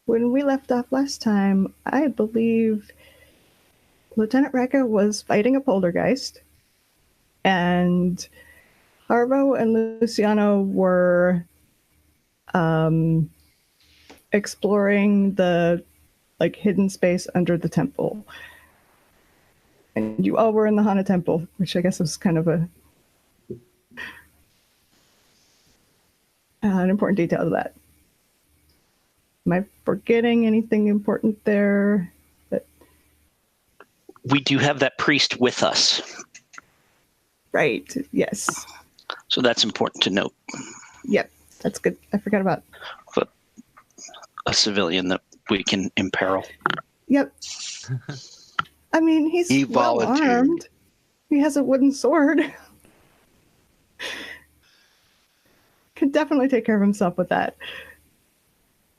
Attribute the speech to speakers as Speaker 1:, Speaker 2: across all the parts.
Speaker 1: when we left off last time, I believe Lieutenant Rekka was fighting a poltergeist, and Harvo and Luciano were exploring the hidden space under the temple. And you all were in the Hana temple, which I guess was kind of an important detail to that. Am I forgetting anything important there?
Speaker 2: We do have that priest with us.
Speaker 1: Right, yes.
Speaker 2: So that's important to note.
Speaker 1: Yep, that's good. I forgot about
Speaker 2: a civilian that we can imperil.
Speaker 1: Yep. I mean, he's well armed. He has a wooden sword. Can definitely take care of himself with that.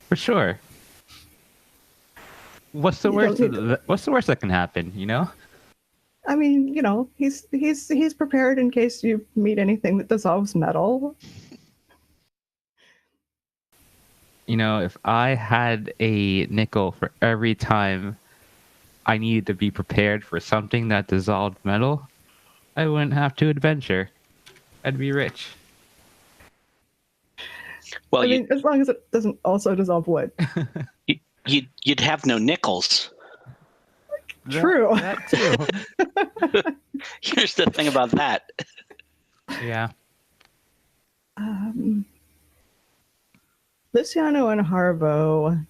Speaker 3: For sure. What's the worst? What's the worst that can happen? You know.
Speaker 1: I mean, you know, he's prepared in case you meet anything that dissolves metal.
Speaker 3: You know, if I had a nickel for every time I needed to be prepared for something that dissolved metal, I wouldn't have to adventure. I'd be rich.
Speaker 2: Well,
Speaker 1: I mean, as long as it doesn't also dissolve wood.
Speaker 2: You'd have no nickels.
Speaker 1: True.
Speaker 3: That too.
Speaker 2: Here's the thing about that.
Speaker 3: Yeah.
Speaker 1: Luciano and Harvo,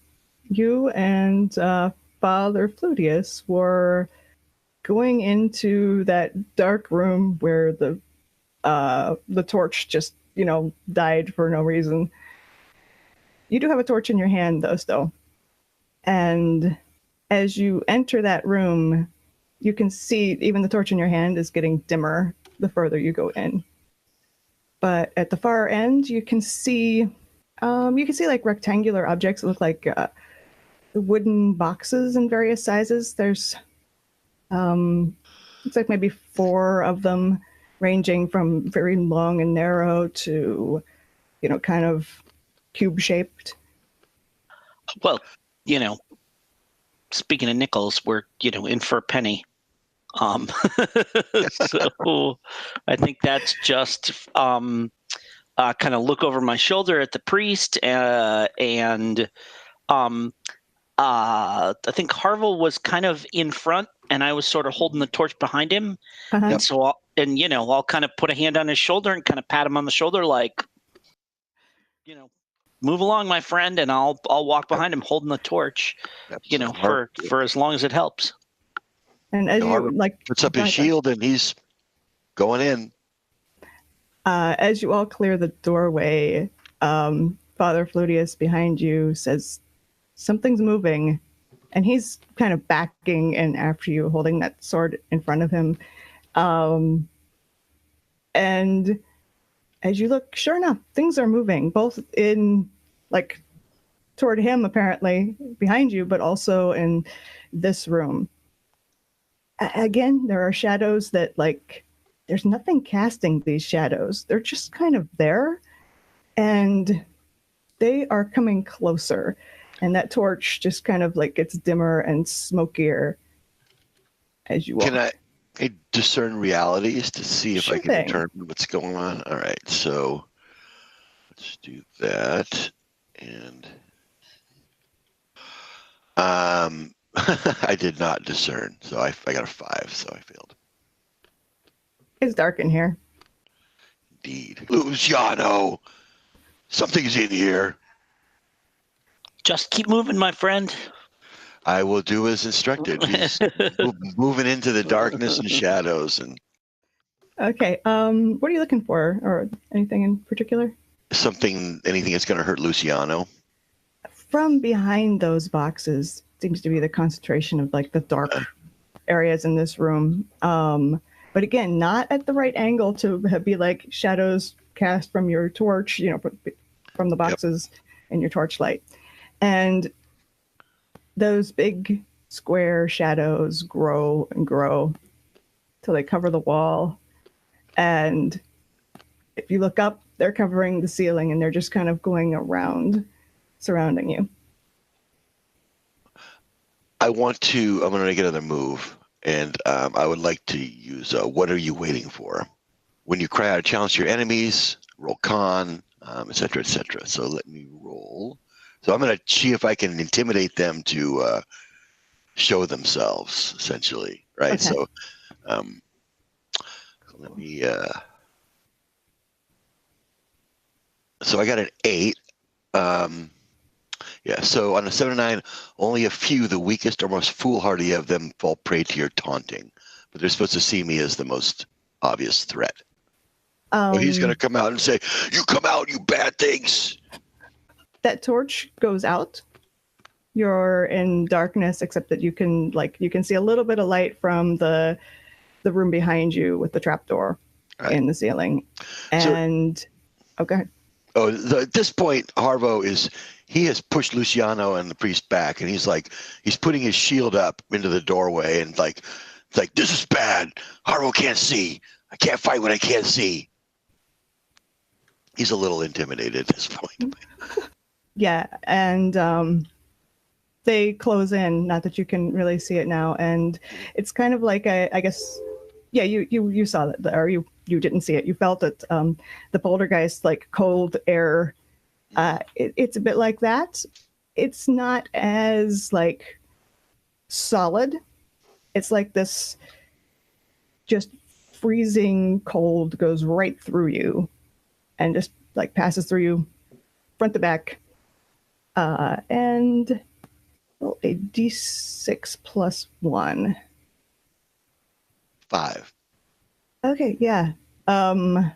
Speaker 1: you and Father Flutius were going into that dark room where the torch just, died for no reason. You do have a torch in your hand, though, still. And as you enter that room, you can see even the torch in your hand is getting dimmer the further you go in. But at the far end, you can see like rectangular objects that look like wooden boxes in various sizes. There's it's like maybe 4 of them, ranging from very long and narrow to, kind of cube-shaped.
Speaker 2: Well, speaking of nickels, we're, in for a penny. So I think that's just kind of look over my shoulder at the priest, and I think Harvo was kind of in front, and I was sort of holding the torch behind him.
Speaker 1: Uh-huh.
Speaker 2: And so I'll kind of put a hand on his shoulder and kind of pat him on the shoulder, like, move along, my friend, and I'll walk behind him holding the torch, for as long as it helps.
Speaker 1: And as you
Speaker 4: puts up his shield and he's going in.
Speaker 1: As you all clear the doorway, Father Flutius behind you says, "Something's moving," and he's kind of backing in after you, holding that sword in front of him. And as you look, sure enough, things are moving, both in toward him apparently behind you, but also in this room. Again, there are shadows that there's nothing casting these shadows. They're just kind of there, and they are coming closer. And that torch just kind of gets dimmer and smokier as you walk.
Speaker 4: Can I discern realities to see if I can determine what's going on? All right, so let's do that. And I did not discern, so I got a 5, so I failed.
Speaker 1: It's dark in here.
Speaker 4: Indeed. Luciano, something's in here.
Speaker 2: Just keep moving, my friend.
Speaker 4: I will do as instructed. He's moving into the darkness and shadows. And
Speaker 1: okay, what are you looking for, or anything in particular?
Speaker 4: Anything that's going to hurt Luciano.
Speaker 1: From behind those boxes seems to be the concentration of the dark areas in this room. But again, not at the right angle to be shadows cast from your torch, from the boxes in your torchlight. And those big square shadows grow and grow till they cover the wall. And if you look up, they're covering the ceiling, and they're just kind of going around, surrounding you.
Speaker 4: I'm going to make another move, and I would like to use what are you waiting for? When you cry out a challenge to your enemies, roll con, et cetera, et cetera. So let me roll. So I'm going to see if I can intimidate them to show themselves, essentially, right?
Speaker 1: Okay.
Speaker 4: So let me. So I got an 8. Yeah, so on a 7 and 9, only a few, the weakest or most foolhardy of them, fall prey to your taunting. But they're supposed to see me as the most obvious threat. So he's going to come out and say, "You come out, you bad things."
Speaker 1: That torch goes out. You're in darkness, except that you can see a little bit of light from the room behind you with the trapdoor in the ceiling. And okay.
Speaker 4: At this point, Harvo has pushed Luciano and the priest back, and he's putting his shield up into the doorway, and like, this is bad. Harvo can't see. I can't fight when I can't see. He's a little intimidated at this point.
Speaker 1: Yeah, and they close in. Not that you can really see it now, and it's kind of like I guess, yeah, you saw that, or you didn't see it. You felt it. The poltergeist, like cold air. It's a bit like that. It's not as like solid. It's like this just freezing cold goes right through you and just like passes through you front to back. And roll a d6 plus 1.
Speaker 4: 5.
Speaker 1: Okay, yeah. It's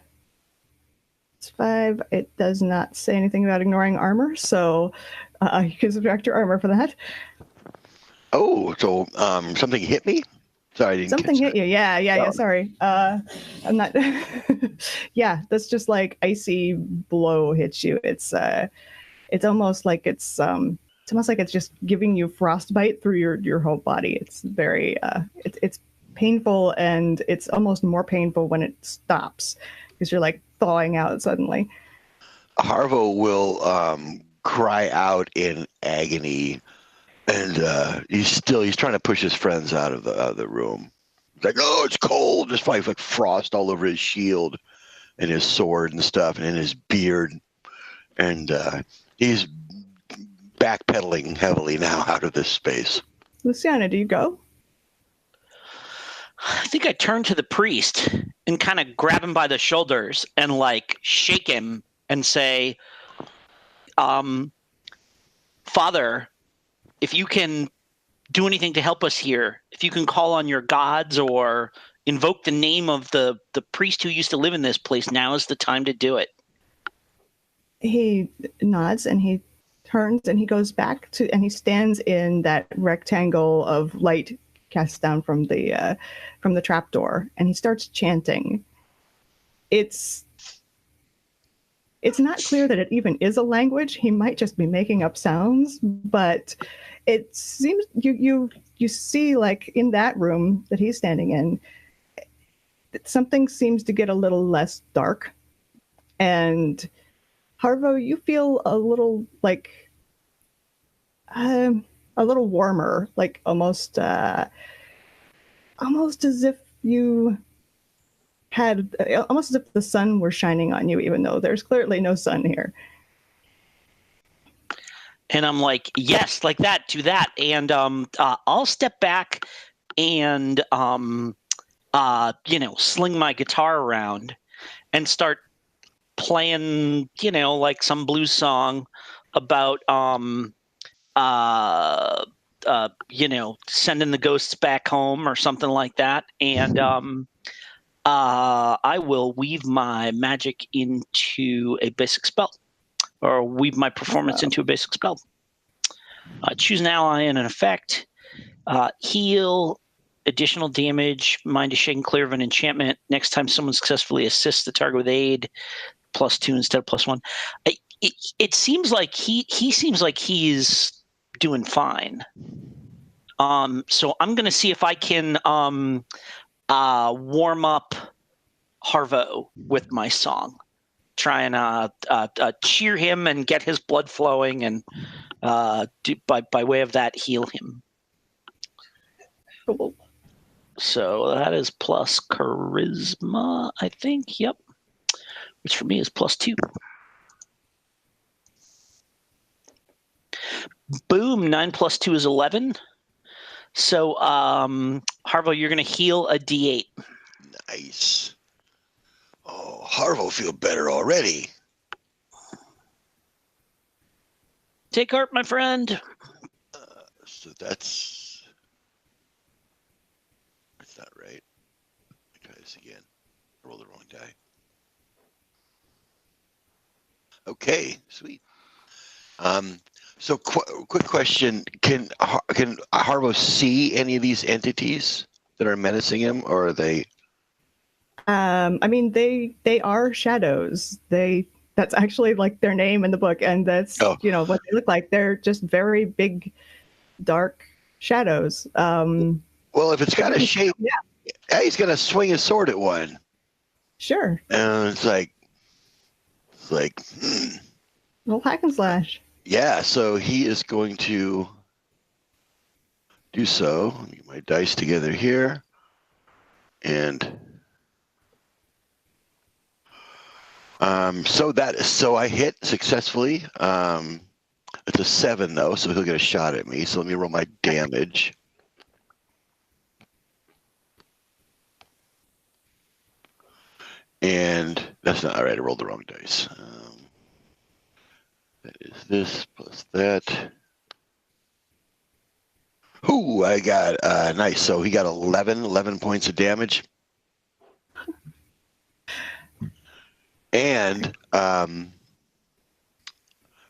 Speaker 1: 5. It does not say anything about ignoring armor, so you can subtract your armor for that.
Speaker 4: Oh, so something hit me? Sorry, I didn't
Speaker 1: Something hit you. Yeah. Sorry. I'm not. Yeah, that's just like icy blow hits you. It's almost like it's almost like it's just giving you frostbite through your whole body. It's very it's painful, and it's almost more painful when it stops because you're like thawing out suddenly.
Speaker 4: Harvo will cry out in agony. And he's trying to push his friends out of the room. He's like, "Oh, it's cold." There's like frost all over his shield and his sword and stuff, and in his beard. And he's backpedaling heavily now out of this space.
Speaker 1: Luciano, do you go?
Speaker 2: I think I turn to the priest and kind of grab him by the shoulders and like shake him and say, "Father, if you can do anything to help us here, if you can call on your gods or invoke the name of the priest who used to live in this place, now is the time to do it."
Speaker 1: He nods and he turns and he goes back to, and he stands in that rectangle of light cast down from the trapdoor, and he starts chanting. It's not clear that it even is a language. He might just be making up sounds, but it seems you see, like in that room that he's standing in, something seems to get a little less dark. And Harvo, you feel a little like a little warmer, like almost as if you had almost as if the sun were shining on you, even though there's clearly no sun here.
Speaker 2: And I'm like, yes, like that, do that. And I'll step back and sling my guitar around and start playing, like some blues song about sending the ghosts back home or something like that. And I will weave my magic into a basic spell, or weave my performance into a basic spell. Choose an ally and an effect. Heal, additional damage, mind is shaken clear of an enchantment. Next time someone successfully assists the target with aid, +2 instead of +1. It seems like he seems like he's doing fine. So I'm going to see if I can warm up Harvo with my song, try and cheer him and get his blood flowing, and by way of that heal him.
Speaker 1: Cool.
Speaker 2: So that is plus charisma, I think. Yep. Which for me is +2. Boom. 9 + 2 is 11. So, Harvo, you're going to heal a D8.
Speaker 4: Nice. Oh, Harvo feel better already.
Speaker 2: Take heart, my friend.
Speaker 4: So that's not right. Try this again. Roll the wrong die. Okay, sweet. So quick question: Can Harvo see any of these entities that are menacing him, or are they?
Speaker 1: I mean, they are shadows. That's actually like their name in the book, and that's
Speaker 4: Oh.
Speaker 1: what they look like. They're just very big, dark shadows.
Speaker 4: Well, if it's got a shape, yeah, he's gonna swing his sword at one.
Speaker 1: Sure.
Speaker 4: And it's like,
Speaker 1: Well, hack and slash.
Speaker 4: Yeah. So he is going to do so. Let me get my dice together here, and so I hit successfully. It's a 7 though, so he'll get a shot at me. So let me roll my damage. And that's not all right. I rolled the wrong dice. That is this plus that. Ooh, I got nice. So he got 11 points of damage. And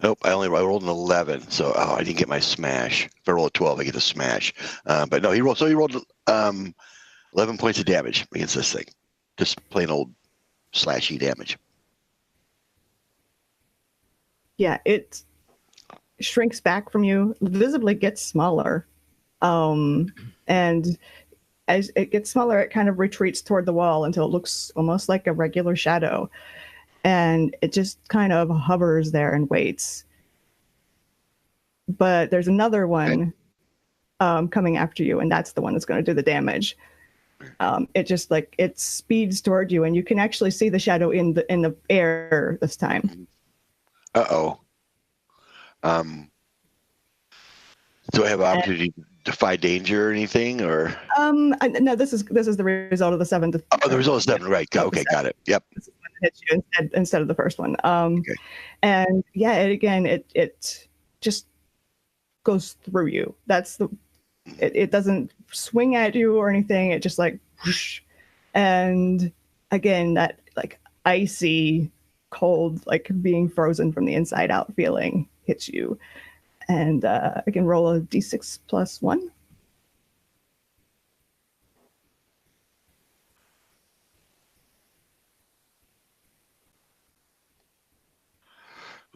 Speaker 4: nope, I rolled an 11. So I didn't get my smash. If I roll a 12, I get the smash. But no, he rolled 11 points of damage against this thing. Just plain old slashy damage.
Speaker 1: Yeah, it shrinks back from you, visibly gets smaller. And as it gets smaller, it kind of retreats toward the wall until it looks almost like a regular shadow. And it just kind of hovers there and waits. But there's another one coming after you, and that's the one that's going to do the damage. It just it speeds toward you, and you can actually see the shadow in the air this time.
Speaker 4: Uh-oh. Do I have opportunity to defy danger or anything, or?
Speaker 1: No, this is the result of the 7.
Speaker 4: Oh, the result is 7, right? Okay, got it. Yep.
Speaker 1: This is when it hits you instead of the first one.
Speaker 4: Okay.
Speaker 1: And yeah, it just goes through you. It doesn't swing at you or anything. It just whoosh. And again, that icy, cold, being frozen from the inside out feeling hits you. And I can roll a d6 plus 1.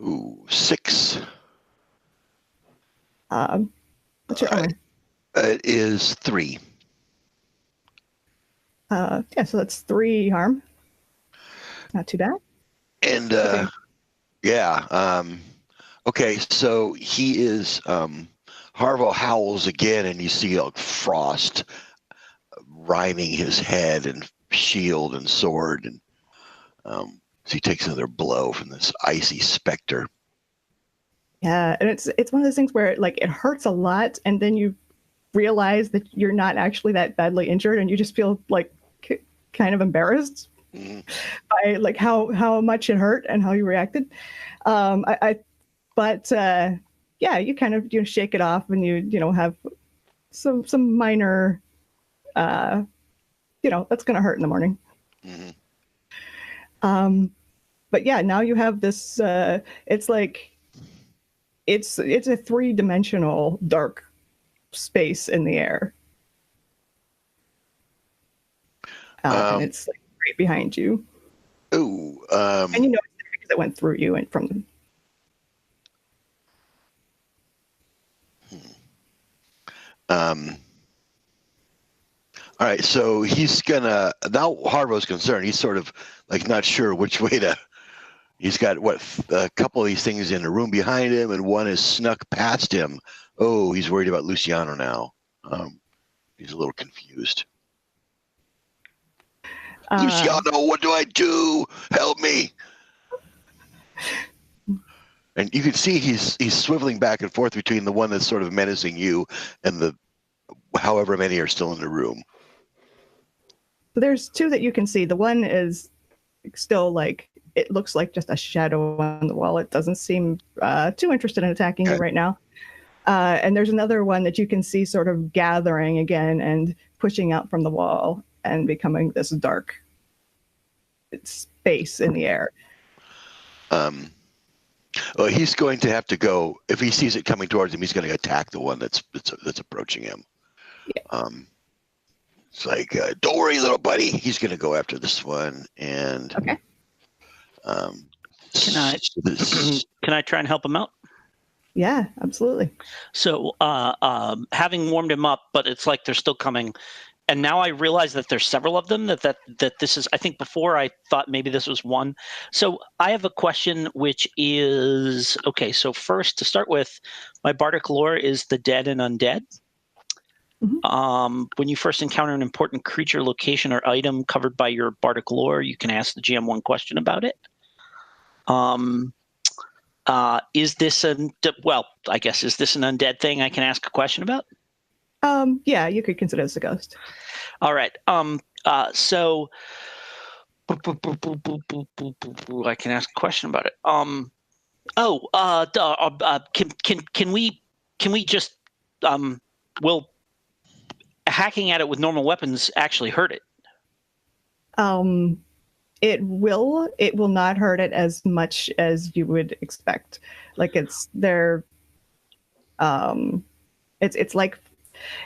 Speaker 4: Ooh, 6.
Speaker 1: What's your armor?
Speaker 4: It is 3.
Speaker 1: Yeah, so that's 3 harm. Not too bad.
Speaker 4: And
Speaker 1: Okay.
Speaker 4: yeah, okay, so he is Harvo howls again, and you see frost rhyming his head and shield and sword, and so he takes another blow from this icy specter.
Speaker 1: Yeah, and it's one of those things where it hurts a lot, and then you realize that you're not actually that badly injured, and you just feel kind of embarrassed by how much it hurt and how you reacted. But yeah, you kind of shake it off, and you have some minor that's gonna hurt in the morning.
Speaker 4: Mm-hmm.
Speaker 1: But yeah, now you have this. It's it's a 3-dimensional dark space in the air, and it's right behind you.
Speaker 4: Ooh,
Speaker 1: and it's there because it went through you and from the.
Speaker 4: All right, so he's gonna now. Harvo's concerned. He's sort of not sure which way to. He's got a couple of these things in the room behind him, and one has snuck past him. Oh, he's worried about Luciano now. He's a little confused.
Speaker 1: Uh,
Speaker 4: Luciano, what do I do? Help me! And you can see he's swiveling back and forth between the one that's sort of menacing you and the however many are still in the room.
Speaker 1: There's two that you can see. The one is still like, it looks like just a shadow on the wall. It doesn't seem too interested in attacking you right now. And there's another one that you can see sort of gathering again and pushing out from the wall and becoming this dark space in the air.
Speaker 4: Well, he's going to have to go. If he sees it coming towards him, he's going to attack the one that's approaching him.
Speaker 1: Yeah.
Speaker 4: It's like, don't worry, little buddy. He's going to go after this one. And
Speaker 1: okay.
Speaker 2: Can I try and help him out?
Speaker 1: Yeah, absolutely.
Speaker 2: So, having warmed him up, but it's like they're still coming. And now I realize that there's several of them, that this is, I think before I thought maybe this was one. So I have a question, which is, okay, so first to start with, my bardic lore is the dead and undead. Mm-hmm. When you first encounter an important creature, location, or item covered by your bardic lore, you can ask the GM one question about it. Is this well, I guess, is this an undead thing I can ask a question about?
Speaker 1: Yeah, you could consider this a ghost.
Speaker 2: All right. So I can ask a question about it. Can we just will hacking at it with normal weapons actually hurt it?
Speaker 1: It will not hurt it as much as you would expect. Like it's like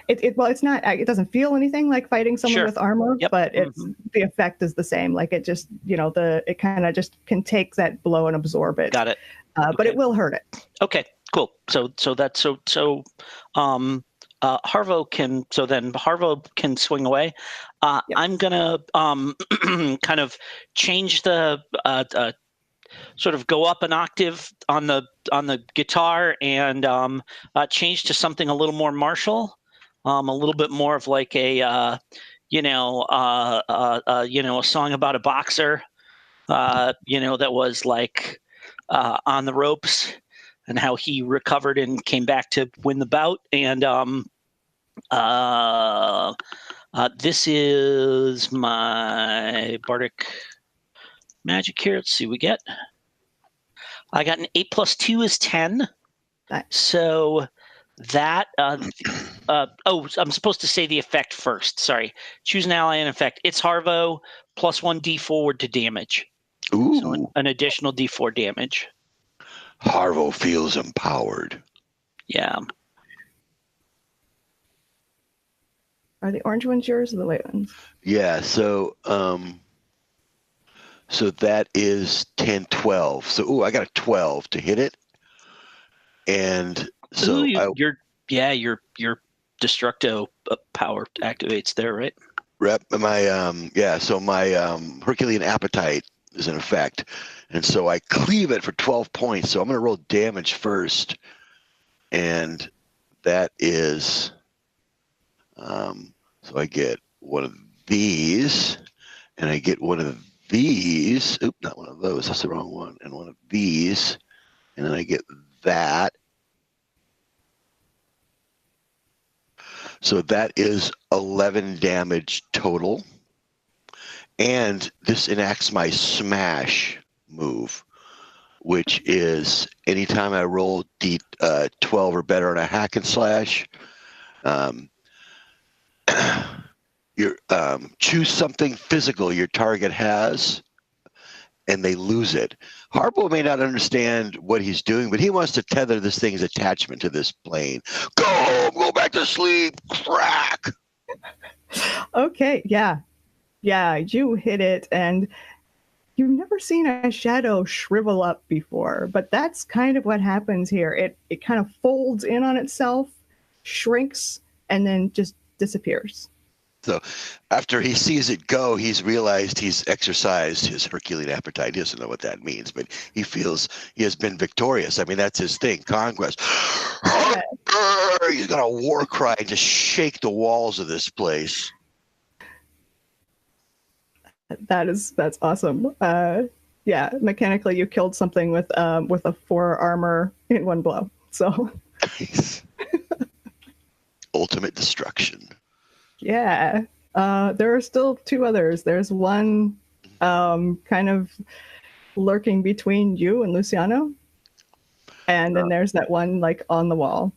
Speaker 1: it's not, it doesn't feel anything like fighting someone with armor, but it's the effect is the same. Like it just, it kind of just can take that blow and absorb it.
Speaker 2: Got it.
Speaker 1: But it will hurt it.
Speaker 2: Okay, cool. Harvo can swing away. Yep. I'm gonna kind of change the sort of go up an octave on the guitar and change to something a little more martial, a little bit more of like a a song about a boxer, that was like on the ropes and how he recovered and came back to win the bout. And this is my bardic magic here. Let's see what we get. I got an 8 + 2 is 10.
Speaker 1: Nice.
Speaker 2: So that I'm supposed to say the effect first. Sorry. Choose an ally and effect. It's Harvo +1 d4 to damage.
Speaker 4: Ooh.
Speaker 2: So an additional d4 damage.
Speaker 4: Harvo feels empowered.
Speaker 2: Yeah.
Speaker 1: Are the orange ones yours or the white ones?
Speaker 4: Yeah, so that is 10, 12. So I got a 12 to hit it. And so
Speaker 2: your Destructo power activates there, right?
Speaker 4: So my Herculean appetite is in effect. And so I cleave it for 12 points. So I'm going to roll damage first. And that is, so I get one of these, and I get one of these. Oop, not one of those. That's the wrong one. And one of these. And then I get that. So that is 11 damage total. And this enacts my smash move, which is anytime I roll D12 or better on a hack and slash, you choose something physical your target has, and they lose it. Harpo may not understand what he's doing, but he wants to tether this thing's attachment to this plane. Go home, go back to sleep, crack.
Speaker 1: Okay, yeah, you hit it, and you've never seen a shadow shrivel up before, but that's kind of what happens here. It kind of folds in on itself, shrinks, and then just disappears.
Speaker 4: So after he sees it go, he's realized he's exercised his Herculean appetite. He doesn't know what that means, but he feels he has been victorious. I mean, that's his thing, conquest.
Speaker 1: Yeah.
Speaker 4: He's got a war cry and just shake the walls of this place.
Speaker 1: That's awesome. Yeah, mechanically you killed something with a 4 armor in one blow. So
Speaker 4: Nice. Ultimate destruction.
Speaker 1: yeah. There are still 2 others. There's one kind of lurking between you and Luciano. And then there's that one like on the wall.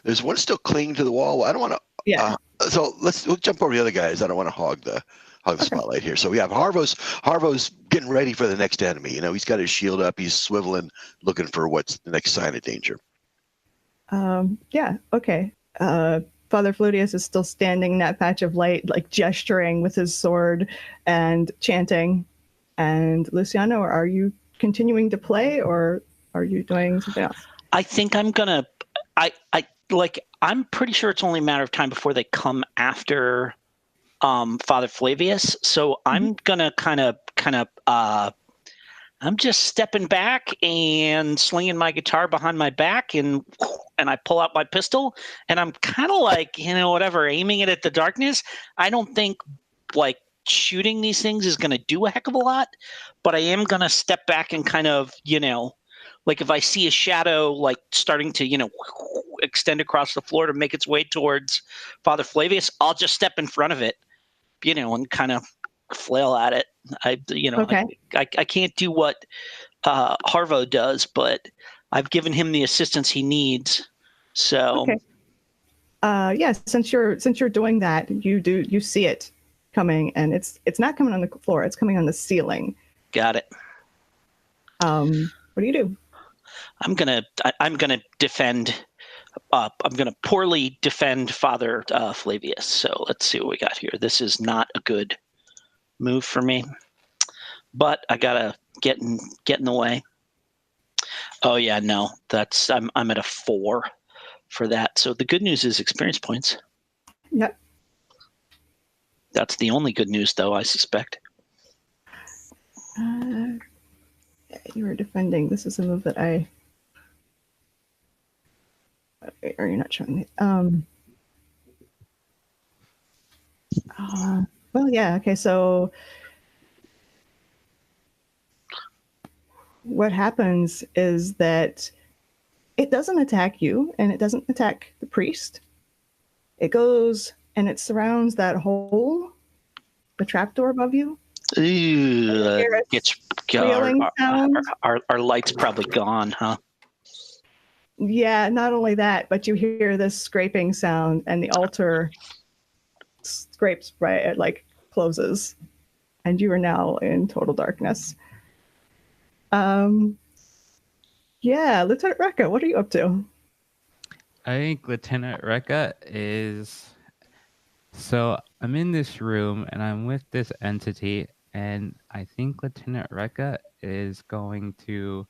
Speaker 4: There's one still clinging to the wall. I don't want to.
Speaker 1: Yeah.
Speaker 4: So we'll jump over the other guys. I don't want to hog the spotlight here. So we have Harvo's getting ready for the next enemy. You know, he's got his shield up. He's swiveling, looking for what's the next sign of danger.
Speaker 1: Yeah. Okay. Father Flutius is still standing in that patch of light, like gesturing with his sword and chanting. And Luciano, are you continuing to play, or are you doing something else?
Speaker 2: I think I'm gonna. I'm pretty sure it's only a matter of time before they come after Father Flavius. So I'm gonna kind of. I'm just stepping back and slinging my guitar behind my back, and I pull out my pistol, and I'm kind of like, whatever, aiming it at the darkness. I don't think like shooting these things is going to do a heck of a lot, but I am going to step back and kind of, like if I see a shadow like starting to, extend across the floor to make its way towards Father Flavius, I'll just step in front of it, and kind of flail at it.
Speaker 1: Okay.
Speaker 2: I can't do what Harvo does, but I've given him the assistance he needs. So
Speaker 1: okay. Yeah, since you're doing that, you see it coming, and it's not coming on the floor, it's coming on the ceiling.
Speaker 2: Got it.
Speaker 1: What do you do?
Speaker 2: I'm gonna defend. I'm gonna poorly defend Father Flavius. So let's see what we got here. This is not a good move for me, but I gotta get in the way. Oh yeah, no, that's I'm at a 4 for that. So the good news is experience points.
Speaker 1: Yep.
Speaker 2: That's the only good news, though, I suspect.
Speaker 1: You were defending. This is a move that I. Are you not showing me? Well, yeah. Okay, so what happens is that it doesn't attack you, and it doesn't attack the priest. It goes and it surrounds that hole, the trapdoor above you.
Speaker 2: Our light's probably gone, huh?
Speaker 1: Yeah, not only that, but you hear this scraping sound, and the altar scrapes right, it like closes, and you are now in total darkness. Yeah, Lieutenant Rekka, what are you up to?
Speaker 3: I think Lieutenant Rekka is... So I'm in this room and I'm with this entity, and I think Lieutenant Rekka is going to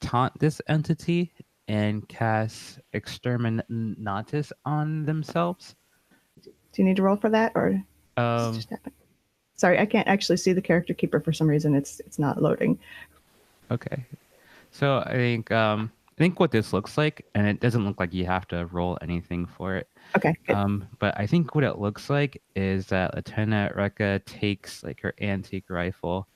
Speaker 3: taunt this entity and cast Exterminatus on themselves.
Speaker 1: Do you need to roll for that, or just happen? Sorry, I can't actually see the character keeper for some reason. It's not loading.
Speaker 3: Okay, so I think what this looks like, and it doesn't look like you have to roll anything for it.
Speaker 1: Okay, good.
Speaker 3: But I think what it looks like is that Lieutenant Rekka takes like her antique rifle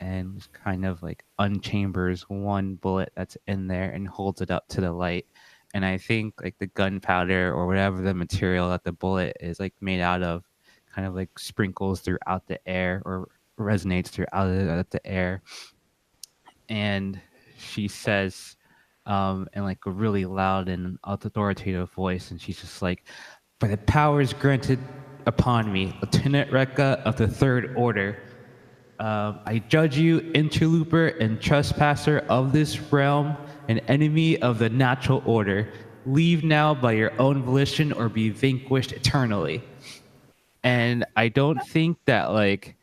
Speaker 3: and just kind of like unchambers one bullet that's in there and holds it up to the light. And I think like the gunpowder or whatever the material that the bullet is like made out of kind of like sprinkles throughout the air or resonates throughout the air. And she says in like a really loud and authoritative voice, and she's just like, "By the powers granted upon me, Lieutenant Rekka of the Third Order, I judge you interloper and trespasser of this realm, an enemy of the natural order. Leave now by your own volition or be vanquished eternally." And I don't think that like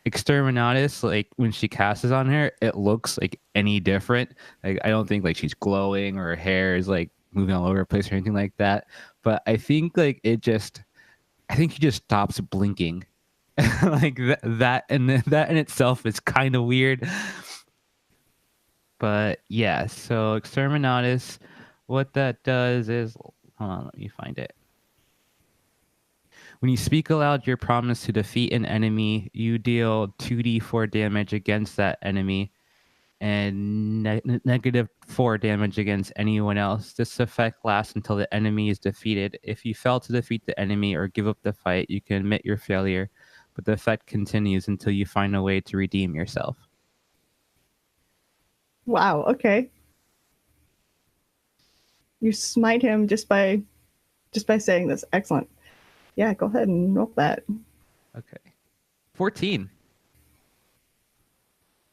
Speaker 3: Exterminatus, like when she casts on her, it looks like any different. Like I don't think like she's glowing or her hair is like moving all over the place or anything like that. But I think like it just I think he just stops blinking. Like that in itself is kind of weird. But yeah, so Exterminatus, what that does is, hold on, let me find it. When you speak aloud your promise to defeat an enemy, you deal 2d4 damage against that enemy and negative 4 damage against anyone else. This effect lasts until the enemy is defeated. If you fail to defeat the enemy or give up the fight, you can admit your failure, but the effect continues until you find a way to redeem yourself.
Speaker 1: Wow, okay. You smite him just by saying this. Excellent. Yeah, go ahead and roll that.
Speaker 3: Okay. 14.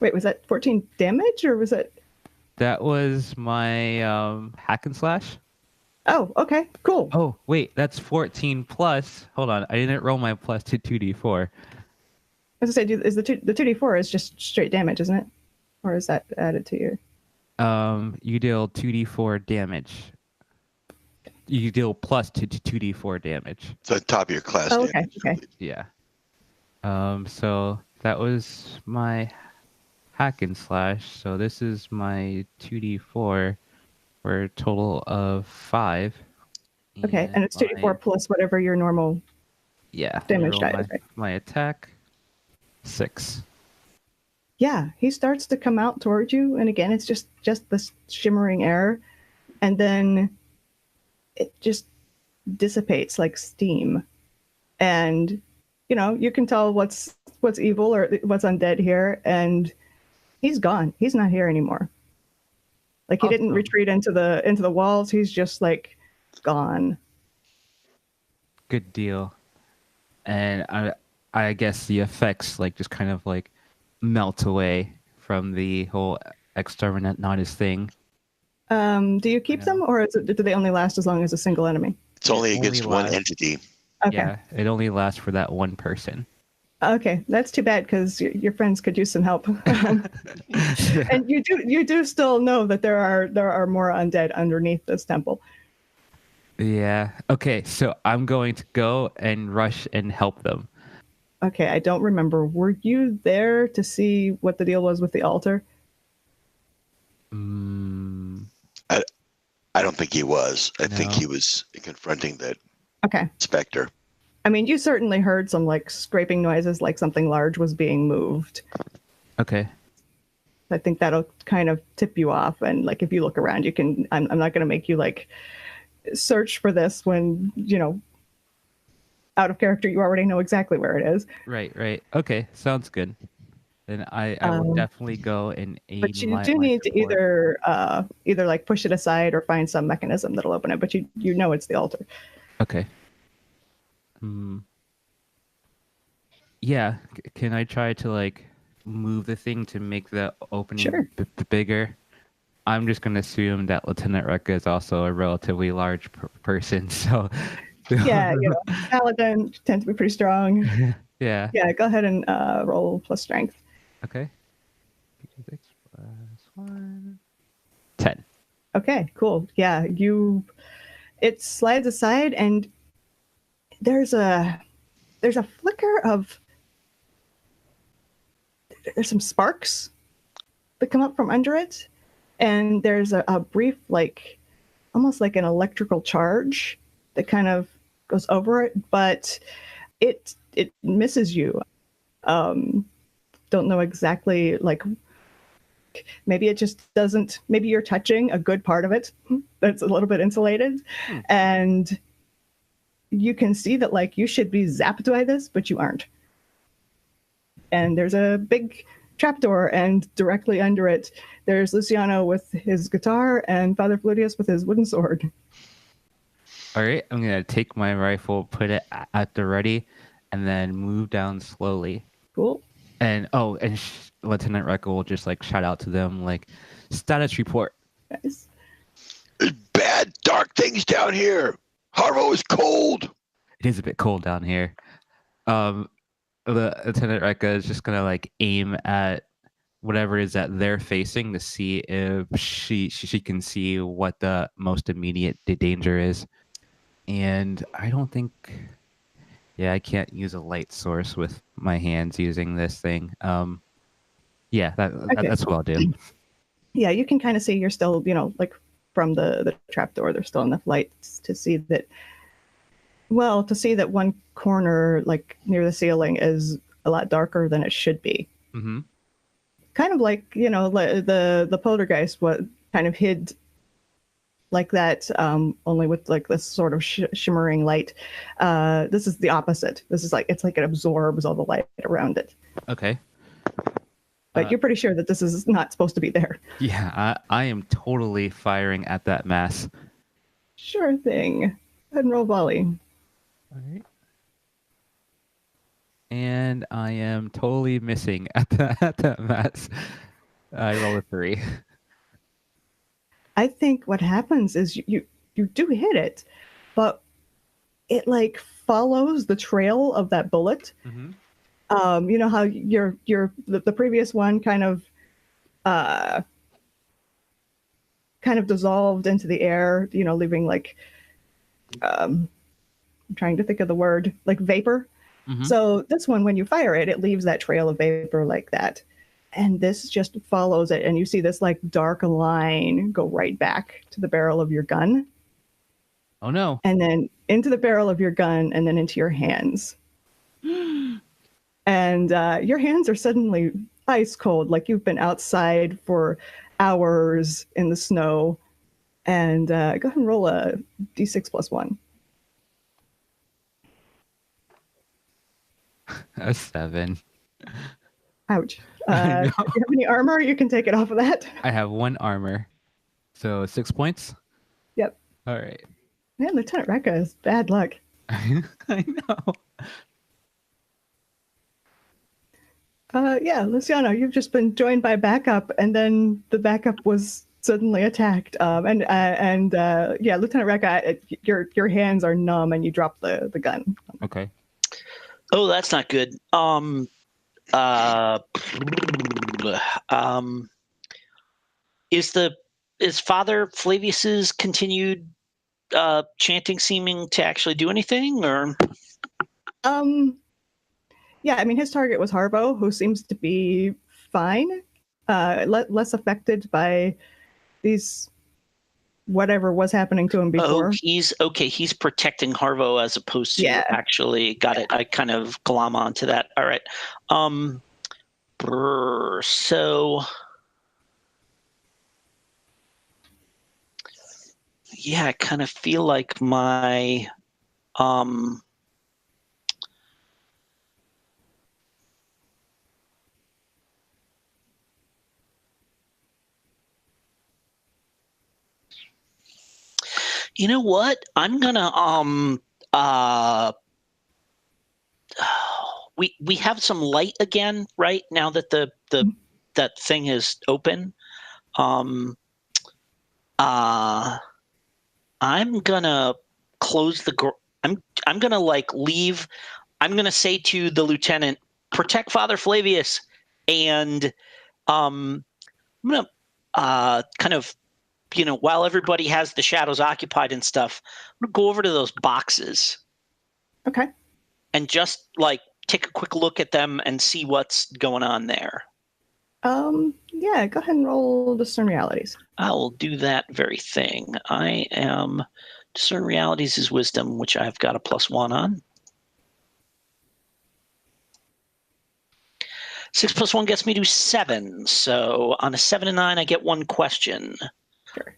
Speaker 1: Wait, was that 14 damage or was it?
Speaker 3: That was my hack and slash.
Speaker 1: Oh, okay, cool.
Speaker 3: Oh, wait, that's 14 plus. Hold on, I didn't roll my plus to 2d4.
Speaker 1: As I said, is the 2d4 is just straight damage, isn't it? Or is that added to your?
Speaker 3: You deal 2d4 damage. You deal plus 2d4 damage.
Speaker 4: It's on top of your class.
Speaker 1: Oh, okay,
Speaker 4: damage.
Speaker 1: okay.
Speaker 3: Yeah. So that was my hack and slash. So this is my 2d4 for a total of 5.
Speaker 1: Okay, and it's 2d4 plus whatever your normal damage die is, right?
Speaker 3: My attack, 6.
Speaker 1: Yeah, he starts to come out towards you, and again, it's just this shimmering air, and then it just dissipates like steam, and you can tell what's evil or what's undead here, and he's gone. He's not here anymore. Like he didn't retreat into the walls. He's just like gone.
Speaker 3: Good deal. And I guess the effects like just kind of like melt away from the whole Exterminatus thing.
Speaker 1: Do you keep them, or do they only last as long as a single enemy?
Speaker 4: It's only against one entity.
Speaker 1: Okay.
Speaker 3: Yeah, it only lasts for that one person.
Speaker 1: Okay, that's too bad because your friends could use some help. And you do still know that there are more undead underneath this temple.
Speaker 3: Yeah. Okay, so I'm going to go and rush and help them.
Speaker 1: Okay, I don't remember. Were you there to see what the deal was with the altar?
Speaker 4: I don't think he was. I think he was confronting that specter.
Speaker 1: I mean, you certainly heard some like scraping noises, like something large was being moved.
Speaker 3: Okay.
Speaker 1: I think that'll kind of tip you off, and like if you look around, you can. I'm not going to make you like search for this when out of character. You already know exactly where it is.
Speaker 3: Right. Okay, sounds good. Then I will definitely go and aid.
Speaker 1: But you do need to either like push it aside or find some mechanism that'll open it. But you know it's the altar.
Speaker 3: Okay. Yeah. Can I try to like move the thing to make the opening bigger? I'm just going to assume that Lieutenant Rekka is also a relatively large person. So
Speaker 1: yeah, paladin tend to be pretty strong.
Speaker 3: Yeah.
Speaker 1: Yeah, go ahead and roll plus strength.
Speaker 3: Okay. 6 plus 1. 10.
Speaker 1: Okay, cool. Yeah, it slides aside and there's a flicker of there's some sparks that come up from under it, and there's a brief like almost like an electrical charge that kind of goes over it, but it misses you. Don't know exactly, like maybe it just doesn't, maybe you're touching a good part of it that's a little bit insulated, and you can see that like you should be zapped by this, but you aren't. And there's a big trapdoor, and directly under it there's Luciano with his guitar and Father Flutius with his wooden sword.
Speaker 3: All right, I'm gonna take my rifle, put it at the ready, and then move down slowly.
Speaker 1: Cool.
Speaker 3: And Lieutenant Rekka will just like shout out to them like, status report.
Speaker 1: Nice.
Speaker 4: There's bad, dark things down here. Harvo is cold.
Speaker 3: It is a bit cold down here. The Lieutenant Rekka is just gonna like aim at whatever it is that they're facing to see if she can see what the most immediate danger is. And I don't think Yeah, I can't use a light source with my hands using this thing. Yeah,
Speaker 1: Okay.
Speaker 3: that's what I'll do.
Speaker 1: Yeah, you can kind of see you're still, like from the trapdoor, there's still enough light to see that. Well, to see that one corner, like near the ceiling, is a lot darker than it should be.
Speaker 3: Mm-hmm.
Speaker 1: Kind of like the poltergeist, what kind of hid like that, only with like this sort of shimmering light. This is the opposite. This is like it's like it absorbs all the light around it.
Speaker 3: Okay.
Speaker 1: But you're pretty sure that this is not supposed to be there.
Speaker 3: Yeah, I am totally firing at that mass.
Speaker 1: Sure thing. Go ahead and roll volley.
Speaker 3: All right. And I am totally missing at that mass. I roll a 3.
Speaker 1: I think what happens is you do hit it, but it like follows the trail of that bullet.
Speaker 3: Mm-hmm.
Speaker 1: You know how the previous one kind of dissolved into the air, leaving like I'm trying to think of the word, like vapor.
Speaker 3: Mm-hmm.
Speaker 1: So this one, when you fire it, it leaves that trail of vapor like that. And this just follows it, and you see this like dark line go right back to the barrel of your gun.
Speaker 3: Oh no.
Speaker 1: And then into the barrel of your gun, and then into your hands. And your hands are suddenly ice cold, like you've been outside for hours in the snow. And go ahead and roll a d6 plus 1.
Speaker 3: A 7.
Speaker 1: Ouch. Do you have any armor? You can take it off of that.
Speaker 3: I have 1 armor. So 6 points?
Speaker 1: Yep.
Speaker 3: All right.
Speaker 1: Man, Lieutenant Rekka is bad luck.
Speaker 3: I know.
Speaker 1: Yeah, Luciano, you've just been joined by backup, and then the backup was suddenly attacked. Yeah, Lieutenant Rekka, your hands are numb, and you drop the gun.
Speaker 2: Okay. Oh, that's not good. Is Father Flavius's continued chanting seeming to actually do anything, or?
Speaker 1: Yeah, I mean, his target was Harvo, who seems to be fine, less affected by these whatever was happening to him before.
Speaker 2: Oh, he's okay. He's protecting Harvo as opposed to actually. Got it. I kind of glom onto that. All right. So. Yeah, I kind of feel like my you know what? I'm gonna we have some light again, right? Now that that thing is open. I'm gonna close the I'm gonna like leave. I'm gonna say to the lieutenant, protect Father Flavius, and I'm gonna kind of, while everybody has the shadows occupied and stuff, I'm gonna go over to those boxes.
Speaker 1: Okay.
Speaker 2: And just like take a quick look at them and see what's going on there.
Speaker 1: Yeah, go ahead and roll discern realities.
Speaker 2: I will do that very thing. I am discern realities is wisdom, which I've got a +1 on. 6 + 1 gets me to 7. So on a 7 and 9, I get 1 question.
Speaker 1: Sure.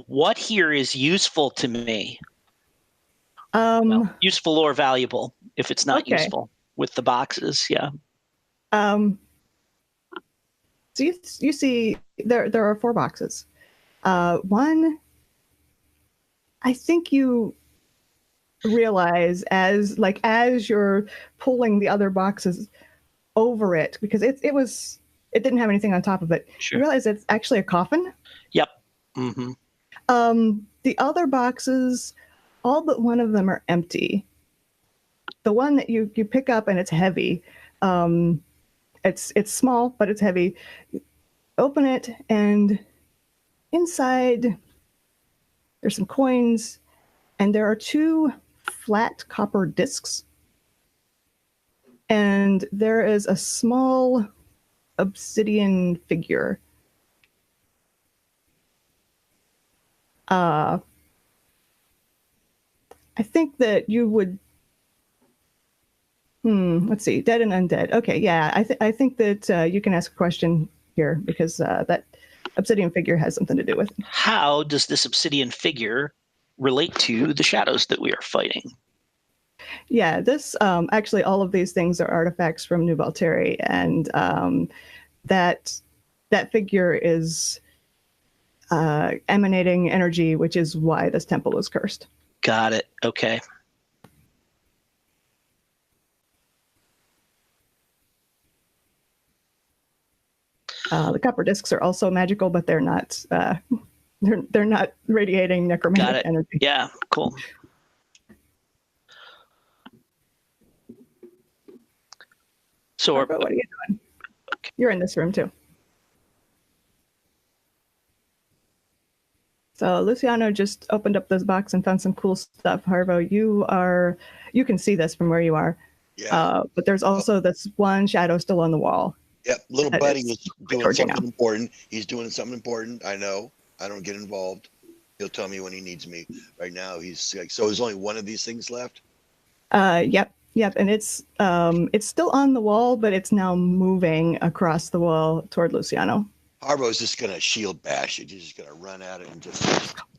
Speaker 2: What here is useful to me? Useful or valuable, if it's not useful with the boxes, yeah.
Speaker 1: So you see there are 4 boxes. One, I think you realize as you're pulling the other boxes over it, because it didn't have anything on top of it.
Speaker 2: Sure.
Speaker 1: You realize it's actually a coffin.
Speaker 2: Yep. Mm-hmm.
Speaker 1: The other boxes, all but one of them are empty. The one that you pick up and it's heavy. It's small, but it's heavy. You open it, and inside there's some coins and there are 2 flat copper discs, and there is a small obsidian figure. I think that you would. Let's see, dead and undead. Okay, yeah, I think that you can ask a question here because that obsidian figure has something to do with it.
Speaker 2: How does this obsidian figure relate to the shadows that we are fighting?
Speaker 1: Yeah, this actually all of these things are artifacts from New Valteri, and that figure is emanating energy, which is why this temple was cursed.
Speaker 2: Got it. Okay.
Speaker 1: The copper discs are also magical, but they're not. They're not radiating necromantic energy.
Speaker 2: Yeah, cool. So,
Speaker 1: Harvo, what are you doing? You're in this room too. So Luciano just opened up this box and found some cool stuff. Harvo, you can see this from where you are.
Speaker 4: Yeah.
Speaker 1: But there's also this one shadow still on the wall.
Speaker 4: Yep, little
Speaker 1: That
Speaker 4: buddy
Speaker 1: is
Speaker 4: is doing
Speaker 1: recording
Speaker 4: something
Speaker 1: now.
Speaker 4: important. He's doing something important. I know. I don't get involved. He'll tell me when he needs me. Right now, he's like, so there's only one of these things left?
Speaker 1: Yep, and it's still on the wall, but it's now moving across the wall toward Luciano.
Speaker 4: Harvo's just going to shield bash it. He's just going to run at it and just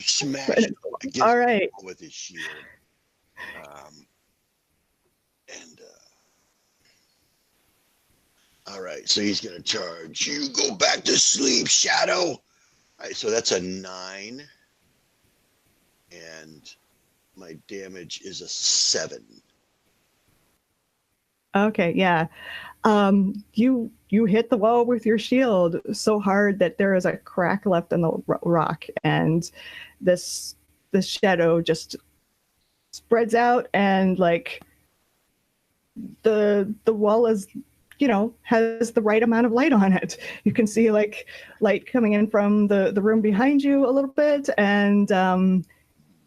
Speaker 4: smash
Speaker 1: Right.
Speaker 4: it against
Speaker 1: All
Speaker 4: the
Speaker 1: right.
Speaker 4: wall with his shield. All right, so he's going to charge. You go back to sleep, Shadow. All right, so that's a 9. And my damage is a 7.
Speaker 1: Okay, yeah. You hit the wall with your shield so hard that there is a crack left in the rock, and this shadow just spreads out, and like the wall is, has the right amount of light on it. You can see like light coming in from the room behind you a little bit, and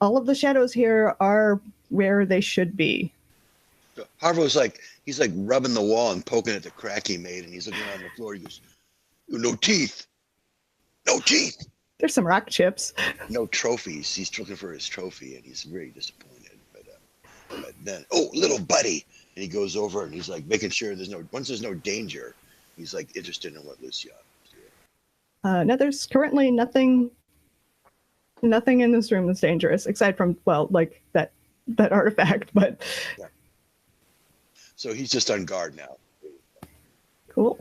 Speaker 1: all of the shadows here are where they should be.
Speaker 4: So Harvo's he's rubbing the wall and poking at the crack he made, and he's looking around the floor. He goes, "No teeth, no teeth."
Speaker 1: There's some rock chips.
Speaker 4: No trophies. He's looking for his trophy, and he's very disappointed. But then, little buddy, and he goes over and he's like making sure once there's no danger, he's like interested in what Luciano is doing.
Speaker 1: No, there's currently nothing in this room that's dangerous, aside from that artifact. But
Speaker 4: yeah. So he's just on guard now.
Speaker 1: Cool.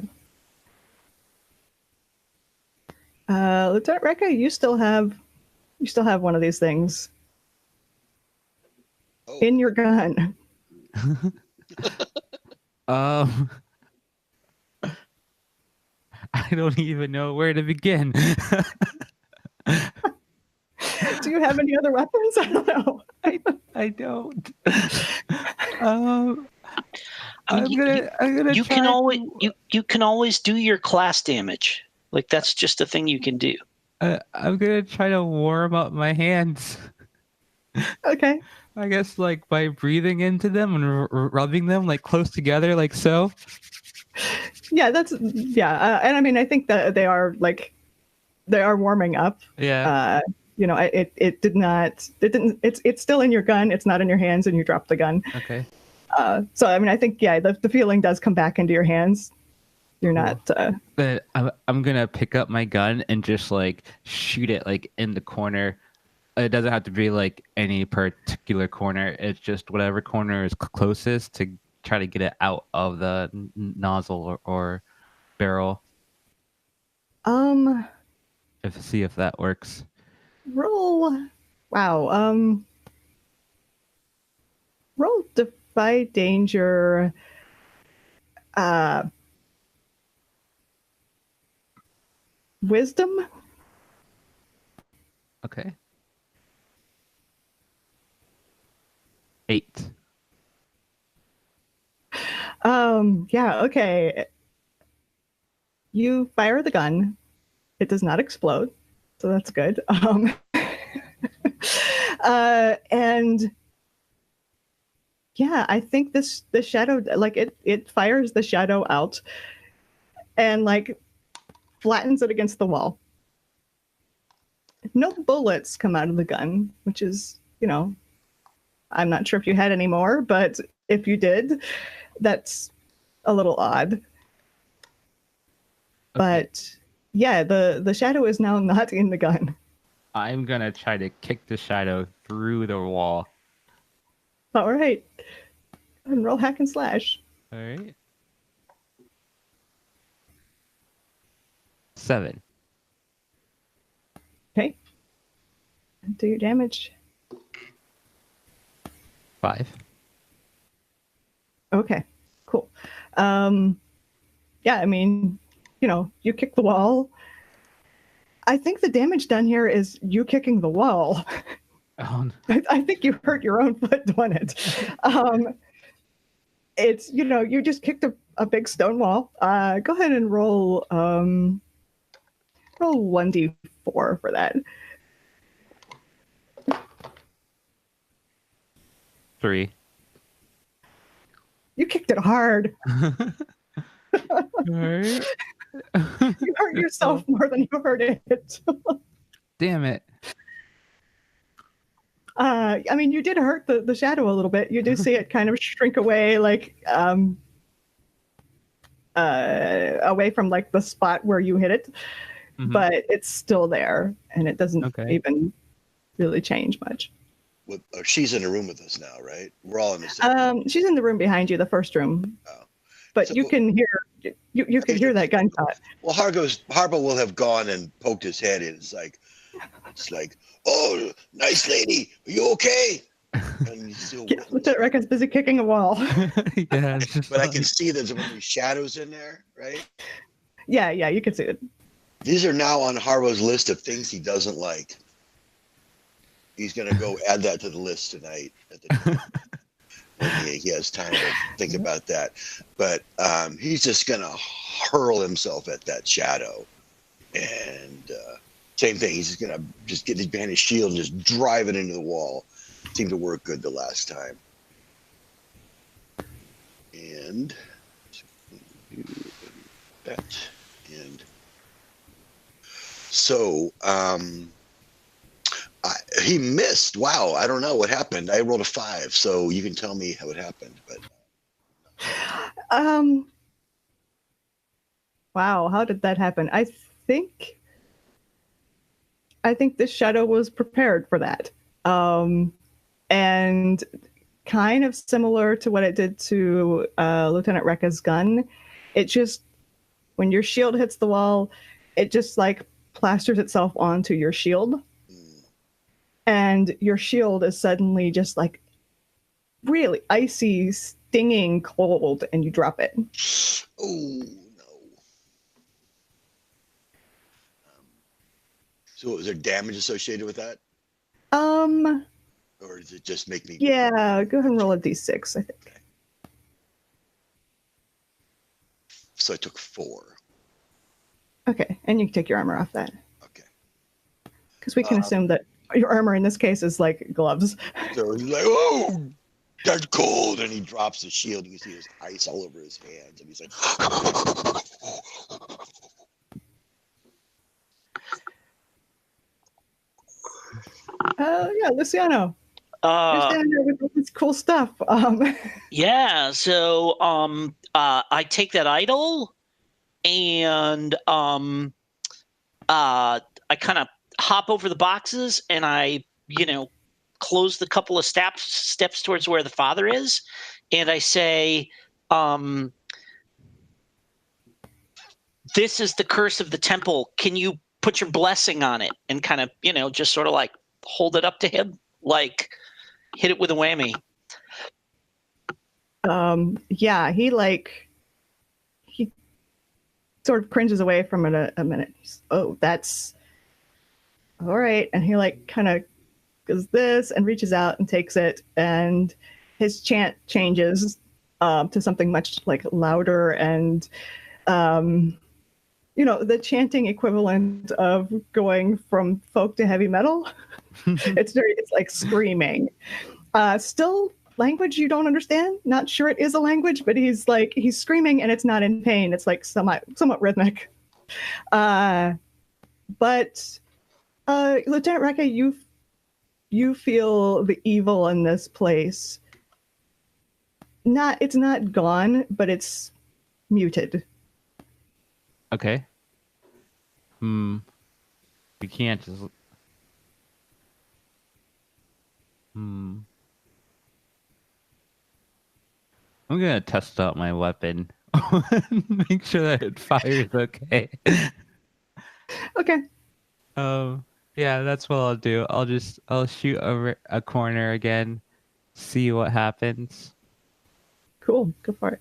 Speaker 1: Lieutenant Rekka, you still have one of these things in your gun.
Speaker 3: I don't even know where to begin.
Speaker 1: Do you have any other weapons? I don't know.
Speaker 3: I don't.
Speaker 2: I mean,
Speaker 3: I'm gonna.
Speaker 2: You can always do your class damage. Like that's just a thing you can do.
Speaker 3: I'm gonna try to warm up my hands.
Speaker 1: Okay.
Speaker 3: I guess by breathing into them and rubbing them close together, like so.
Speaker 1: Yeah, and I mean, I think that they are warming up.
Speaker 3: Yeah.
Speaker 1: It's still in your gun. It's not in your hands, and you drop the gun.
Speaker 3: Okay.
Speaker 1: So I mean, I think the feeling does come back into your hands. You're not.
Speaker 3: But I'm gonna pick up my gun and just shoot it in the corner. It doesn't have to be any particular corner. It's just whatever corner is closest to try to get it out of the nozzle or barrel. See if that works.
Speaker 1: Roll. Wow. Roll Defy Danger. Wisdom.
Speaker 3: Okay. 8.
Speaker 1: Yeah, okay. You fire the gun. It does not explode, so that's good. And yeah, I think the shadow, like it fires the shadow out and like flattens it against the wall. No bullets come out of the gun, which is, I'm not sure if you had any more, but if you did, that's a little odd. Okay. But yeah, the shadow is now not in the gun.
Speaker 3: I'm gonna try to kick the shadow through the wall.
Speaker 1: All right. And roll hack and slash.
Speaker 3: All right. 7.
Speaker 1: Okay. Do your damage.
Speaker 3: 5.
Speaker 1: Okay, cool. Yeah, I mean, you kick the wall. I think the damage done here is you kicking the wall. I think you hurt your own foot doing it. It's, you just kicked a big stone wall. Go ahead and roll 1d4 for that.
Speaker 3: 3.
Speaker 1: You kicked it hard.
Speaker 3: Right.
Speaker 1: You hurt yourself more than you hurt it.
Speaker 3: Damn it.
Speaker 1: I mean, you did hurt the shadow a little bit. You do see it kind of shrink away, like away from like the spot where you hit it, but it's still there, and it doesn't even really change much.
Speaker 4: She's in a room with us now, right? We're all in the same.
Speaker 1: She's in the room behind you, the first room. Oh. But so, you can hear you can hear that gunshot.
Speaker 4: Well, Harvo will have gone and poked his head in. It's like, oh, nice lady, are you okay? And he's still
Speaker 1: Lieutenant Rekka's busy kicking a wall.
Speaker 3: Yeah,
Speaker 4: but I can see there's one of these shadows in there, right?
Speaker 1: Yeah, you can see it.
Speaker 4: These are now on Harvo's list of things he doesn't like. He's going to go add that to the list tonight at the when he has time to think about that. But he's just going to hurl himself at that shadow. And same thing. He's just going to just get behind his shield and just drive it into the wall. Seemed to work good the last time. And that. And so he missed. Wow, I don't know what happened. I rolled a 5, so you can tell me how it happened. But
Speaker 1: wow, how did that happen? I think this shadow was prepared for that, and kind of similar to what it did to Lieutenant Rekka's gun. It just, when your shield hits the wall, it just like plasters itself onto your shield. And your shield is suddenly just like really icy, stinging cold, and you drop it.
Speaker 4: Oh, no. So is there damage associated with that? Or does it just make me...
Speaker 1: Yeah, go ahead and roll a d6, I think.
Speaker 4: Okay. So I took 4.
Speaker 1: Okay, and you can take your armor off that.
Speaker 4: Okay.
Speaker 1: Because we can assume that your armor in this case is like gloves.
Speaker 4: So he's like, oh, that's cold. And he drops the shield. You can see there's ice all over his hands. And he's like,
Speaker 1: yeah, Luciano. You're standing there with all this cool stuff.
Speaker 2: Yeah, so I take that idol and I kind of hop over the boxes and I, close the couple of steps towards where the father is. And I say, this is the curse of the temple. Can you put your blessing on it? And kind of, just sort of like hold it up to him, like hit it with a whammy.
Speaker 1: Yeah, he sort of cringes away from it a minute. Oh, that's all right. And he kind of does this and reaches out and takes it, and his chant changes to something much louder and the chanting equivalent of going from folk to heavy metal. It's like screaming. Still language you don't understand. Not sure it is a language, but he's screaming and it's not in pain. It's like somewhat rhythmic. But Lieutenant Rekka, you feel the evil in this place. It's not gone, but it's muted.
Speaker 3: Okay. We can't just. I'm gonna test out my weapon. Make sure that it fires okay.
Speaker 1: Okay.
Speaker 3: Yeah, that's what I'll do. I'll shoot a corner again, see what happens.
Speaker 1: Cool. Go for it.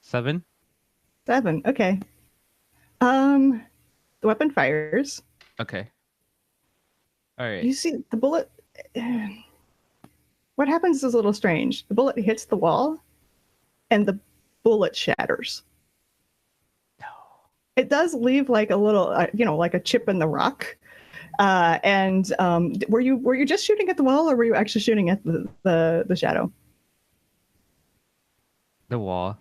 Speaker 3: 7.
Speaker 1: 7. Okay. The weapon fires.
Speaker 3: Okay. All right.
Speaker 1: You see the bullet. What happens is a little strange. The bullet hits the wall, and the bullet shatters.
Speaker 3: No.
Speaker 1: It does leave like a little, like a chip in the rock. And were you just shooting at the wall, or were you actually shooting at the shadow?
Speaker 3: The wall.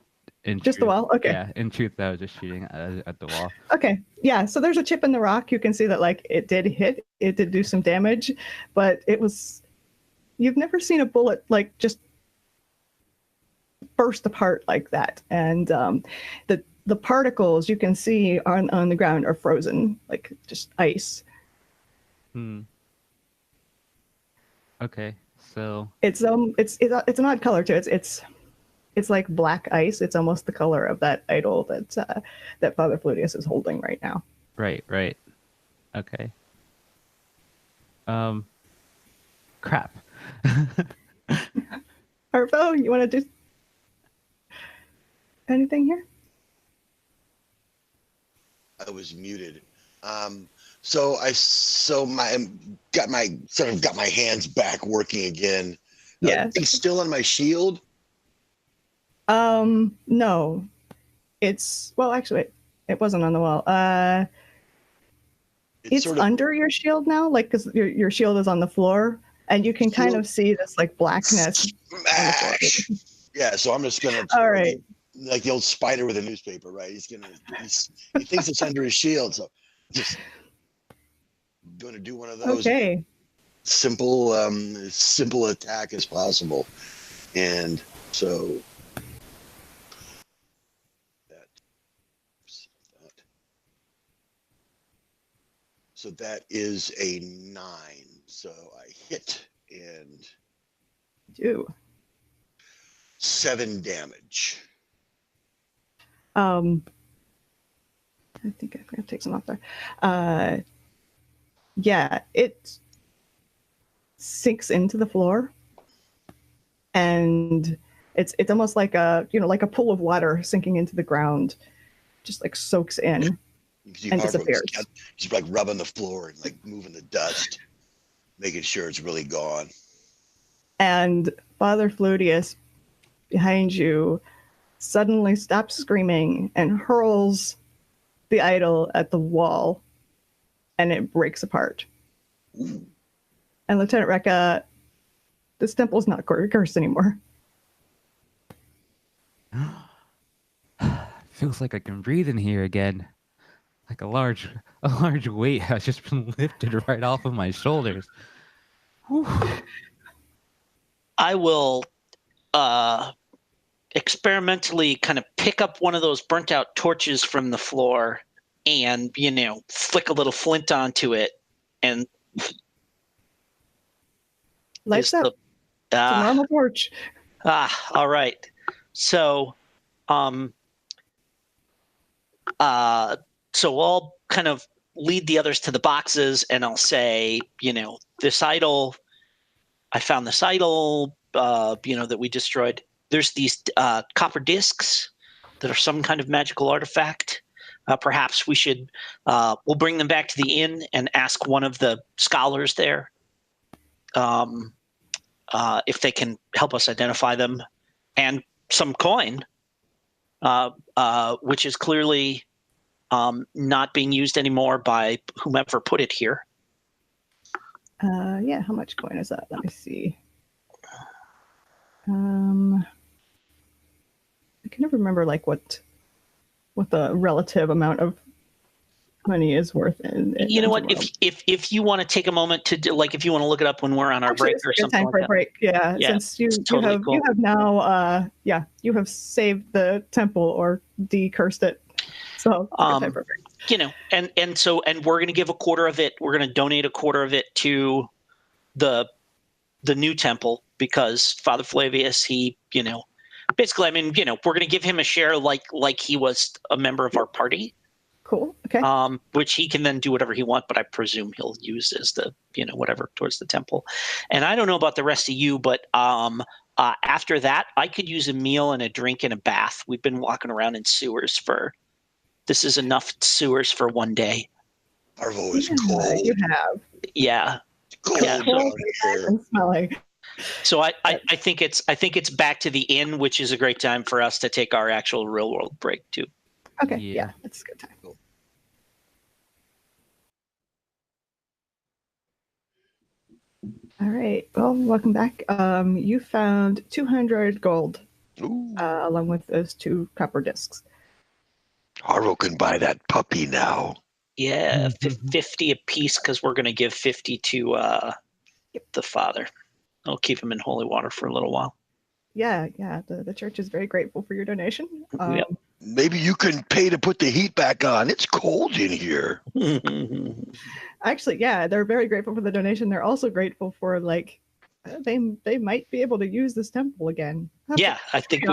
Speaker 1: Just the wall? Okay.
Speaker 3: Yeah, in truth, I was just shooting at the wall.
Speaker 1: Okay. Yeah, so there's a chip in the rock. You can see that it did hit. It did do some damage, but you've never seen a bullet just burst apart like that. And the particles you can see on the ground are frozen, like just ice.
Speaker 3: Okay, so
Speaker 1: it's an odd color too. It's like black ice. It's almost the color of that idol that Father Flutius is holding right now.
Speaker 3: Right. Okay. Crap.
Speaker 1: Harvo, you want to do anything here?
Speaker 4: I was muted. So got my hands back working again.
Speaker 1: Yeah.
Speaker 4: It's still on my shield.
Speaker 1: No. Actually, it wasn't on the wall. It's sort of under your shield now, because your shield is on the floor, and you can kind of see this blackness.
Speaker 4: Yeah, so I'm just gonna.
Speaker 1: All right.
Speaker 4: Like the old spider with a newspaper, right? He thinks it's under his shield, so just going to do one of those.
Speaker 1: Okay.
Speaker 4: Simple attack as possible, and so that is a 9. So I hit and
Speaker 1: do
Speaker 4: 7 damage.
Speaker 1: I think I'm gonna take some off there. Yeah, it sinks into the floor, and it's almost like a pool of water sinking into the ground, just soaks in and disappears.
Speaker 4: Just rubbing the floor and moving the dust, making sure it's really gone.
Speaker 1: And Father Flutius, behind you, suddenly stops screaming and hurls the idol at the wall, and it breaks apart.
Speaker 4: Ooh.
Speaker 1: And Lieutenant Rekka, this temple's not cursed anymore.
Speaker 3: Feels like I can breathe in here again. Like a large weight has just been lifted right off of my shoulders. Whew.
Speaker 2: I will experimentally kind of pick up one of those burnt out torches from the floor and, flick a little flint onto it and
Speaker 1: lights up. It's a normal torch.
Speaker 2: All right. So, so I'll kind of lead the others to the boxes, and I'll say, this idol, I found this idol, that we destroyed. There's these copper discs that are some kind of magical artifact. Perhaps we should, we'll bring them back to the inn and ask one of the scholars there if they can help us identify them. and some coin, which is clearly not being used anymore by whomever put it here.
Speaker 1: Yeah, how much coin is that? Let me see. I can never remember like what the relative amount of money is worth.
Speaker 2: You know what? If you want to take a moment to do, like, if you want to look it up when we're on our
Speaker 1: Actually,
Speaker 2: break
Speaker 1: it's
Speaker 2: or
Speaker 1: a good
Speaker 2: something
Speaker 1: time
Speaker 2: like
Speaker 1: for a
Speaker 2: that.
Speaker 1: break. Yeah,
Speaker 2: Yeah,
Speaker 1: since you
Speaker 2: totally
Speaker 1: have
Speaker 2: cool.
Speaker 1: you have now you have saved the temple or decursed it. So it's a good time for a break.
Speaker 2: You know, and we're going to give a quarter of it. We're going to donate a quarter of it to the new temple, because Father Flavius, he, you know, basically, I mean, you know, we're going to give him a share like he was a member of our party.
Speaker 1: Cool. Okay.
Speaker 2: Which he can then do whatever he wants, but I presume he'll use as the, you know, whatever towards the temple. And I don't know about the rest of you, but after that, I could use a meal and a drink and a bath. We've been walking around in sewers this is enough sewers for one day.
Speaker 4: Harvo is
Speaker 1: Yeah,
Speaker 4: cold.
Speaker 1: you have.
Speaker 2: Yeah.
Speaker 4: Cold
Speaker 2: Yeah, so-
Speaker 4: down here.
Speaker 1: And smelling.
Speaker 2: So I think it's back to the inn, which is a great time for us to take our actual real world break too.
Speaker 1: Okay.
Speaker 3: Yeah.
Speaker 1: Yeah, that's a good time. All right. Well, welcome back. You found 200 gold
Speaker 4: Ooh.
Speaker 1: along with those 2 copper discs.
Speaker 4: Harvo can buy that puppy now.
Speaker 2: Yeah, 50 a piece, because we're going to give 50 to the father. I'll keep him in holy water for a little while.
Speaker 1: Yeah. The church is very grateful for your donation.
Speaker 2: Yep.
Speaker 4: Maybe you can pay to put the heat back on. It's cold in here.
Speaker 1: Actually, yeah, they're very grateful for the donation. They're also grateful for like they might be able to use this temple again.
Speaker 2: Yeah, I think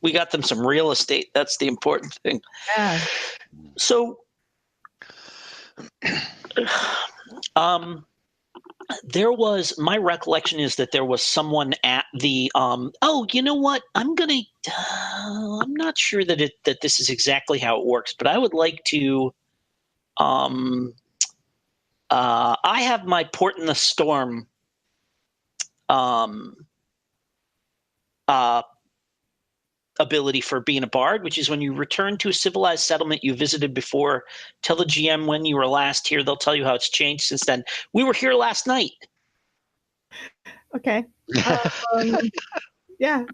Speaker 2: we got them some real estate. That's the important thing.
Speaker 1: Yeah.
Speaker 2: So, there was, my recollection is that there was someone at the oh, you know what, I'm not sure that this is exactly how it works, but I would like to I have my port in the storm ability for being a bard, which is when you return to a civilized settlement you visited before, tell the GM when you were last here. They'll tell you how it's changed since then. We were here last night.
Speaker 1: Okay. Yeah.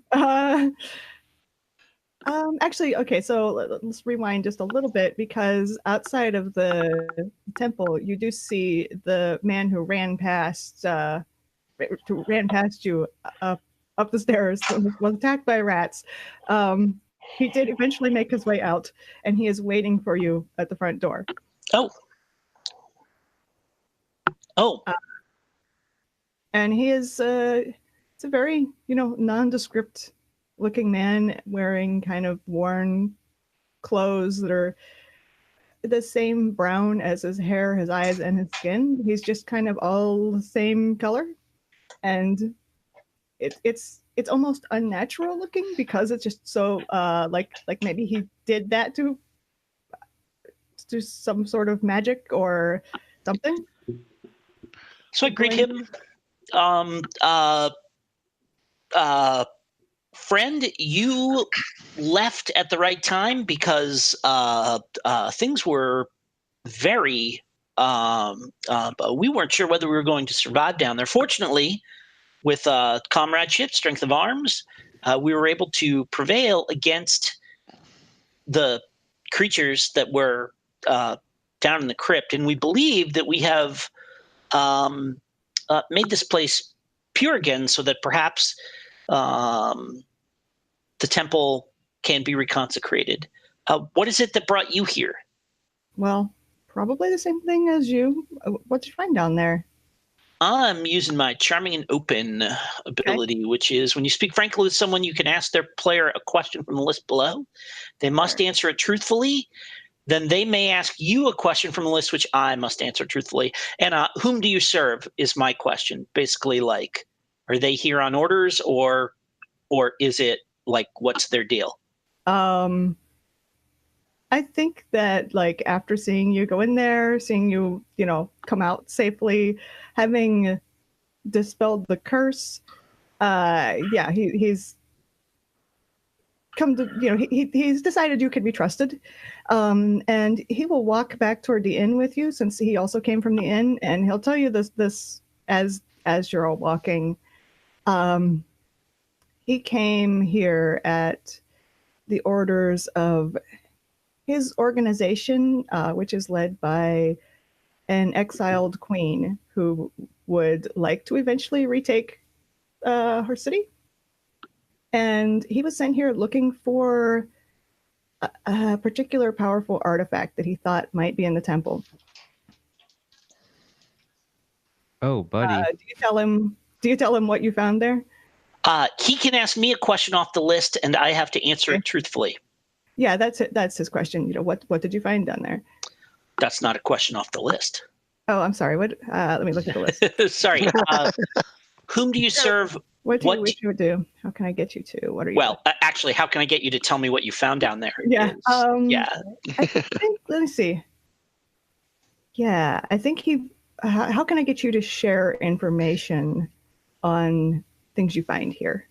Speaker 1: Actually, okay, so let's rewind just a little bit, because outside of the temple, you do see the man who ran past you up the stairs, was attacked by rats. He did eventually make his way out, and he is waiting for you at the front door.
Speaker 2: Oh.
Speaker 1: And he is it's a very, nondescript looking man wearing kind of worn clothes that are the same brown as his hair, his eyes, and his skin. He's just kind of all the same color, and it's almost unnatural looking, because it's just so like maybe he did that to some sort of magic or something.
Speaker 2: So I greet him. Friend, you left at the right time, because things were very we weren't sure whether we were going to survive down there. Fortunately, with comradeship, strength of arms, we were able to prevail against the creatures that were down in the crypt, and we believe that we have made this place pure again, so that perhaps the temple can be reconsecrated. What is it that brought you here?
Speaker 1: Well, probably the same thing as you. What'd you find down there?
Speaker 2: I'm using my charming and open ability, which is when you speak frankly with someone, you can ask their player a question from the list below. They must answer it truthfully. Then they may ask you a question from the list, which I must answer truthfully. And whom do you serve is my question. Basically, like, are they here on orders, or is it like, what's their deal?
Speaker 1: I think that, like, after seeing you go in there, seeing you, come out safely, having dispelled the curse, he's come to, he's decided you can be trusted, and he will walk back toward the inn with you, since he also came from the inn, and he'll tell you this as you're all walking. He came here at the orders of his organization, which is led by an exiled queen who would like to eventually retake her city. And he was sent here looking for a particular powerful artifact that he thought might be in the temple.
Speaker 3: Oh, buddy.
Speaker 1: Do you tell him what you found there?
Speaker 2: He can ask me a question off the list, and I have to answer it truthfully.
Speaker 1: Yeah, that's it. That's his question. What did you find down there?
Speaker 2: That's not a question off the list.
Speaker 1: Oh, I'm sorry. What? Let me look at the list.
Speaker 2: Sorry. Whom do you serve?
Speaker 1: What do you wish you would do? How can I get you to? What are you?
Speaker 2: Well, actually, how can I get you to tell me what you found down there?
Speaker 1: Yeah.
Speaker 2: Yeah.
Speaker 1: I think, let me see. Yeah, I think he. How can I get you to share information on things you find here?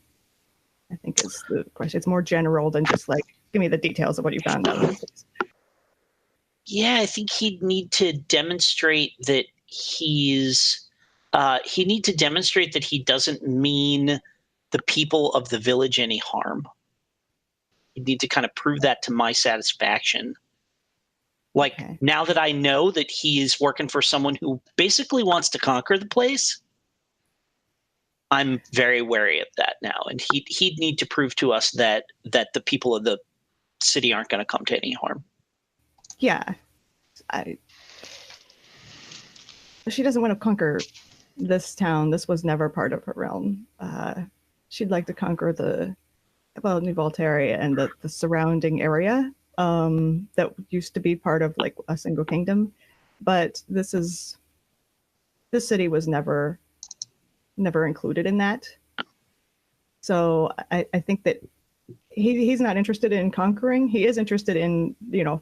Speaker 1: I think is the question. It's more general than just like, give me the details of what you found out.
Speaker 2: Yeah, I think he'd need to demonstrate that he doesn't mean the people of the village any harm. He'd need to kind of prove that to my satisfaction. Like, okay. Now that I know that he is working for someone who basically wants to conquer the place, I'm very wary of that now. And he'd need to prove to us that the people of the city aren't going to come to any harm.
Speaker 1: Yeah. She doesn't want to conquer this town. This was never part of her realm. She'd like to conquer New Voltaire and the surrounding area that used to be part of like a single kingdom. But this city was never included in that. So I think that he's not interested in conquering. He is interested in,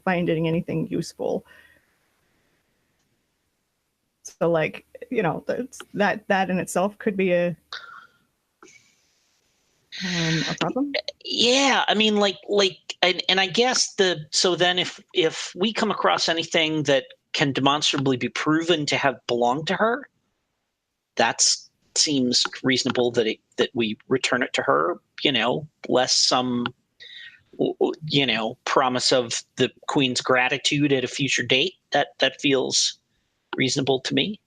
Speaker 1: finding anything useful. So like, that in itself could be a problem.
Speaker 2: Yeah, I mean, and I guess so then if we come across anything that can demonstrably be proven to have belonged to her, that seems reasonable that we return it to her, less some, promise of the queen's gratitude at a future date. That feels reasonable to me.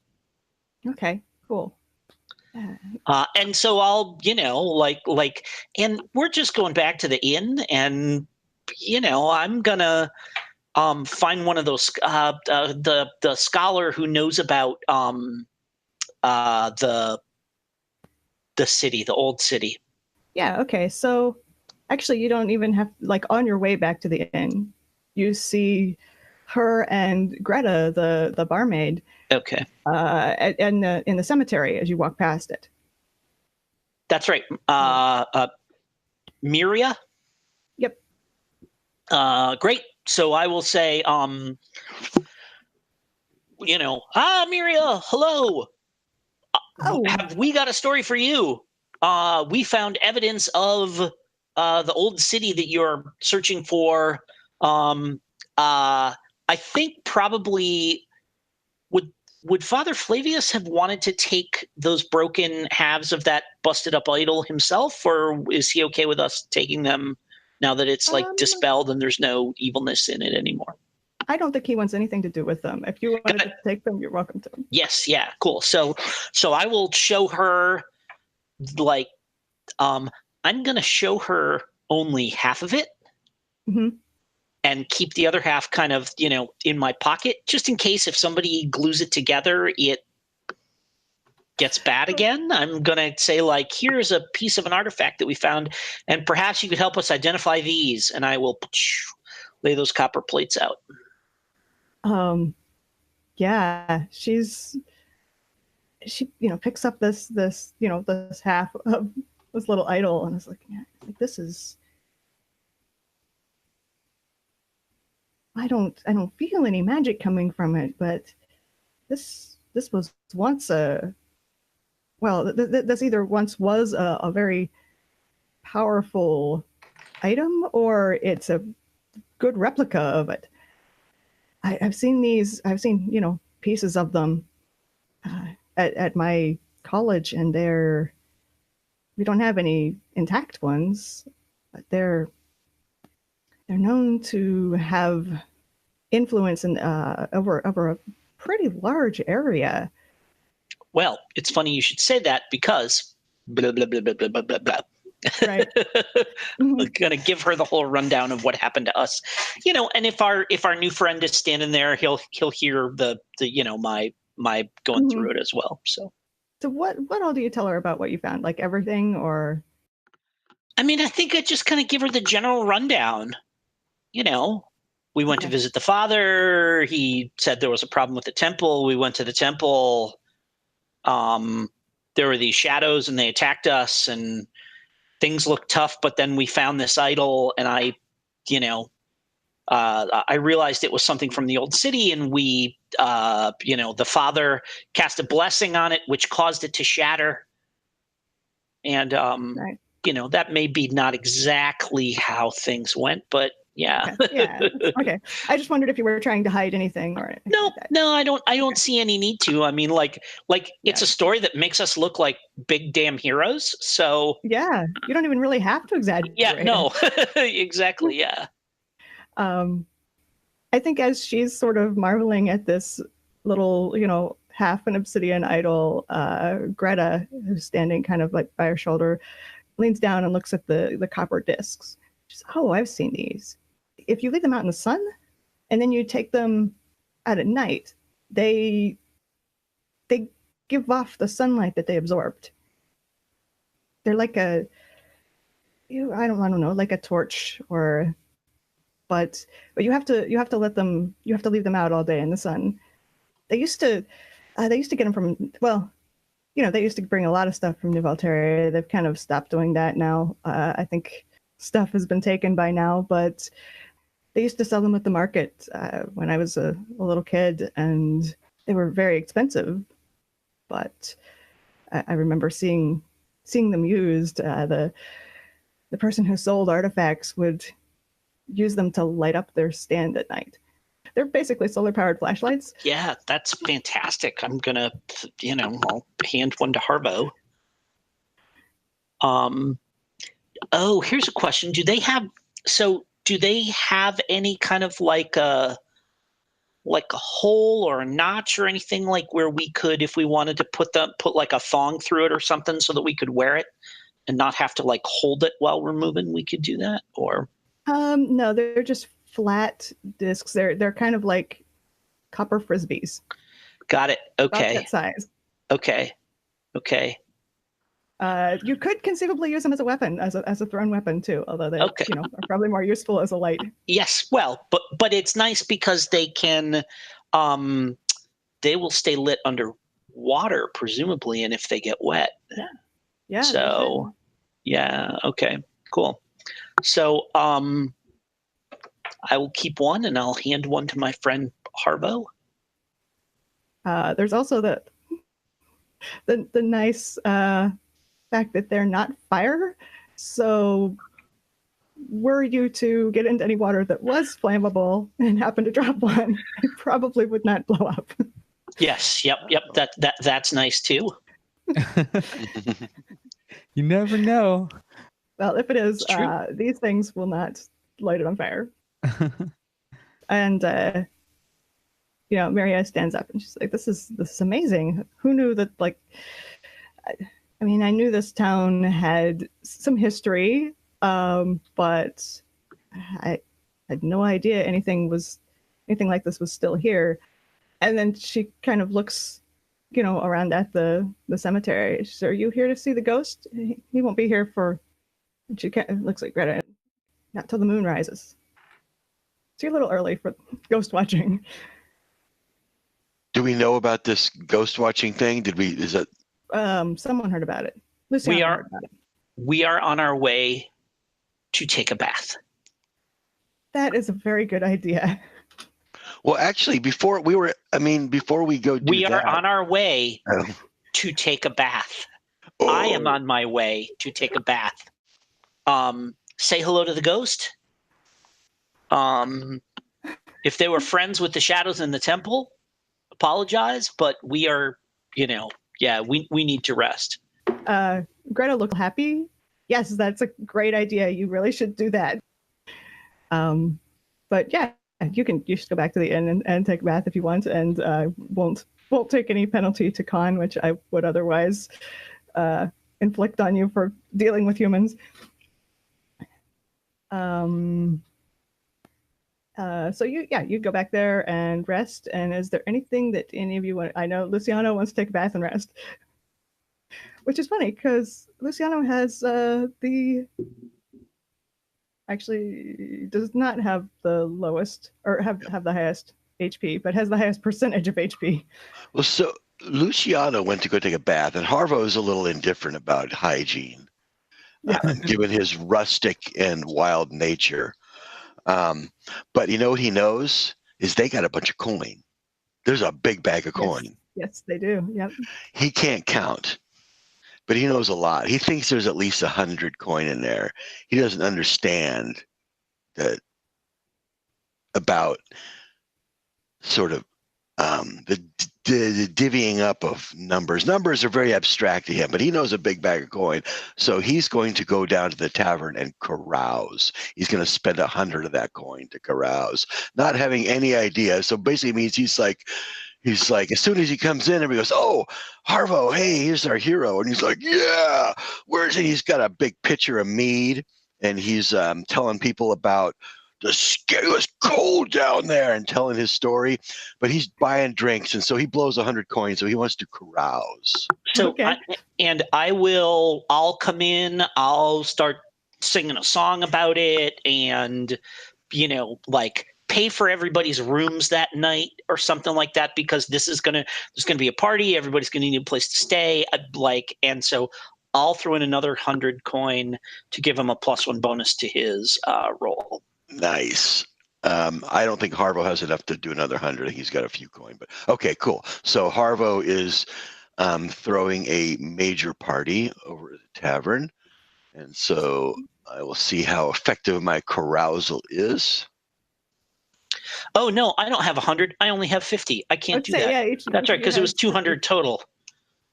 Speaker 1: Okay, cool.
Speaker 2: And so I'll, and we're just going back to the inn, and I'm gonna find one of those the scholar who knows about the city, the old city.
Speaker 1: Yeah. Okay. So actually, you don't even have on your way back to the inn, you see her and Greta, the barmaid.
Speaker 2: Okay.
Speaker 1: In the cemetery as you walk past it.
Speaker 2: That's right. Miria?
Speaker 1: Yep.
Speaker 2: Great. So I will say, Miria, hello. Have we got a story for you? We found evidence of the old city that you're searching for. I think probably would Father Flavius have wanted to take those broken halves of that busted up idol himself, or is he okay with us taking them now that it's dispelled and there's no evilness in it anymore?
Speaker 1: I don't think he wants anything to do with them. If you wanted to take them, you're welcome to them.
Speaker 2: Yes, yeah, cool. So I will show her I'm gonna show her only half of it.
Speaker 1: Mm-hmm.
Speaker 2: And keep the other half kind of, in my pocket, just in case if somebody glues it together, it gets bad again. I'm going to say, here's a piece of an artifact that we found, and perhaps you could help us identify these. And I will lay those copper plates out.
Speaker 1: Yeah, she picks up this half of this little idol, and is like, this is. I don't feel any magic coming from it, but this was once this either once was a very powerful item or it's a good replica of it. I've seen pieces of them at my college, and we don't have any intact ones, but they're known to have influence in over a pretty large area.
Speaker 2: Well, it's funny you should say that because blah blah blah blah blah blah blah blah.
Speaker 1: Right.
Speaker 2: I'm gonna give her the whole rundown of what happened to us, and if our new friend is standing there, he'll hear the my going through it as well. So
Speaker 1: what all do you tell her about what you found? Like everything, or?
Speaker 2: I mean, I think I just kind of give her the general rundown. We went to visit the father. He said there was a problem with the temple. We went to the temple. There were these shadows and they attacked us and things looked tough, but then we found this idol and I realized it was something from the old city, and we, the father cast a blessing on it, which caused it to shatter. And, that may be not exactly how things went, but yeah.
Speaker 1: Okay. Yeah. Okay. I just wondered if you were trying to hide anything or anything.
Speaker 2: No,
Speaker 1: like that.
Speaker 2: no, I don't see any need to. I mean, it's a story that makes us look like big damn heroes. So
Speaker 1: yeah, you don't even really have to exaggerate.
Speaker 2: Yeah, no, exactly. Yeah.
Speaker 1: I think as she's sort of marveling at this little, half an obsidian idol, Greta, who's standing kind of like by her shoulder, leans down and looks at the copper discs. She's, oh, I've seen these. If you leave them out in the sun and then you take them out at night, they give off the sunlight that they absorbed. They're like I don't know, like a torch, but you have to leave them out all day in the sun. They used to get them from, they used to bring a lot of stuff from New Valteria. They've kind of stopped doing that now. I think stuff has been taken by now, but they used to sell them at the market when I was a little kid, and they were very expensive. But I remember seeing them used. The person who sold artifacts would use them to light up their stand at night. They're basically solar-powered flashlights.
Speaker 2: Yeah, that's fantastic. I'm gonna, I'll hand one to Harvo. Oh, here's a question. Do they have any kind of like a hole or a notch or anything, like where we could, if we wanted to put like a thong through it or something so that we could wear it and not have to like hold it while we're moving? We could do that, or?
Speaker 1: No, they're just flat discs. They're kind of like copper frisbees.
Speaker 2: Got it. Okay.
Speaker 1: About that size.
Speaker 2: Okay.
Speaker 1: You could conceivably use them as a weapon, as a thrown weapon too, although they are probably more useful as a light.
Speaker 2: Yes, well, but it's nice because they can, they will stay lit under water presumably, and if they get wet.
Speaker 1: Yeah.
Speaker 2: So, yeah. Okay. Cool. So, I will keep one, and I'll hand one to my friend Harvo.
Speaker 1: There's also the nice fact that they're not fire. So were you to get into any water that was flammable and happen to drop one, it probably would not blow up.
Speaker 2: Yes. Yep. That's nice too.
Speaker 3: You never know.
Speaker 1: Well, if it is, these things will not light it on fire. And Maria stands up and she's like, "This is amazing. Who knew that? Like, I mean, I knew this town had some history, but I had no idea anything like this was still here." And then she kind of looks, around at the cemetery. She says, "Are you here to see the ghost? He won't be here for." And she kind of looks like Greta. "Not till the moon rises. So you're a little early for ghost watching."
Speaker 4: Do we know about this ghost watching thing? Is that?
Speaker 1: Someone heard about it. Luciano heard about it.
Speaker 2: We are on our way to take a bath.
Speaker 1: That is a very good idea.
Speaker 4: Well, actually, before we go,
Speaker 2: we are on our way to take a bath. I am on my way to take a bath. say hello to the ghost. If they were friends with the shadows in the temple, apologize, but we are, we need to rest.
Speaker 1: Greta looked happy. Yes, that's a great idea. You really should do that. But yeah, you should go back to the inn and take a bath if you want, and won't take any penalty to con, which I would otherwise inflict on you for dealing with humans. So you go back there and rest. And is there anything that any of you want? I know Luciano wants to take a bath and rest, which is funny because Luciano has actually does not have the lowest or have the highest HP, but has the highest percentage of HP.
Speaker 4: Well, so Luciano went to go take a bath, and Harvo is a little indifferent about hygiene, given his rustic and wild nature. But you know what he knows is they got a bunch of coin. There's a big bag of coin.
Speaker 1: Yes, they do. Yep.
Speaker 4: He can't count, but he knows a lot. He thinks there's at least 100 coin in there. He doesn't understand that about sort of the divvying up of numbers. Numbers are very abstract to him, but he knows a big bag of coin. So he's going to go down to the tavern and carouse. He's going to spend 100 of that coin to carouse, not having any idea. So basically means he's like, as soon as he comes in, everybody goes, "Oh, Harvo, hey, here's our hero." And he's like, "Yeah, where's he?" He's got a big pitcher of mead, and he's telling people about it was cold down there and telling his story, but he's buying drinks, and so he blows 100 coins, so he wants to carouse.
Speaker 2: So, okay. I'll come in, I'll start singing a song about it, and, pay for everybody's rooms that night or something like that, because there's going to be a party, everybody's going to need a place to stay, and so I'll throw in another 100 coin to give him a +1 bonus to his roll.
Speaker 4: Nice. I don't think Harvo has enough to do another 100. I think he's got a few coin, but okay, cool. So Harvo is throwing a major party over at the tavern, and so I will see how effective my carousal is.
Speaker 2: Oh no, I don't have 100. I only have 50. I can't do that. Yeah, that's right, because it was 200 total.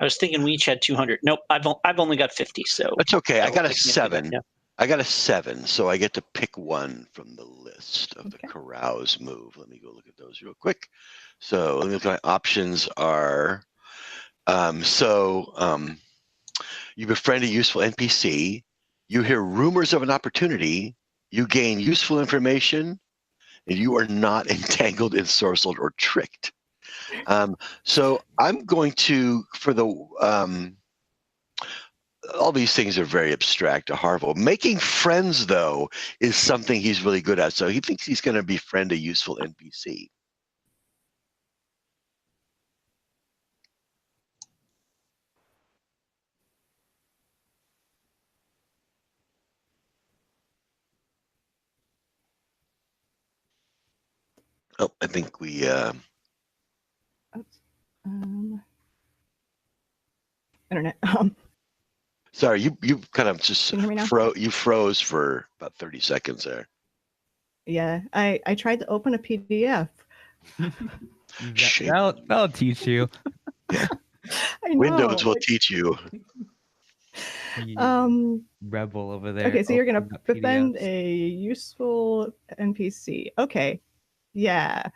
Speaker 2: I was thinking we each had 200. Nope, I've only got 50. So
Speaker 4: that's okay. I got a 7. Yeah. I got a 7, so I get to pick one from the list of the carouse move. Let me go look at those real quick. So let me look at my options are. You befriend a useful NPC. You hear rumors of an opportunity. You gain useful information, and you are not entangled, ensorcelled, or tricked. So I'm going to, for the all these things are very abstract to Harvo. Making friends, though, is something he's really good at. So he thinks he's going to befriend a useful NPC. Oh, I think we...
Speaker 1: Internet.
Speaker 4: Sorry, you kind of just you froze for about 30 seconds there.
Speaker 1: Yeah, I tried to open a PDF.
Speaker 3: That'll teach you.
Speaker 1: I know.
Speaker 4: Windows will teach you.
Speaker 3: Rebel over there.
Speaker 1: Okay, so you're gonna befriend a useful NPC. Okay, yeah.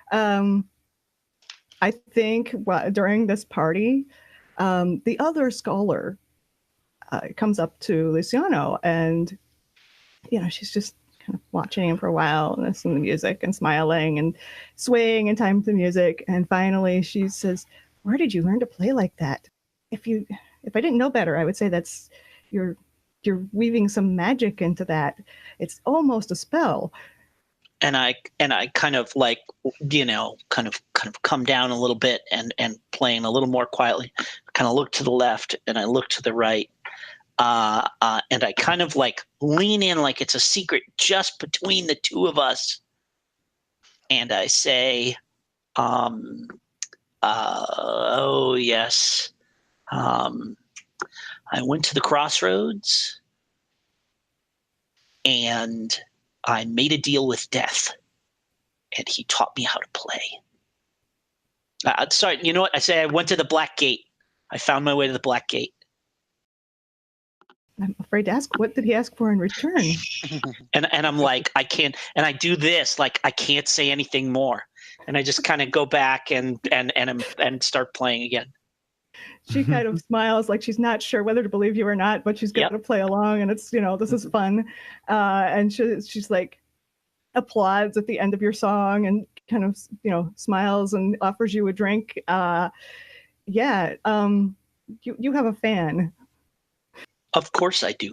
Speaker 1: I think during this party, the other scholar comes up to Luciano, and she's just kind of watching him for a while and listening to music and smiling and swaying in time to the music, and finally she says, "Where did you learn to play like that? If I didn't know better, I would say that's you're weaving some magic into that. It's almost a spell."
Speaker 2: And I kind of kind of come down a little bit and playing a little more quietly. I kind of look to the left and I look to the right, and I kind of lean in like it's a secret just between the two of us. And I say, "Oh yes, I went to the crossroads. and I made a deal with death, and he taught me how to play. Sorry, you know what? I say I went to the Black Gate. I found my way to the Black Gate.
Speaker 1: I'm afraid to ask, what did he ask for in return?
Speaker 2: And I'm like, I can't, and I do this, like, I can't say anything more. And I just kind of go back and start playing again.
Speaker 1: She kind of smiles like she's not sure whether to believe you or not, but she's going to play along, and it's, this is fun. And she's like, applauds at the end of your song and kind of, smiles and offers you a drink. You have a fan.
Speaker 2: Of course I do.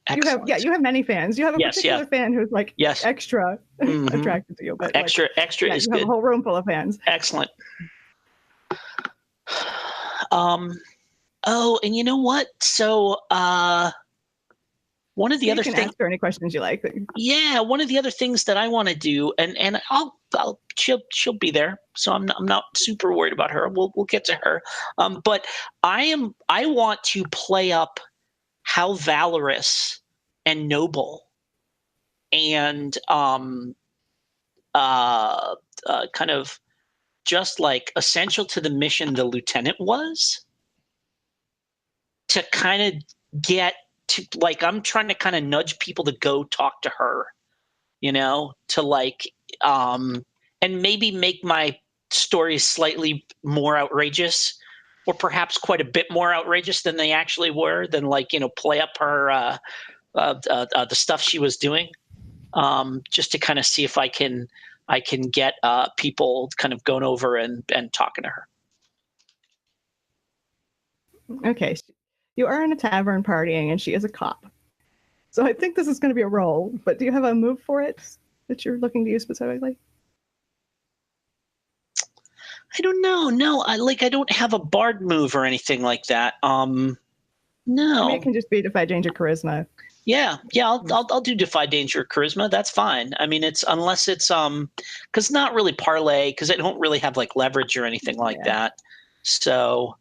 Speaker 2: Excellent.
Speaker 1: You have many fans. You have a particular fan who's like extra attracted to you, but
Speaker 2: extra is
Speaker 1: you
Speaker 2: good.
Speaker 1: have a whole room full of fans.
Speaker 2: Excellent. Oh, and you know what? So, one of the other things. You can
Speaker 1: ask her any questions you like.
Speaker 2: Yeah, one of the other things that I want to do, and she'll be there, so I'm not super worried about her. We'll get to her. But I want to play up how valorous and noble and kind of just like essential to the mission the lieutenant was, to kind of get to, like, I'm trying to kind of nudge people to go talk to her, to like, and maybe make my stories slightly more outrageous, or perhaps quite a bit more outrageous than they actually were, than like, play up her, the stuff she was doing, just to kind of see if I can get people kind of going over and talking to her.
Speaker 1: Okay. You are in a tavern partying, and she is a cop. So I think this is going to be a roll, but do you have a move for it that you're looking to use specifically?
Speaker 2: I don't know. No, I don't have a bard move or anything like that. No.
Speaker 1: I mean, it can just be Defy Danger Charisma.
Speaker 2: Yeah. I'll do Defy Danger Charisma. That's fine. I mean, it's unless it's because not really parlay, because I don't really have like leverage or anything like that. So,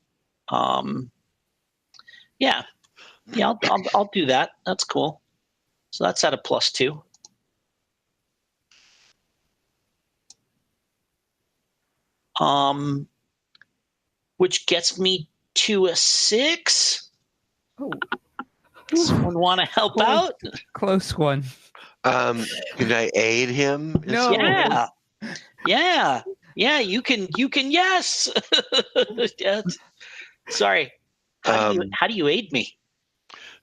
Speaker 2: yeah, I'll do that. That's cool. So that's at a +2. Which gets me to a 6.
Speaker 1: Oh.
Speaker 2: Someone want to help out?
Speaker 3: Close one.
Speaker 4: Can I aid him?
Speaker 3: No.
Speaker 2: Yeah. You can. Yes. Yes. Sorry. How do you aid me?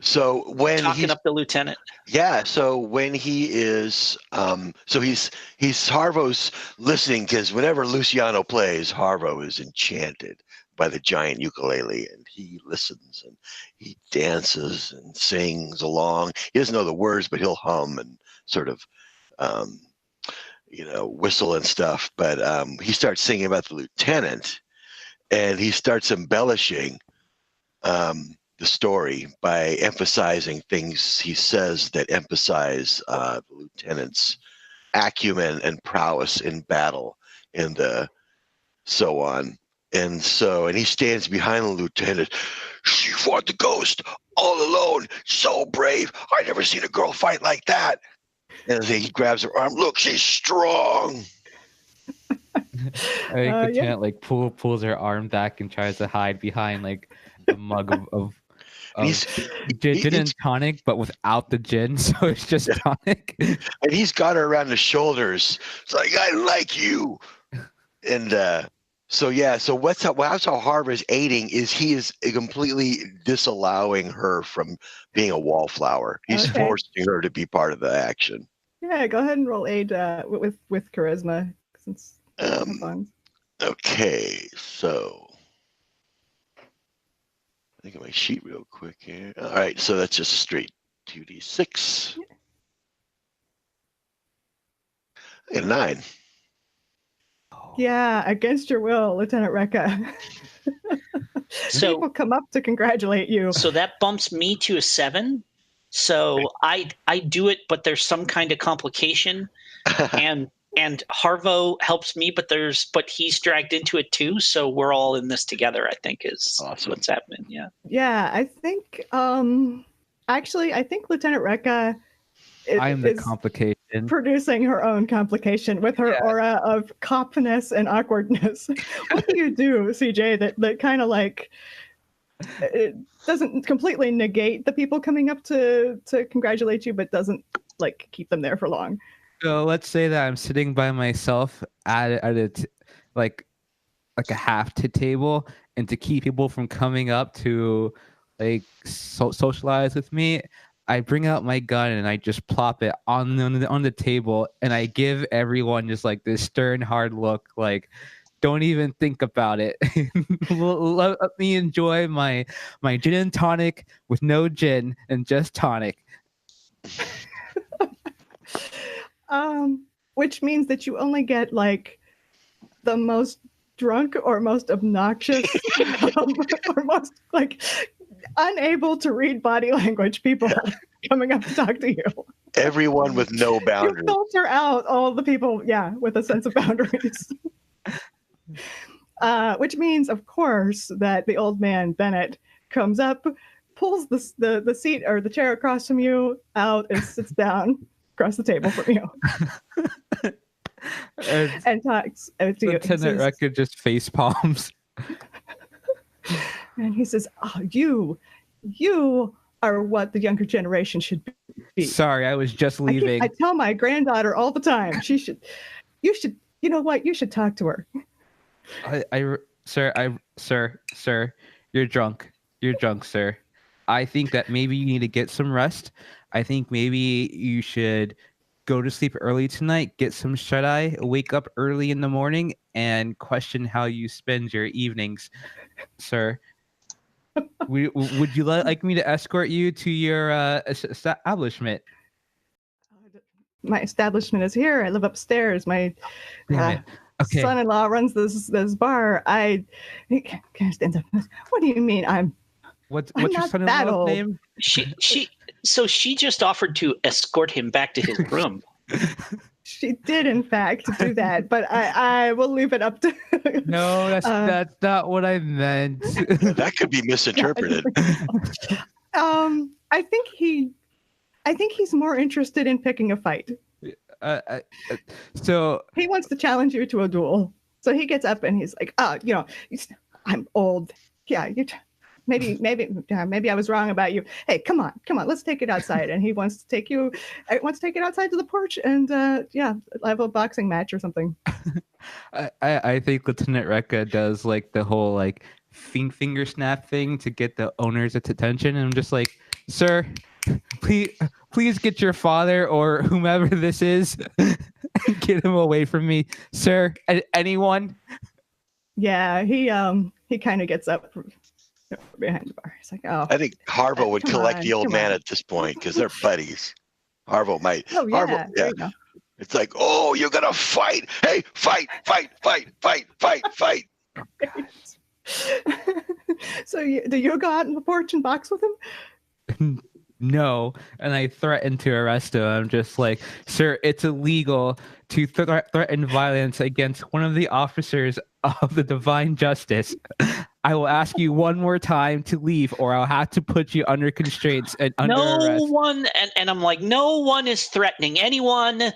Speaker 4: So when
Speaker 2: talking up the lieutenant.
Speaker 4: Yeah. So when he is, so he's Harvo's listening, because whenever Luciano plays, Harvo is enchanted by the giant ukulele, and he listens and he dances and sings along. He doesn't know the words, but he'll hum and sort of, whistle and stuff. But he starts singing about the lieutenant, and he starts embellishing the story by emphasizing things he says that emphasize the lieutenant's acumen and prowess in battle, and so on. And he stands behind the lieutenant. She fought the ghost all alone, so brave. I never seen a girl fight like that. And he grabs her arm. Look, she's strong.
Speaker 3: I think lieutenant pulls her arm back and tries to hide behind like a mug of gin and tonic, but without the gin, so it's just tonic.
Speaker 4: And he's got her around the shoulders. It's like, I like you. And so that's how Harvo's aiding, is he is completely disallowing her from being a wallflower. He's forcing her to be part of the action.
Speaker 1: Yeah, go ahead and roll aid with charisma, since
Speaker 4: okay, so I think of my sheet real quick here. All right, so that's just straight 2d6. I got a 9.
Speaker 1: Yeah, against your will, Lieutenant Rekka.
Speaker 2: So
Speaker 1: people come up to congratulate you.
Speaker 2: So that bumps me to a 7. So I do it, but there's some kind of complication, and Harvo helps me, but he's dragged into it too. So we're all in this together, I think, is awesome. What's happening. Yeah.
Speaker 1: Yeah, I think I think Lieutenant Rekka
Speaker 3: I'm the
Speaker 1: is
Speaker 3: complication.
Speaker 1: producing her own complication with her aura of copness and awkwardness. What do you do, CJ, that kind of like it doesn't completely negate the people coming up to congratulate you, but doesn't like keep them there for long?
Speaker 3: So let's say that I'm sitting by myself like a half to table, and to keep people from coming up to like socialize with me, I bring out my gun and I just plop it on the table, and I give everyone just like this stern, hard look, like don't even think about it. Let me enjoy my gin and tonic with no gin and just tonic.
Speaker 1: Which means that you only get like the most drunk or most obnoxious or most like unable to read body language people coming up to talk to you.
Speaker 4: Everyone with no
Speaker 1: You
Speaker 4: boundaries.
Speaker 1: filter out all the people, with a sense of boundaries. Which means, of course, that the old man Bennett comes up, pulls the seat or the chair across from you out, and sits down across the table from you. And talks to you.
Speaker 3: Lieutenant Rekka just face palms.
Speaker 1: And he says, "Oh, you are what the younger generation should be."
Speaker 3: Sorry, I was just leaving.
Speaker 1: I tell my granddaughter all the time, you should, you know what? You should talk to her.
Speaker 3: Sir, you're drunk. You're drunk, sir. I think that maybe you need to get some rest. I think maybe you should go to sleep early tonight, get some shut-eye, wake up early in the morning, and question how you spend your evenings, sir. Would you like me to escort you to your establishment?
Speaker 1: My establishment is here. I live upstairs. My son-in-law runs this bar. I can't stand up. What do you mean?
Speaker 3: What's your son-in-law's name?
Speaker 2: She just offered to escort him back to his room.
Speaker 1: She did, in fact, do that, but I will leave it up to.
Speaker 3: No, that's not what I meant.
Speaker 4: That could be misinterpreted.
Speaker 1: I think he's more interested in picking a fight.
Speaker 3: So
Speaker 1: he wants to challenge you to a duel. So he gets up and he's like, I'm old. Yeah, maybe I was wrong about you. Hey, come on, let's take it outside. And he wants to take it outside to the porch and have a boxing match or something.
Speaker 3: I think Lieutenant Rekka does like the whole like finger snap thing to get the owner's attention, and I'm just like, sir, please get your father or whomever this is, get him away from me, sir. Anyone?
Speaker 1: Yeah, he kind of gets up behind the bar. He's like, "Oh." I
Speaker 4: think Harvo would collect the old man at this point because they're buddies. Harvo might.
Speaker 1: Oh yeah.
Speaker 4: Harvo, yeah. It's like, oh, you're gonna fight. Hey, fight.
Speaker 1: So do you go out on the porch and box with him?
Speaker 3: No, and I threaten to arrest him. I'm just like, sir, it's illegal to threaten violence against one of the officers of the divine justice. I will ask you one more time to leave, or I'll have to put you under constraints and under arrest.
Speaker 2: And I'm like, no one is threatening anyone.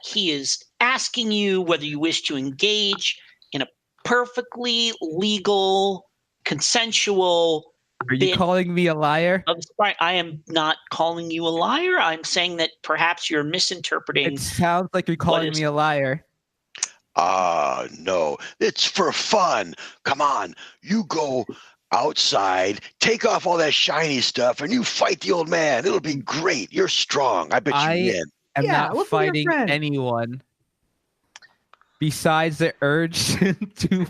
Speaker 2: He is asking you whether you wish to engage in a perfectly legal, consensual.
Speaker 3: Are you calling me a liar?
Speaker 2: I am not calling you a liar. I'm saying that perhaps you're misinterpreting.
Speaker 3: It sounds like you're calling me a liar.
Speaker 4: No, it's for fun. Come on, you go outside, take off all that shiny stuff, and you fight the old man. It'll be great. You're strong. I bet you win.
Speaker 3: I'm not fighting anyone. Besides the urge to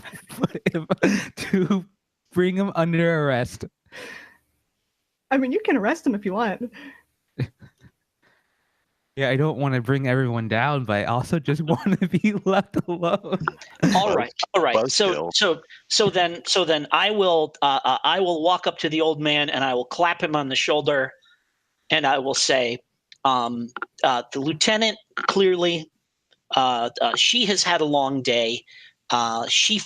Speaker 3: bring him under arrest.
Speaker 1: I mean, you can arrest him if you want.
Speaker 3: Yeah, I don't want to bring everyone down, but I also just want to be left alone.
Speaker 2: All right. So then I will walk up to the old man and I will clap him on the shoulder, and I will say, the lieutenant clearly, she has had a long day. She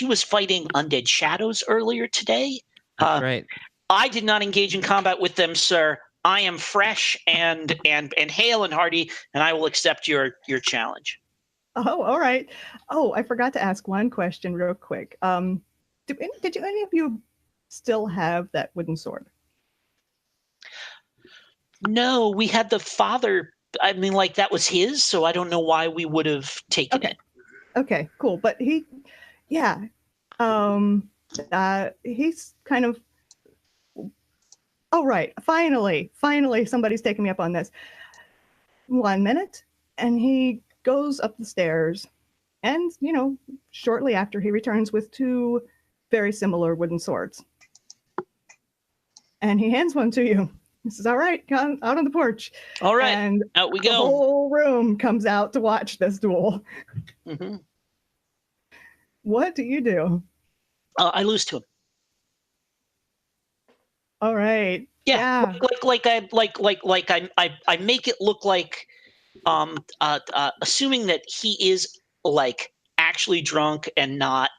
Speaker 2: was fighting undead shadows earlier today.
Speaker 3: That's right.
Speaker 2: I did not engage in combat with them, sir. I am fresh and hale and hearty, and I will accept your challenge.
Speaker 1: Oh, all right. Oh, I forgot to ask one question real quick. Did any of you still have that wooden sword?
Speaker 2: No, we had the father. I mean, like that was his, so I don't know why we would have taken it.
Speaker 1: Okay, cool. But he's kind of. Oh, right. Finally, somebody's taking me up on this. 1 minute, and he goes up the stairs, and shortly after he returns with 2 very similar wooden swords, and he hands one to you. He says, "All right, come out on the porch."
Speaker 2: All right,
Speaker 1: and
Speaker 2: out we
Speaker 1: the
Speaker 2: go.
Speaker 1: whole room comes out to watch this duel.
Speaker 2: Mm-hmm.
Speaker 1: What do you do?
Speaker 2: I lose to him.
Speaker 1: All right.
Speaker 2: Yeah. I make it look like, assuming that he is like actually drunk and not,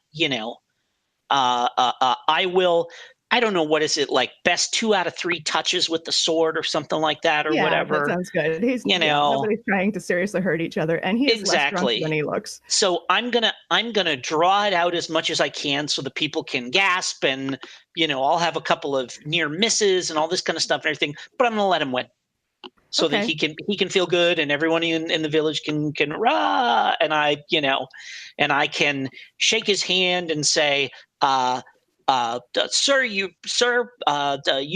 Speaker 2: I will. I don't know, what is it, like best 2 out of 3 touches with the sword or something like that, or whatever.
Speaker 1: That sounds good. Nobody's trying to seriously hurt each other, and he is less drunk than he looks.
Speaker 2: So I'm gonna draw it out as much as I can so the people can gasp, and I'll have a couple of near misses and all this kind of stuff and everything, but I'm gonna let him win so that he can feel good, and everyone in the village can rah, and I can shake his hand and say, sir, you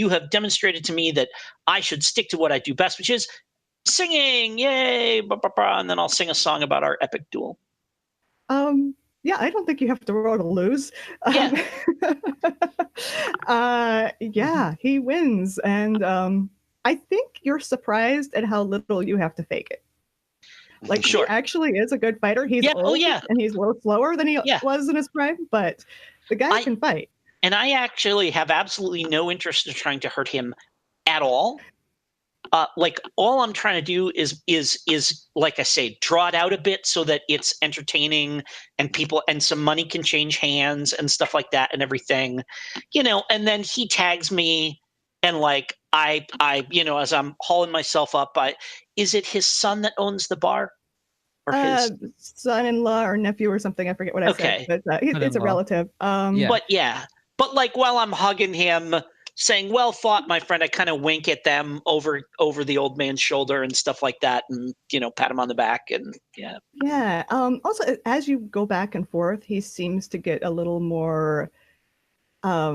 Speaker 2: have demonstrated to me that I should stick to what I do best, which is singing. Yay! Bah, bah, bah, and then I'll sing a song about our epic duel.
Speaker 1: Yeah, I don't think you have to roll to lose.
Speaker 2: Yeah.
Speaker 1: Yeah, he wins, and I think you're surprised at how little you have to fake it. Like,
Speaker 2: sure.
Speaker 1: He actually is a good fighter. He's old, and he's a little slower than he was in his prime, but the guy can fight.
Speaker 2: And I actually have absolutely no interest in trying to hurt him at all. Like, all I'm trying to do is like I say, draw it out a bit so that it's entertaining, and people, and some money can change hands and stuff like that and everything, and then he tags me, and like I as I'm hauling myself up, is it his son that owns the bar, or his
Speaker 1: son-in-law or nephew or something? I forget what I said, but it's a relative.
Speaker 2: But like, while I'm hugging him, saying, "Well fought, my friend," I kind of wink at them over the old man's shoulder and stuff like that, and pat him on the back, and
Speaker 1: yeah. Also, as you go back and forth, he seems to get a little more, a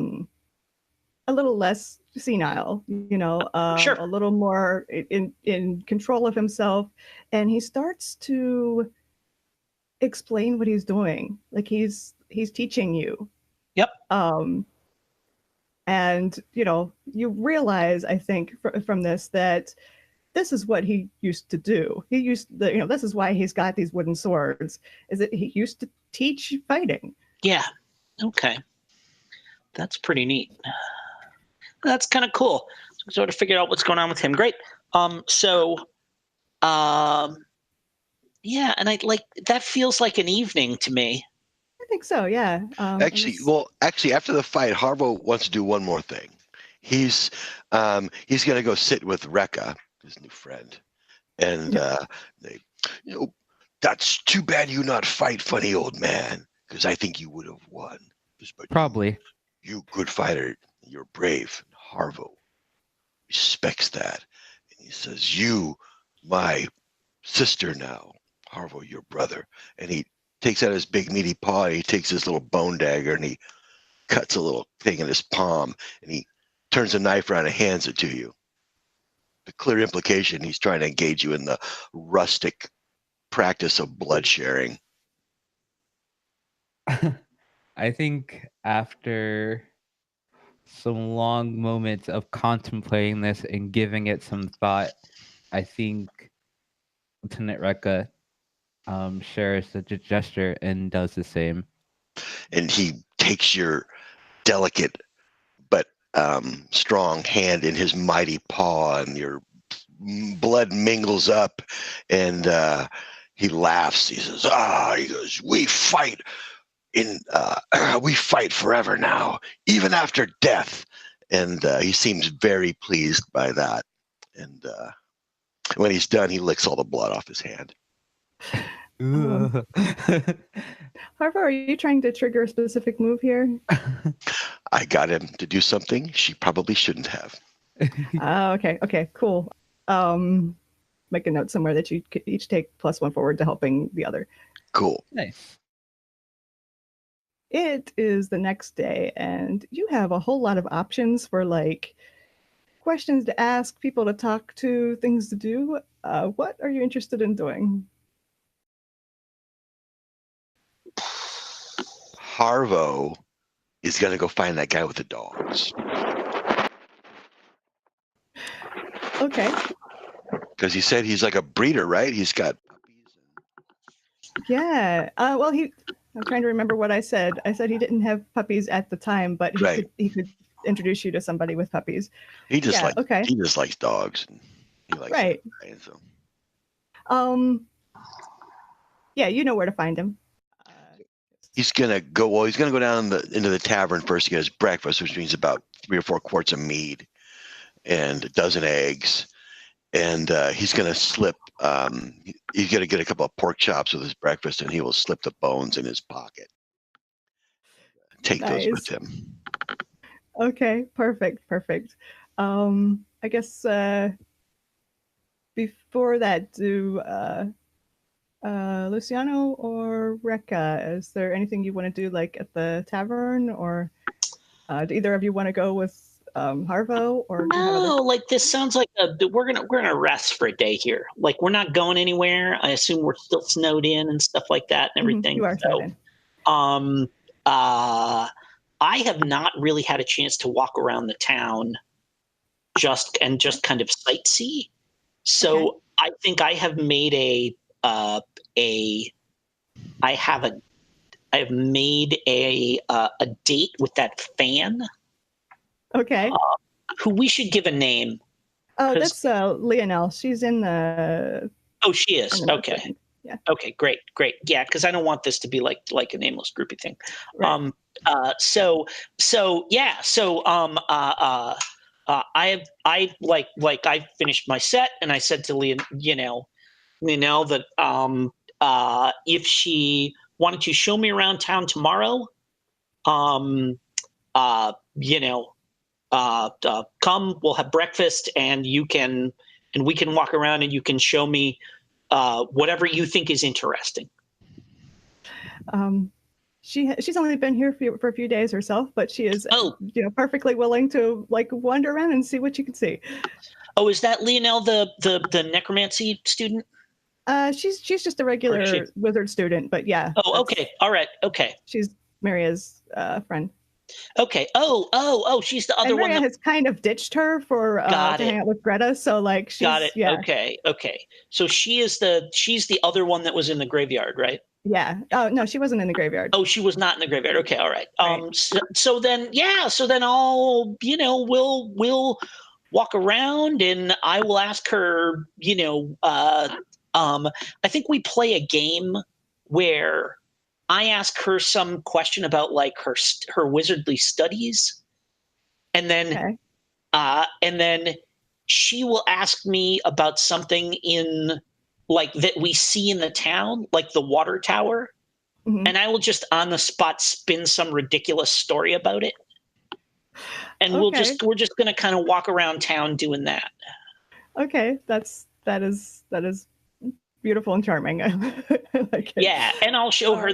Speaker 1: little less senile,
Speaker 2: Sure.
Speaker 1: a little more in control of himself, and he starts to explain what he's doing. Like, he's teaching you.
Speaker 2: Yep.
Speaker 1: And you realize, I think, from this, that this is what he used to do. This is why he's got these wooden swords, is that he used to teach fighting.
Speaker 2: Yeah. Okay. That's pretty neat. That's kind of cool. So sort of figured out what's going on with him. Great. Yeah, and I like that. Feels like an evening to me.
Speaker 1: I think so, yeah.
Speaker 4: Actually, after the fight, Harvo wants to do one more thing. He's going to go sit with Rekka, his new friend, and that's too bad you not fight, funny old man, because I think you would have won.
Speaker 3: Probably.
Speaker 4: You good fighter, you're brave. Harvo respects that, and he says, "You, my sister now, Harvo, your brother," and he takes out his big meaty paw, and he takes his little bone dagger, and he cuts a little thing in his palm, and he turns a knife around and hands it to you. The clear implication, he's trying to engage you in the rustic practice of blood sharing.
Speaker 3: I think after some long moments of contemplating this and giving it some thought, I think Lieutenant Rekka shares the gesture and does the same.
Speaker 4: And he takes your delicate but strong hand in his mighty paw, and your blood mingles up, and he laughs. He says, he goes, we fight forever now, even after death. And he seems very pleased by that. And when he's done, he licks all the blood off his hand.
Speaker 1: Harvo, are you trying to trigger a specific move here?
Speaker 4: I got him to do something she probably shouldn't have.
Speaker 1: Okay, cool. Make a note somewhere that you could each take +1 forward to helping the other.
Speaker 4: Cool.
Speaker 3: Nice.
Speaker 1: It is the next day, and you have a whole lot of options for like questions to ask, people to talk to, things to do. What are you interested in doing?
Speaker 4: Harvo is going to go find that guy with the dogs.
Speaker 1: Okay.
Speaker 4: Because he said he's like a breeder, right? He's got puppies.
Speaker 1: Yeah. Well, I'm trying to remember what I said. I said he didn't have puppies at the time, but he could introduce you to somebody with puppies.
Speaker 4: He just
Speaker 1: okay.
Speaker 4: he just likes dogs. And he likes
Speaker 1: right.
Speaker 4: Them, so.
Speaker 1: Yeah, you know where to find him.
Speaker 4: He's gonna go. Well, he's gonna go down into the tavern first to get his breakfast, which means about 3 or 4 quarts of mead and a dozen eggs. And he's gonna slip. He's gonna get a couple of pork chops with his breakfast, and he will slip the bones in his pocket. Take those with him.
Speaker 1: Okay, perfect. I guess before that, do Luciano or Rekka, is there anything you want to do like at the tavern, or do either of you want to go with Harvo, or
Speaker 2: no? Like this sounds like we're gonna rest for a day here. Like we're not going anywhere. I assume we're still snowed in and stuff like that and everything.
Speaker 1: You are snowed in.
Speaker 2: I have not really had a chance to walk around the town just kind of sightsee. So I think I have made I have made a date with that fan.
Speaker 1: Okay.
Speaker 2: Who we should give a name.
Speaker 1: Oh, that's Lionel. She's in the.
Speaker 2: Oh, she is. Okay.
Speaker 1: Yeah.
Speaker 2: Okay. Great. Yeah, because I don't want this to be like a nameless groupie thing.
Speaker 1: Right.
Speaker 2: I finished my set and I said to Lionel that if she wanted to show me around town tomorrow, come, we'll have breakfast and we can walk around and you can show me whatever you think is interesting.
Speaker 1: She's only been here for a few days herself, but she is perfectly willing to like wander around and see what you can see.
Speaker 2: Oh, is that Lionel the necromancy student?
Speaker 1: She's just a regular wizard student, but yeah.
Speaker 2: Oh, okay. All right. Okay.
Speaker 1: She's Maria's friend.
Speaker 2: Okay. Oh, she's the other one.
Speaker 1: Maria has kind of ditched her for to hang out with Greta, so like she's
Speaker 2: got it.
Speaker 1: Yeah.
Speaker 2: Okay. So she's the other one that was in the graveyard, right?
Speaker 1: Yeah. Oh no, she wasn't in the graveyard.
Speaker 2: Oh, she was not in the graveyard. Okay, all right. So then I'll we'll walk around and I will ask her. I think we play a game where I ask her some question about like her wizardly studies, and then she will ask me about something in like that we see in the town, like the water tower, and I will just on the spot spin some ridiculous story about it, and we're just gonna kind of walk around town doing that.
Speaker 1: Okay, that is beautiful and charming. I like it.
Speaker 2: Yeah, and I'll show her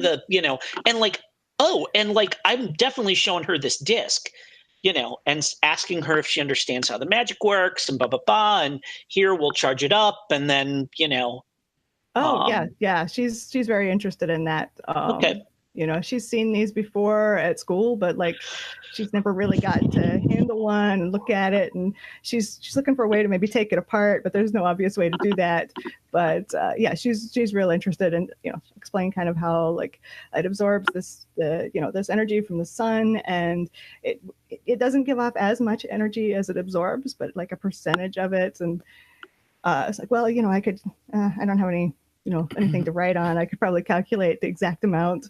Speaker 2: I'm definitely showing her this disc, and asking her if she understands how the magic works and blah blah blah. And here we'll charge it up, and then
Speaker 1: yeah, she's very interested in that.
Speaker 2: Okay.
Speaker 1: She's seen these before at school, but like she's never really gotten to handle one and look at it, and she's looking for a way to maybe take it apart, but there's no obvious way to do that. But she's real interested in explain kind of how like it absorbs this this energy from the sun, and it doesn't give off as much energy as it absorbs, but like a percentage of it. And it's like, well, I could I don't have any anything to write on. I could probably calculate the exact amount.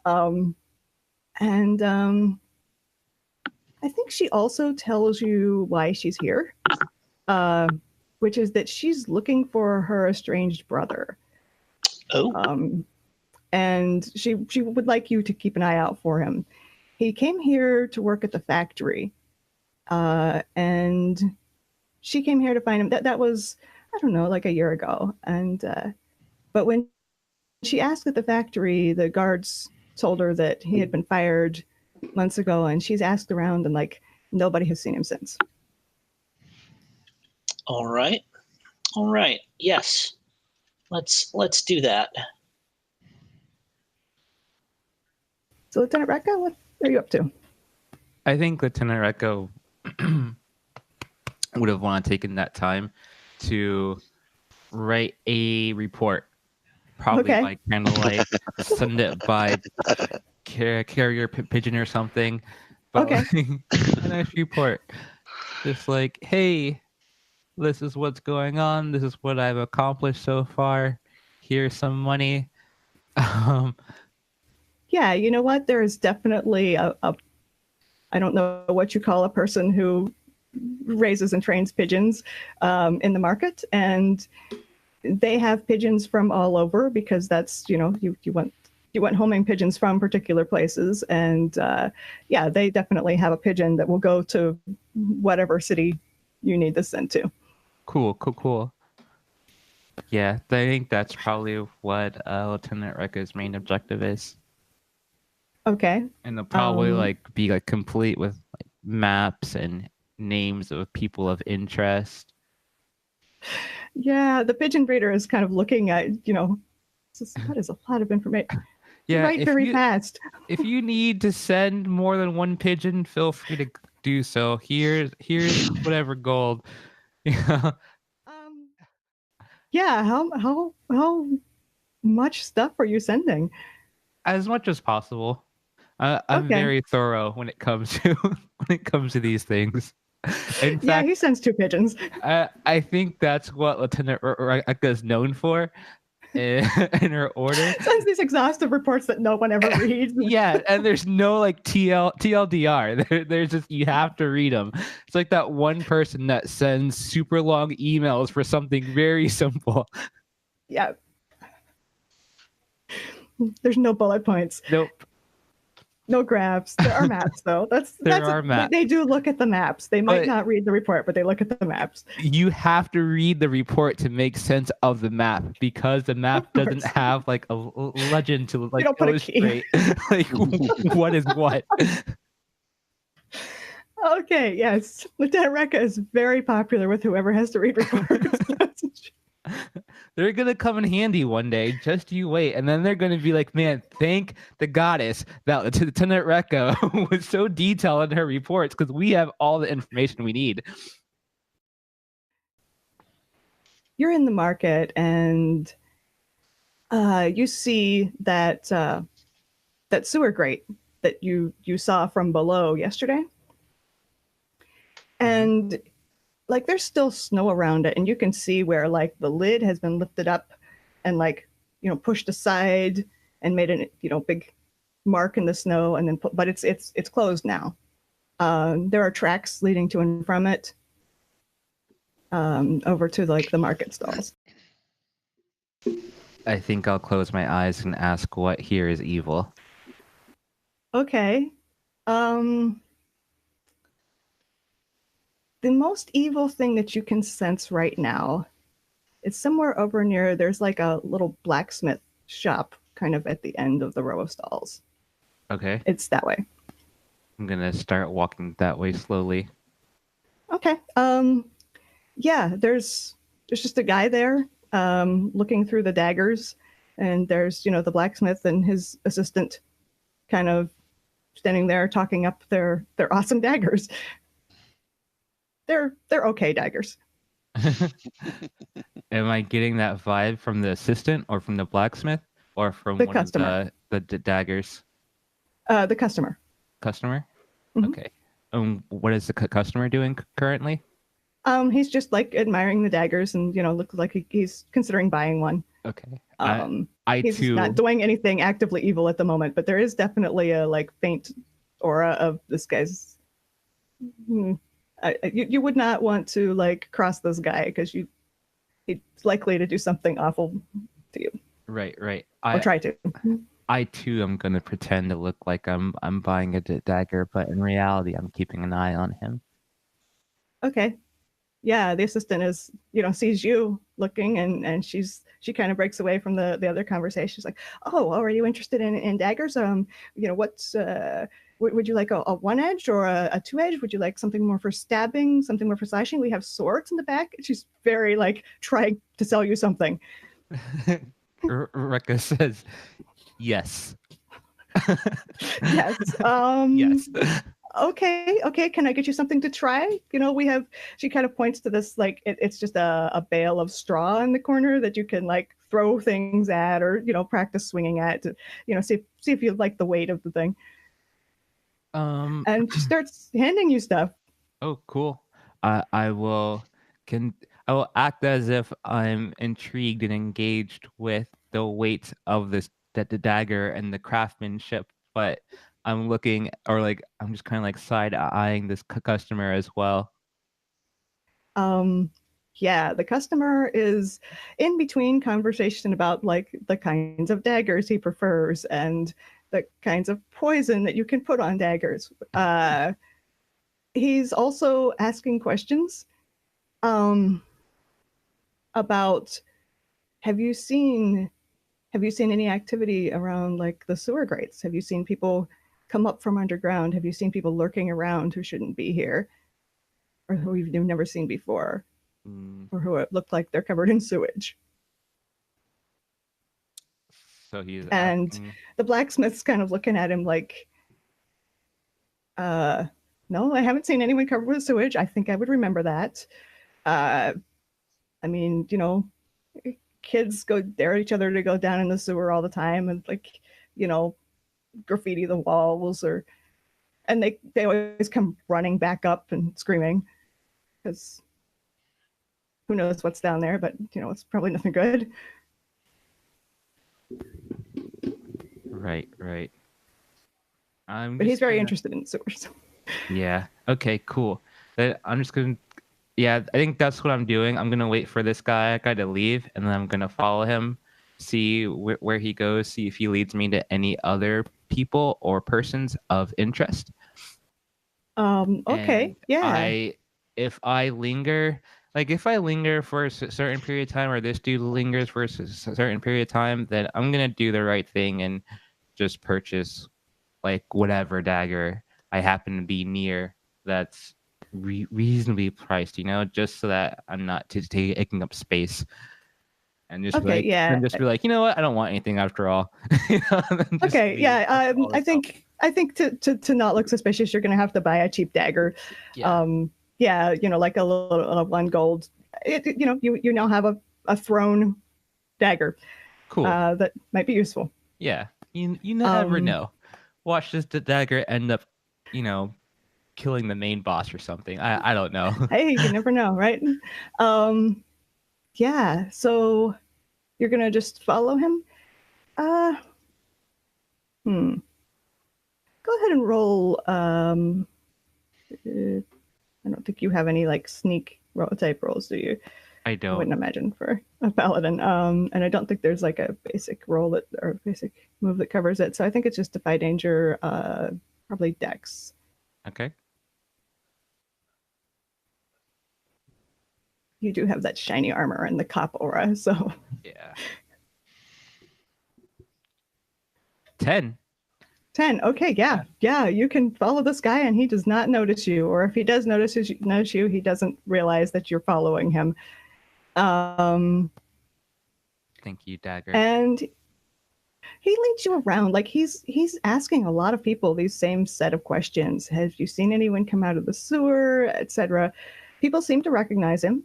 Speaker 1: I think she also tells you why she's here. which is that she's looking for her estranged brother.
Speaker 2: Oh.
Speaker 1: And she would like you to keep an eye out for him. He came here to work at the factory, and she came here to find him. That was, I don't know, like a year ago. And but when she asked at the factory, the guards told her that he had been fired months ago, and she's asked around, and like nobody has seen him since.
Speaker 2: All right. Yes. Let's do that.
Speaker 1: So, Lieutenant Rekka, what are you up to?
Speaker 3: I think Lieutenant Rekka would have wanted taken that time to write a report. Probably
Speaker 1: Okay.
Speaker 3: like kind of like send it by carrier pigeon or something. But
Speaker 1: Okay.
Speaker 3: like, a nice report. Just like, hey, this is what's going on. This is what I've accomplished so far. Here's some money.
Speaker 1: Yeah, you know what? There is definitely a I don't know what you call a person who raises and trains pigeons in the market, and they have pigeons from all over because that's, you know, you want homing pigeons from particular places, and yeah, they definitely have a pigeon that will go to whatever city you need this sent to.
Speaker 3: Cool. Yeah, I think that's probably what Lieutenant Rekka's main objective is.
Speaker 1: Okay.
Speaker 3: And they'll probably like be like complete with like maps and names of people of interest.
Speaker 1: Yeah, the pigeon breeder is kind of looking at, you know, that is a lot of information.
Speaker 3: Yeah,
Speaker 1: Write very fast.
Speaker 3: If you need to send more than one pigeon, feel free to do so. Here's whatever gold. Yeah.
Speaker 1: Yeah, how much stuff are you sending?
Speaker 3: As much as possible. I'm
Speaker 1: Okay.
Speaker 3: very thorough when it comes to these things. In
Speaker 1: Yeah,
Speaker 3: fact,
Speaker 1: he sends 2 pigeons.
Speaker 3: I think that's what Lieutenant Rekka is known for in her order.
Speaker 1: Sends these exhaustive reports that no one ever reads.
Speaker 3: Yeah, and there's no like TLDR. There's just, you have to read them. It's like that one person that sends super long emails for something very simple.
Speaker 1: Yeah. There's no bullet points.
Speaker 3: Nope.
Speaker 1: No graphs. There are maps, though.
Speaker 3: There are maps.
Speaker 1: They do look at the maps. They might not read the report, but they look at the maps.
Speaker 3: You have to read the report to make sense of the map, because the map doesn't have like a legend to like illustrate like what is what.
Speaker 1: Okay, yes. Lieutenant Rekka is very popular with whoever has to read reports.
Speaker 3: They're gonna come in handy one day. Just you wait, and then they're gonna be like, "Man, thank the goddess that Lieutenant Rekka was so detailed in her reports, because we have all the information we need."
Speaker 1: You're in the market, and you see that that sewer grate that you saw from below yesterday, and like there's still snow around it, and you can see where like the lid has been lifted up and like, you know, pushed aside and made a, you know, big mark in the snow, and then but it's closed now. There are tracks leading to and from it over to like the market stalls.
Speaker 3: I think I'll close my eyes and ask what here is evil.
Speaker 1: Okay. The most evil thing that you can sense right now is somewhere over near, there's like a little blacksmith shop kind of at the end of the row of stalls.
Speaker 3: Okay.
Speaker 1: It's that way.
Speaker 3: I'm gonna start walking that way slowly.
Speaker 1: Okay. Yeah, there's just a guy there looking through the daggers, and there's, you know, the blacksmith and his assistant kind of standing there talking up their awesome daggers. They're okay daggers.
Speaker 3: Am I getting that vibe from the assistant or from the blacksmith or from
Speaker 1: the
Speaker 3: one
Speaker 1: customer.
Speaker 3: of the daggers?
Speaker 1: The customer.
Speaker 3: Customer?
Speaker 1: Mhm.
Speaker 3: Okay. What is the customer doing currently?
Speaker 1: He's just like admiring the daggers, and, you know, looks like he's considering buying one.
Speaker 3: Okay.
Speaker 1: He's
Speaker 3: too
Speaker 1: not doing anything actively evil at the moment, but there is definitely a like faint aura of this guy's You would not want to like cross this guy because he's likely to do something awful to you
Speaker 3: Right.
Speaker 1: or try to.
Speaker 3: I too am gonna pretend to look like I'm buying a dagger, but in reality, I'm keeping an eye on him.
Speaker 1: Okay. Yeah, the assistant is, sees you looking, and she kind of breaks away from the other conversation. She's like, "Oh, are you interested in daggers? What's would you like a one edge or a two edge? Would you like something more for stabbing, something more for slashing? We have swords in the back." She's very like trying to sell you something.
Speaker 3: Rekka says, "Yes."
Speaker 1: Yes.
Speaker 3: Yes.
Speaker 1: Okay, can I get you something to try? She kind of points to this, like, it's just a bale of straw in the corner that you can, like, throw things at or, practice swinging at to, see if you like the weight of the thing. And she starts handing you stuff.
Speaker 3: Oh, cool. I will I will act as if I'm intrigued and engaged with the weight of the dagger and the craftsmanship, but I'm looking, or like I'm just kind of like side eyeing this customer as well.
Speaker 1: Yeah, the customer is in between conversation about like the kinds of daggers he prefers and the kinds of poison that you can put on daggers. He's also asking questions about have you seen any activity around like the sewer grates? Have you seen people come up from underground? Have you seen people lurking around who shouldn't be here or who you've never seen before? Or who it looked like they're covered in sewage?
Speaker 3: So he's
Speaker 1: And
Speaker 3: asking...
Speaker 1: the blacksmith's kind of looking at him like, no, I haven't seen anyone covered with sewage. I think I would remember that. I mean, kids dare each other to go down in the sewer all the time and like, graffiti the walls and they always come running back up and screaming because who knows what's down there, but it's probably nothing good.
Speaker 3: Right.
Speaker 1: But he's very interested in sewers.
Speaker 3: Yeah. Okay, cool. I'm just gonna... Yeah, I think that's what I'm doing. I'm gonna wait for this guy to leave, and then I'm gonna follow him, see where he goes, see if he leads me to any other people or persons of interest.
Speaker 1: Okay.
Speaker 3: And
Speaker 1: Yeah.
Speaker 3: if I linger for a certain period of time, or this dude lingers for a certain period of time, then I'm gonna do the right thing and just purchase like whatever dagger I happen to be near that's reasonably priced, just so that I'm not taking up space, and just
Speaker 1: Okay. Yeah.
Speaker 3: and just be like, you know what, I don't want anything after all.
Speaker 1: Okay. Yeah. I think to not look suspicious, you're gonna have to buy a cheap dagger.
Speaker 3: Yeah.
Speaker 1: Yeah. Like a little 1 gold. You now have a thrown dagger.
Speaker 3: Cool.
Speaker 1: That might be useful.
Speaker 3: Yeah. You never know. Watch this dagger end up, killing the main boss or something. I don't know.
Speaker 1: Hey, you never know, right? Yeah. So you're gonna just follow him. Go ahead and roll. I don't think you have any like sneak type rolls, do you?
Speaker 3: I don't.
Speaker 1: I wouldn't imagine for a paladin. And I don't think there's like a basic roll or basic move that covers it. So I think it's just defy danger, probably dex.
Speaker 3: Okay.
Speaker 1: You do have that shiny armor and the cop aura, so
Speaker 3: yeah. 10.
Speaker 1: Okay, yeah. You can follow this guy, and he does not notice you, or if he does notice you, he doesn't realize that you're following him.
Speaker 3: Thank you, Dagger.
Speaker 1: And he leads you around, like he's asking a lot of people these same set of questions. Have you seen anyone come out of the sewer, etc.? People seem to recognize him.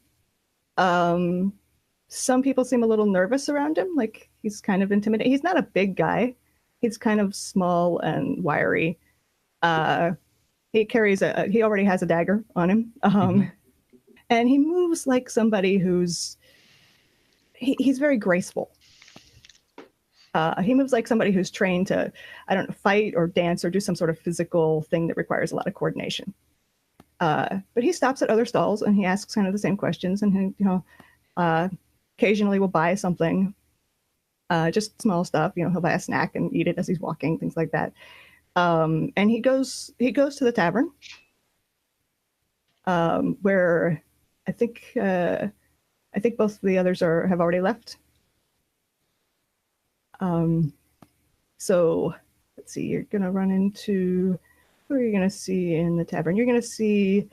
Speaker 1: Some people seem a little nervous around him, like he's kind of intimidating. He's not a big guy. He's kind of small and wiry. He already has a dagger on him. And he moves like somebody he's very graceful. He moves like somebody who's trained to, I don't know, fight or dance or do some sort of physical thing that requires a lot of coordination. But he stops at other stalls and he asks kind of the same questions, and he, occasionally will buy something, just small stuff. He'll buy a snack and eat it as he's walking, things like that. And he goes to the tavern, where I think both of the others have already left. So let's see. You're gonna run into, who are you gonna see in the tavern? You're gonna see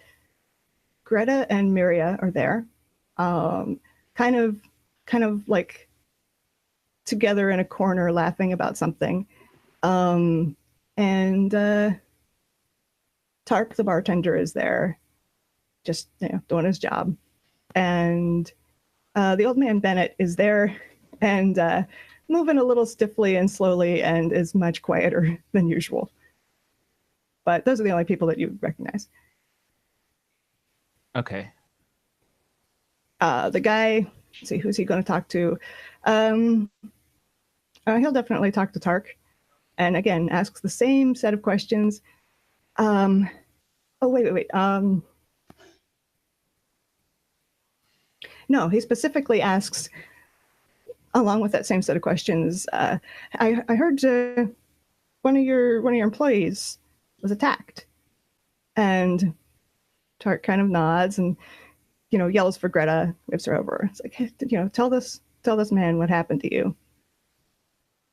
Speaker 1: Greta and Miria are there, kind of like together in a corner laughing about something. And Tark, the bartender, is there, just doing his job. And the old man Bennett is there and moving a little stiffly and slowly and is much quieter than usual. But those are the only people that you recognize.
Speaker 3: Okay.
Speaker 1: The guy, let's see, who's he going to talk to? He'll definitely talk to Tark. And again, asks the same set of questions. Oh, wait. No, he specifically asks, along with that same set of questions, I heard one of your employees was attacked. And Tark kind of nods and yells for Greta, whips her over. It's like, hey, tell this man what happened to you.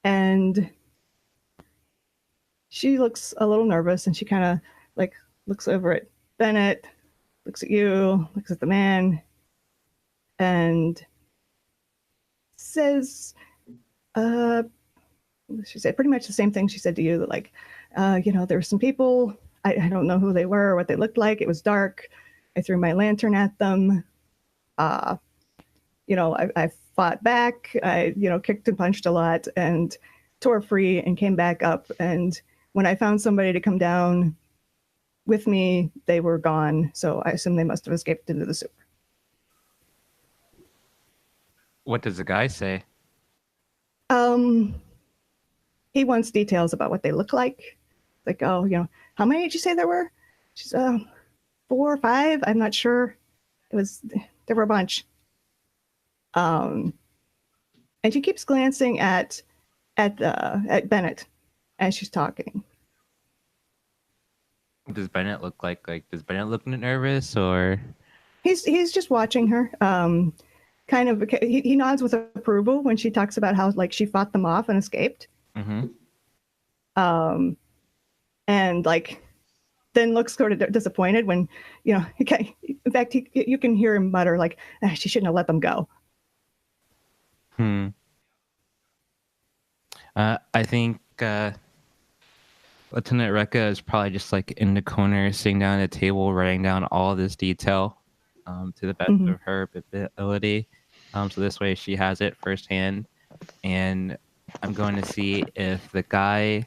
Speaker 1: And she looks a little nervous, and she kind of like looks over at Bennett, looks at you, looks at the man, and says, she said pretty much the same thing she said to you, that like, there were some people, I don't know who they were or what they looked like. It was dark. I threw my lantern at them. I fought back. I, kicked and punched a lot and tore free and came back up. And when I found somebody to come down with me, they were gone. So I assume they must have escaped into the sewer.
Speaker 3: What does the guy say?
Speaker 1: He wants details about what they look like. Like, oh, how many did you say there were? She's 4 or 5. I'm not sure. There were a bunch. And she keeps glancing at Bennett as she's talking.
Speaker 3: Does Bennett look like does Bennett look nervous, or?
Speaker 1: He's just watching her. Kind of, he nods with approval when she talks about how like she fought them off and escaped.
Speaker 3: Mm-hmm.
Speaker 1: And like then looks sort of disappointed when in fact you can hear him mutter like, she shouldn't have let them go.
Speaker 3: I think Lieutenant Rekka is probably just like in the corner, sitting down at the table, writing down all this detail to the best of her ability. So this way she has it firsthand. And I'm going to see if the guy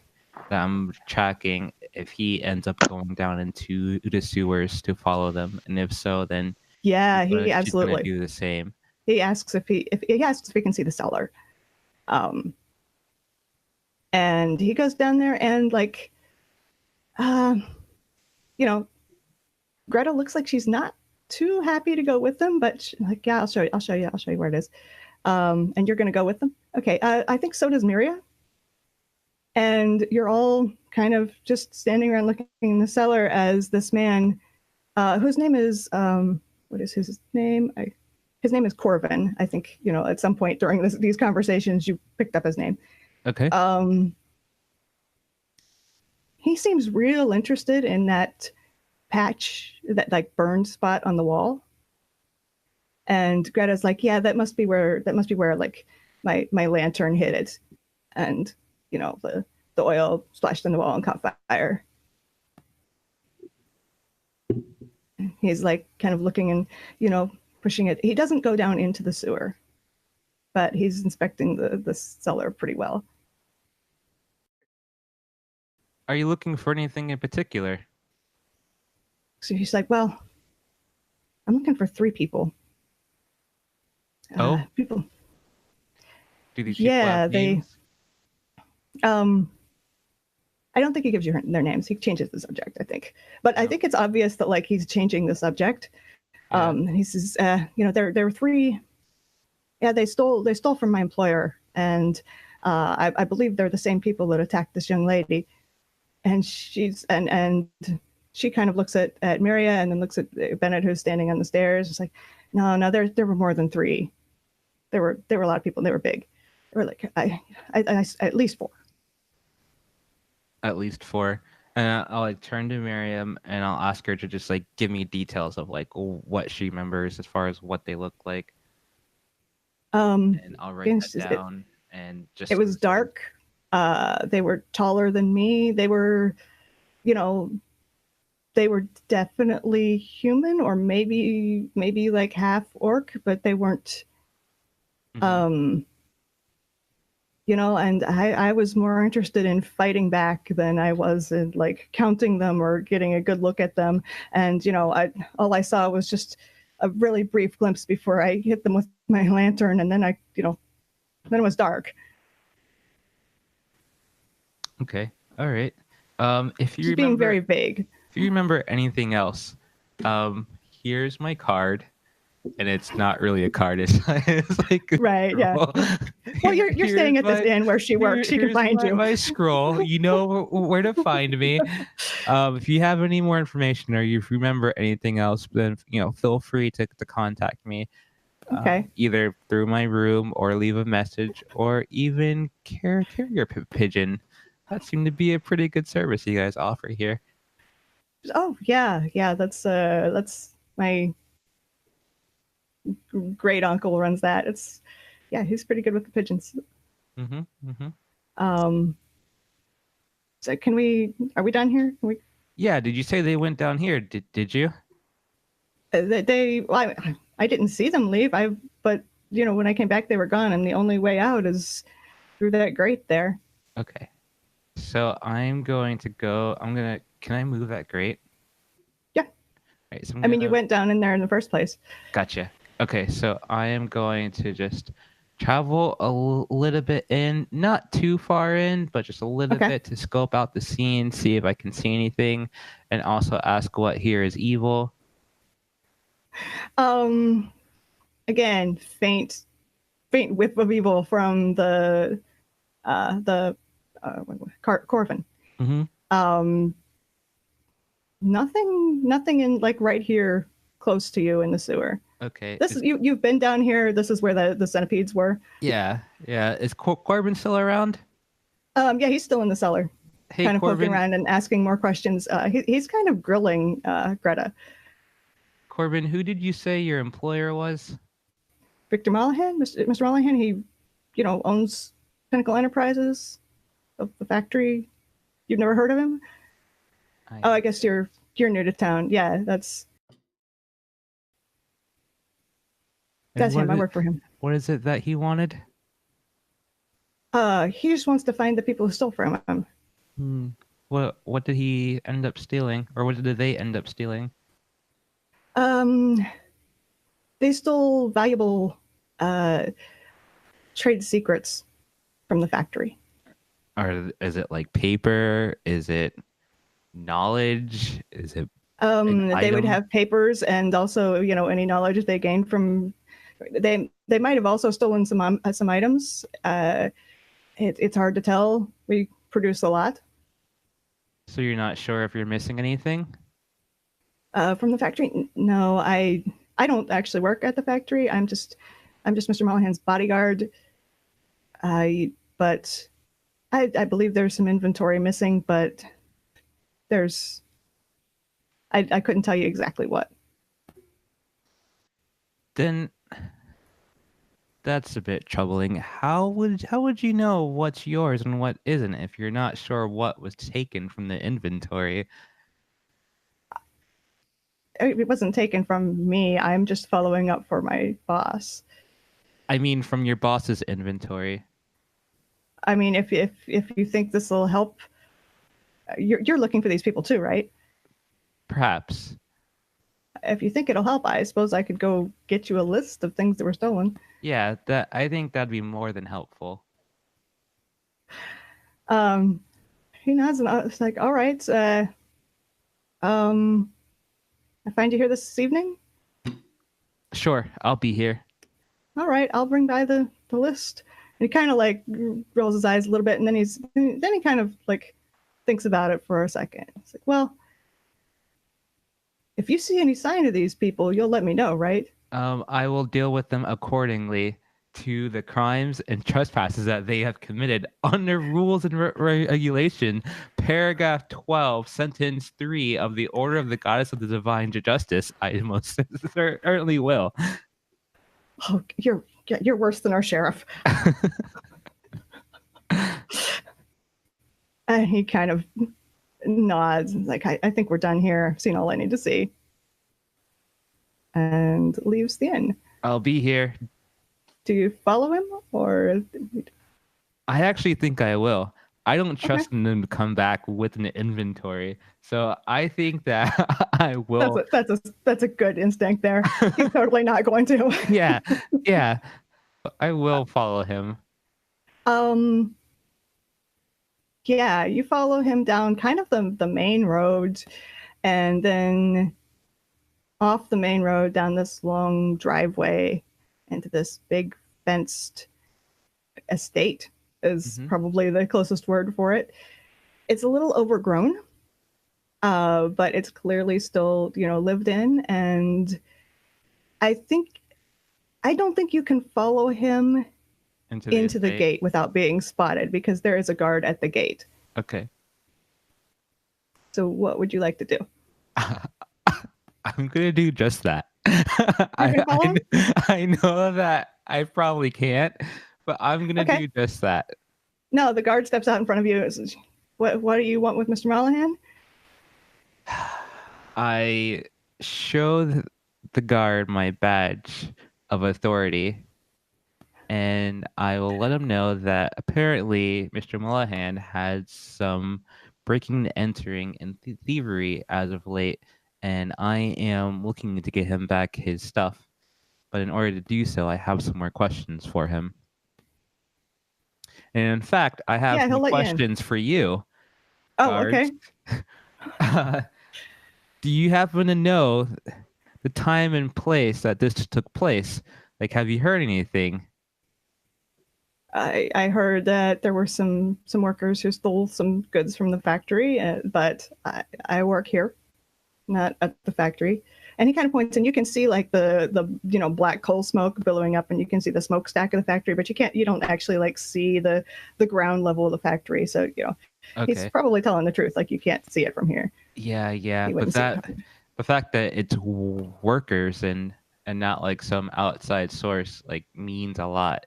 Speaker 3: that I'm tracking, if he ends up going down into the sewers to follow them. And if so, then
Speaker 1: he absolutely
Speaker 3: she's gonna do the same.
Speaker 1: He asks if he can see the cellar. And he goes down there and like, Greta looks like she's not too happy to go with them, but like, yeah, I'll show you where it is. And you're going to go with them. Okay. I think so does Miria. And you're all kind of just standing around looking in the cellar as this man, whose name is, what is his name? His name is Corvin. I think, at some point during these conversations, you picked up his name.
Speaker 3: Okay.
Speaker 1: He seems real interested in that patch, that like burned spot on the wall. And Greta's like, yeah, that must be where like my lantern hit it. And, the oil splashed on the wall and caught fire. He's like kind of looking and, pushing it. He doesn't go down into the sewer, but he's inspecting the cellar pretty well.
Speaker 3: Are you looking for anything in particular?
Speaker 1: So he's like, well, I'm looking for 3 people. People.
Speaker 3: Do these people have names?
Speaker 1: I don't think he gives you their names. He changes the subject, I think. But I think it's obvious that like he's changing the subject. And he says, there were three. Yeah, they stole from my employer, and I believe they're the same people that attacked this young lady. And she kind of looks at Miria and then looks at Bennett, who's standing on the stairs. It's like, no, there were more than three. There were a lot of people. And they were big. They were like I at least four.
Speaker 3: At least four. And I'll like turn to Miriam and I'll ask her to just like give me details of like what she remembers as far as what they look like. And I'll write that down. And just
Speaker 1: it was dark. They were taller than me. They were, they were definitely human, or maybe like half orc, but they weren't. And I was more interested in fighting back than I was in like counting them or getting a good look at them. And all I saw was just a really brief glimpse before I hit them with my lantern, and then then it was dark.
Speaker 3: Okay, all right. If you
Speaker 1: Just being very vague.
Speaker 3: If you remember anything else, here's my card. And it's not really a card. It's like
Speaker 1: right, yeah. Well, you're staying at this inn where she works. She can find you.
Speaker 3: My scroll. You know where to find me. If you have any more information or you remember anything else, then feel free to contact me.
Speaker 1: Okay.
Speaker 3: Either through my room or leave a message or even carrier pigeon. That seemed to be a pretty good service you guys offer here.
Speaker 1: Oh yeah. That's my great uncle runs that. He's pretty good with the pigeons. So are we done here?
Speaker 3: Yeah, did you say they went down here? Did you?
Speaker 1: I didn't see them leave. But when I came back they were gone, and the only way out is through that grate there.
Speaker 3: Okay. So I'm going to go. Can I move that grate?
Speaker 1: Yeah.
Speaker 3: Right, so
Speaker 1: you went down in there in the first place.
Speaker 3: Gotcha. Okay, so I am going to just travel a little bit in, not too far in, but just a little bit to scope out the scene, see if I can see anything, and also ask what here is evil.
Speaker 1: Again, faint whiff of evil from the Corvin. Nothing in like right here close to you in the sewer.
Speaker 3: Okay.
Speaker 1: You've been down here. This is where the centipedes were.
Speaker 3: Yeah. Is Corbin still around?
Speaker 1: Yeah, he's still in the cellar.
Speaker 3: Hey,
Speaker 1: kind of
Speaker 3: Corbin.
Speaker 1: poking around and asking more questions. He's kind of grilling Greta.
Speaker 3: Corbin, who did you say your employer was?
Speaker 1: Victor Mollahan, Mr. Mollahan. He, owns Pinnacle Enterprises, the factory. You've never heard of him? I guess you're new to town. Yeah, that's him. I work for him.
Speaker 3: What is it that he wanted?
Speaker 1: He just wants to find the people who stole from him.
Speaker 3: What did he end up stealing, or what did they end up stealing?
Speaker 1: They stole valuable trade secrets from the factory.
Speaker 3: Is it like paper? Is it knowledge? Is it
Speaker 1: they would have papers, and also any knowledge they gained from they might have also stolen some items. It's hard to tell. We produce a lot.
Speaker 3: So you're not sure if you're missing anything?
Speaker 1: From the factory? No, I don't actually work at the factory. I'm just Mr. Mollahan's bodyguard. But I believe there's some inventory missing, but I couldn't tell you exactly what.
Speaker 3: Then that's a bit troubling. How would you know what's yours and what isn't if you're not sure what was taken from the inventory?
Speaker 1: It wasn't taken from me. I'm just following up for my boss.
Speaker 3: I mean, from your boss's inventory.
Speaker 1: I mean, if you think this will help, you're looking for these people too, right?
Speaker 3: Perhaps.
Speaker 1: If you think it'll help, I suppose I could go get you a list of things that were stolen.
Speaker 3: Yeah, I think that'd be more than helpful.
Speaker 1: he nods and it's like, all right. I find you here this evening.
Speaker 3: Sure, I'll be here.
Speaker 1: All right, I'll bring by the list. And he kind of like rolls his eyes a little bit, and then he kind of like thinks about it for a second. It's like, well, if you see any sign of these people, you'll let me know, right?
Speaker 3: I will deal with them accordingly to the crimes and trespasses that they have committed under rules and regulation. Paragraph 12, sentence 3 of the Order of the Goddess of the Divine Justice. I most certainly will.
Speaker 1: Oh, you're worse than our sheriff. And he kind of nods, like, I think we're done here. I've seen all I need to see. And leaves the inn.
Speaker 3: I'll be here.
Speaker 1: Do you follow him, or?
Speaker 3: I actually think I will. I don't trust them to come back with an inventory, so I think that I will.
Speaker 1: That's a good instinct there. He's totally not going to.
Speaker 3: Yeah. I will follow him.
Speaker 1: Yeah, you follow him down kind of the main road, and then off the main road down this long driveway into this big fenced estate is probably the closest word for it. It's a little overgrown, but it's clearly still, lived in. And I don't think you can follow him into the gate without being spotted, because there is a guard at the gate.
Speaker 3: Okay.
Speaker 1: So what would you like to do?
Speaker 3: I'm going to do just that. I know that I probably can't, but I'm going to do just that.
Speaker 1: No, the guard steps out in front of you. Says, what do you want with Mr. Mollahan?
Speaker 3: I show the guard my badge of authority, and I will let him know that apparently Mr. Mollahan had some breaking and entering and thievery as of late, and I am looking to get him back his stuff. But in order to do so, I have some more questions for him. And in fact, I have some questions for you.
Speaker 1: Oh,
Speaker 3: guards.
Speaker 1: Okay.
Speaker 3: Do you happen to know the time and place that this took place? Like, have you heard anything?
Speaker 1: I heard that there were some workers who stole some goods from the factory, but I work here, not at the factory. And he kind of points, and you can see like the black coal smoke billowing up, and you can see the smokestack of the factory, but you don't actually like see the ground level of the factory. So he's probably telling the truth. Like, you can't see it from here.
Speaker 3: Yeah. But the fact that it's workers and not like some outside source like means a lot.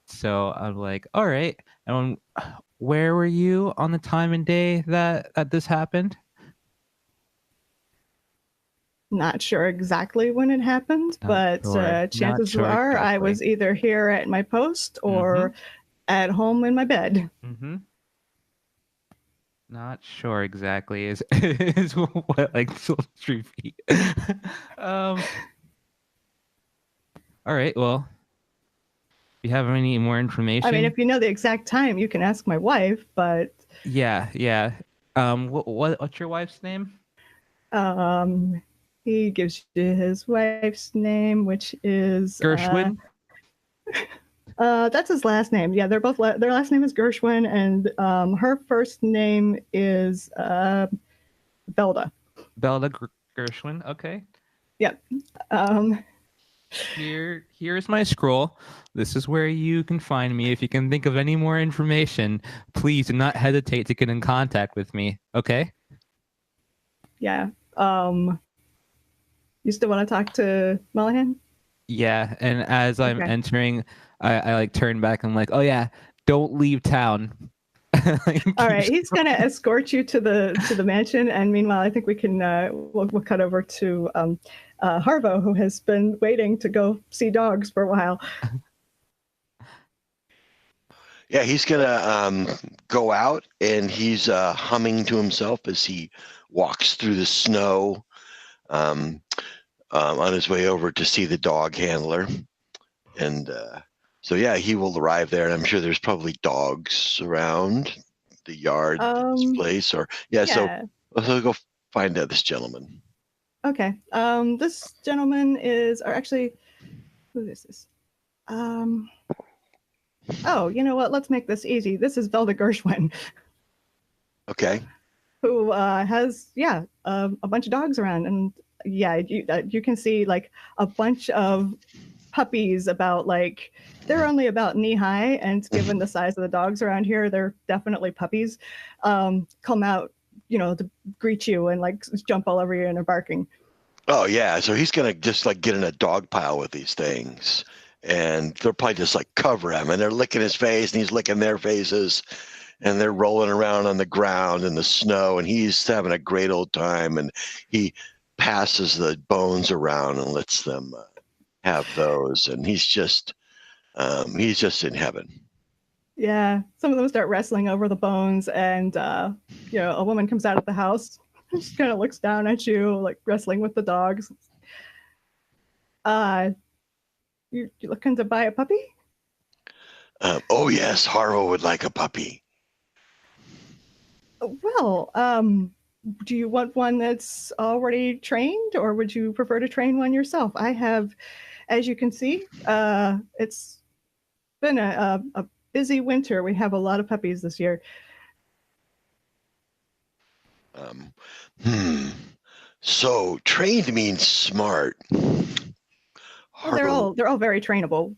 Speaker 3: So I'm like, all right. And where were you on the time and day that this happened?
Speaker 1: Not sure exactly when it happened, but chances are I was either here at my post or at home in my bed.
Speaker 3: Not sure exactly is what like 3 feet. All right. Well, do you have any more information?
Speaker 1: I mean, if you know the exact time, you can ask my wife. But
Speaker 3: yeah. What's your wife's name?
Speaker 1: He gives you his wife's name, which is
Speaker 3: Gershwin.
Speaker 1: That's his last name. Yeah, they're both. Their last name is Gershwin, and her first name is Belda.
Speaker 3: Belda Gershwin. Okay.
Speaker 1: Yep.
Speaker 3: Here's my scroll. This is where you can find me. If you can think of any more information, please do not hesitate to get in contact with me. Okay.
Speaker 1: Yeah. You still want to talk to Mollahan?
Speaker 3: Yeah, and as I'm entering, I like turn back and I'm like, oh yeah, don't leave town.
Speaker 1: All right, he's gonna escort you to the mansion, and meanwhile, I think we can we'll cut over to Harvo, who has been waiting to go see dogs for a while.
Speaker 4: Yeah, he's gonna go out, and he's humming to himself as he walks through the snow. On his way over to see the dog handler. And so, yeah, he will arrive there, and I'm sure there's probably dogs around. yard, this place, or
Speaker 1: yeah.
Speaker 4: So let's go find out this gentleman.
Speaker 1: Okay. This gentleman is, or actually, who is this? Oh, you know what? Let's make this easy. This is Velda Gershwin,
Speaker 4: Okay.
Speaker 1: who has a bunch of dogs around, and you can see like a bunch of puppies about like they're only about knee high, and given the size of the dogs around here, they're definitely puppies. Come out, to greet you and like jump all over you and are barking.
Speaker 4: Oh yeah, so he's gonna just like get in a dog pile with these things, and they'll probably just like cover him, and they're licking his face, and he's licking their faces, and they're rolling around on the ground in the snow, and he's having a great old time, and he passes the bones around and lets them have those, and he's just in heaven.
Speaker 1: Yeah, some of them start wrestling over the bones, and a woman comes out of the house. She kind of looks down at you, like wrestling with the dogs. You looking to buy a puppy?
Speaker 4: Oh yes, Harvo would like a puppy.
Speaker 1: Well, do you want one that's already trained, or would you prefer to train one yourself? I have, as you can see, it's been a busy winter. We have a lot of puppies this year.
Speaker 4: So trained means smart.
Speaker 1: Well, they're all very trainable.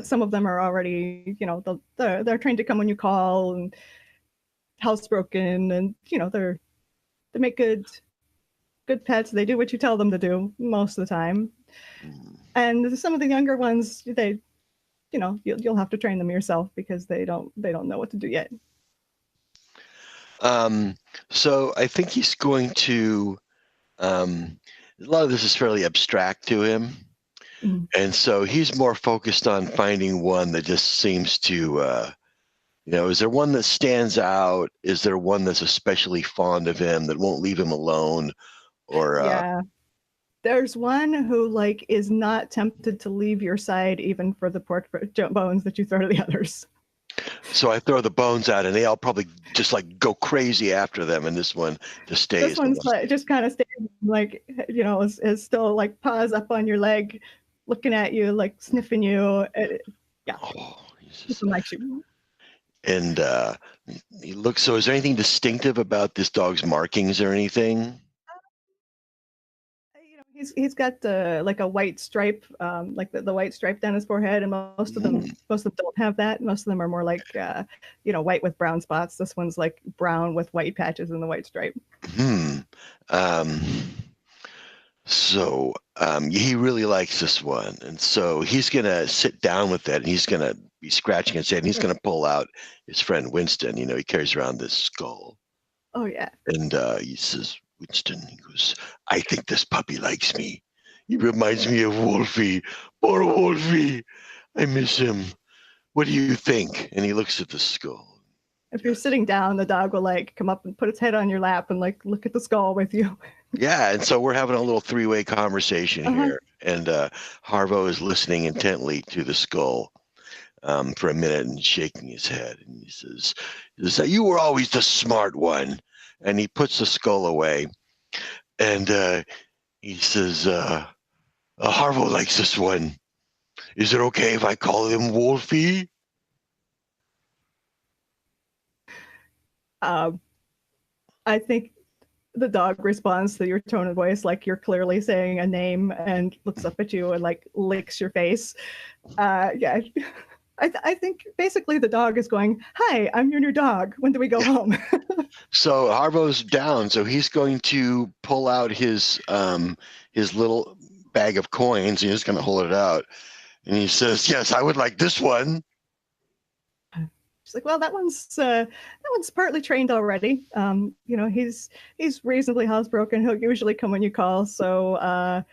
Speaker 1: Some of them are already, they're trained to come when you call, and housebroken, and they make good pets. They do what you tell them to do most of the time. And some of the younger ones, you'll have to train them yourself because they don't know what to do yet.
Speaker 4: So I think he's going to. A lot of this is fairly abstract to him, and so he's more focused on finding one that just seems to. Is there one that stands out? Is there one that's especially fond of him that won't leave him alone? Or
Speaker 1: yeah, there's one who like is not tempted to leave your side even for the pork bones that you throw to the others.
Speaker 4: So I throw the bones out, and they all probably just like go crazy after them, and this one just stays.
Speaker 1: This one's like, just kind of stays, like, is still like paws up on your leg, looking at you, like sniffing you. Yeah.
Speaker 4: Oh,
Speaker 1: just likes you.
Speaker 4: And he looks. So, is there anything distinctive about this dog's markings or anything?
Speaker 1: He's got like a white stripe, like the white stripe down his forehead, and most of them don't have that. Most of them are more like white with brown spots. This one's like brown with white patches in the white stripe.
Speaker 4: So he really likes this one, and so he's gonna sit down with that, and he's gonna be scratching his head, and he's gonna pull out his friend Winston. He carries around this skull.
Speaker 1: Oh yeah.
Speaker 4: And he says, Winston, he goes, I think this puppy likes me. He reminds me of Wolfie. Poor Wolfie. I miss him. What do you think? And he looks at the skull.
Speaker 1: If you're sitting down, the dog will like come up and put its head on your lap and like look at the skull with you.
Speaker 4: Yeah, and so we're having a little three-way conversation here. And Harvo is listening intently to the skull for a minute and shaking his head. And he says, you were always the smart one. And he puts the skull away, and he says, Harvo likes this one. Is it okay if I call him Wolfie?
Speaker 1: I think the dog responds to your tone of voice like you're clearly saying a name, and looks up at you and like licks your face. Yeah. I think basically the dog is going, hi, I'm your new dog. When do we go home?
Speaker 4: So Harvo's down. So he's going to pull out his little bag of coins. And he's going to hold it out. And he says, yes, I would like this one.
Speaker 1: She's like, well, that one's partly trained already. He's reasonably housebroken. He'll usually come when you call. So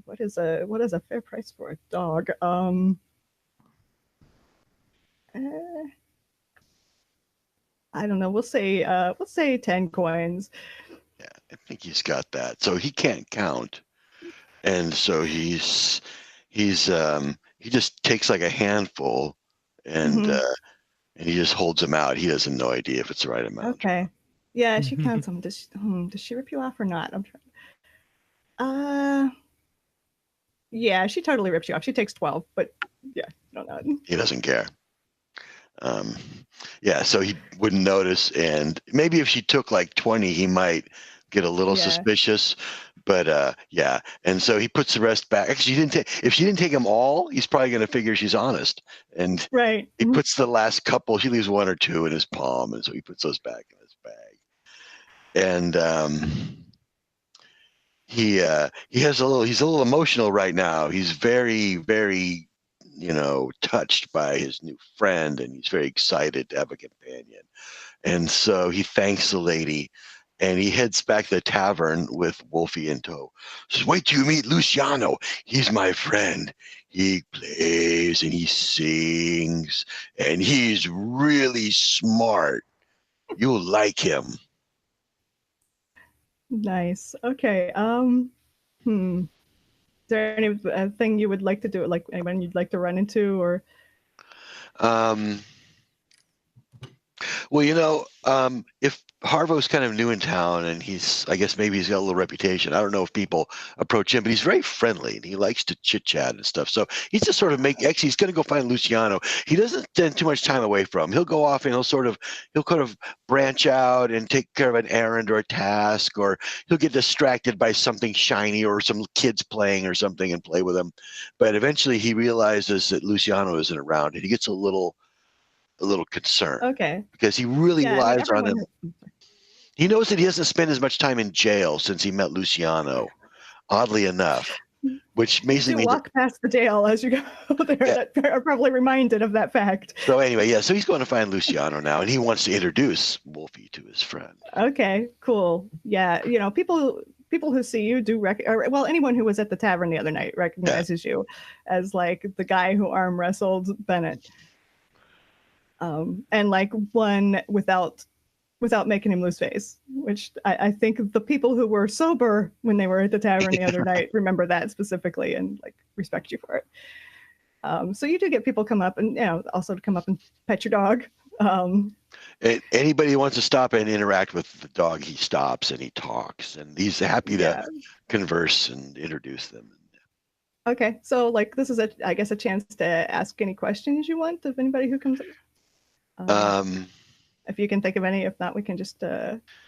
Speaker 1: what is a fair price for a dog? I don't know. We'll say 10 coins.
Speaker 4: Yeah, I think he's got that. So he can't count, and so he just takes like a handful, and And he just holds them out. He has no idea if it's the right amount.
Speaker 1: Okay. Yeah, she counts them. Does she rip you off or not? I'm trying. Yeah, she totally rips you off. She takes 12, but yeah, I don't know.
Speaker 4: He doesn't care. Yeah, so he wouldn't notice, and maybe if she took like 20, he might get a little suspicious. But yeah, and so he puts the rest back. Actually, if she didn't take them all, he's probably going to figure she's honest. And
Speaker 1: right.
Speaker 4: He puts the last couple. She leaves 1 or 2 in his palm, and so he puts those back in his bag. And he has he's a little emotional right now. He's very, very, touched by his new friend, and he's very excited to have a companion. And so he thanks the lady, and he heads back to the tavern with Wolfie in tow. Says, "Wait till you meet Luciano. He's my friend. He plays and he sings, and he's really smart. You'll like him."
Speaker 1: Nice. Okay. Is there anything you would like to do? Like anyone you'd like to run into, or?
Speaker 4: Well, if Harvo's kind of new in town and I guess maybe he's got a little reputation. I don't know if people approach him, but he's very friendly and he likes to chit chat and stuff. So he's just sort of actually, he's going to go find Luciano. He doesn't spend too much time away from him. He'll go off and he'll kind of branch out and take care of an errand or a task, or he'll get distracted by something shiny or some kids playing or something and play with them. But eventually he realizes that Luciano isn't around and he gets a little concerned.
Speaker 1: Okay.
Speaker 4: Because he really relies on him. He knows that he hasn't spent as much time in jail since he met Luciano, oddly enough, which basically means
Speaker 1: walk past the jail as you go there. Yeah. That are probably reminded of that fact.
Speaker 4: So anyway, yeah, so he's going to find Luciano now, and he wants to introduce Wolfie to his friend.
Speaker 1: Okay, cool. Yeah, people who see you do anyone who was at the tavern the other night recognizes you as like the guy who arm wrestled Bennett. And like one without making him lose face, which I think the people who were sober when they were at the tavern the other night remember that specifically and like respect you for it. So you do get people come up and also to come up and pet your dog.
Speaker 4: Anybody who wants to stop and interact with the dog, he stops and he talks, and he's happy to converse and introduce them.
Speaker 1: Okay, so like this is I guess a chance to ask any questions you want of anybody who comes up. If you can think of any, if not, we can just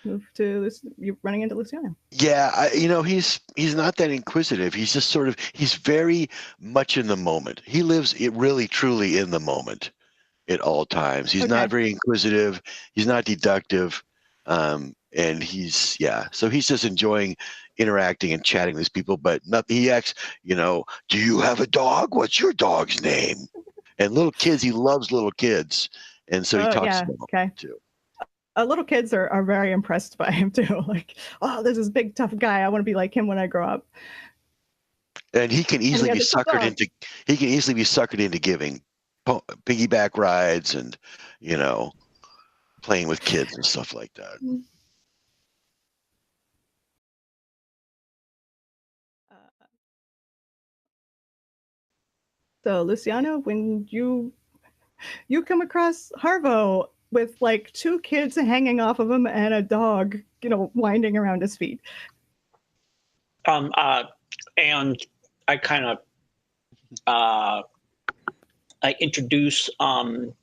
Speaker 1: move to you running into Luciano.
Speaker 4: Yeah, he's not that inquisitive. He's just he's very much in the moment. He lives really truly in the moment at all times. He's not very inquisitive. He's not deductive, and so he's just enjoying interacting and chatting with these people. But nothing. He acts, do you have a dog? What's your dog's name? And little kids, he loves little kids. And so he talks to them too.
Speaker 1: Little kids are very impressed by him too. Like, oh, there's this big tough guy. I want to be like him when I grow up.
Speaker 4: And he can easily be suckered into giving piggyback rides and playing with kids and stuff like that.
Speaker 1: So Luciano, when you come across Harvo with like 2 kids hanging off of him and a dog, winding around his feet.
Speaker 2: And I kind of I introduce
Speaker 1: Lionel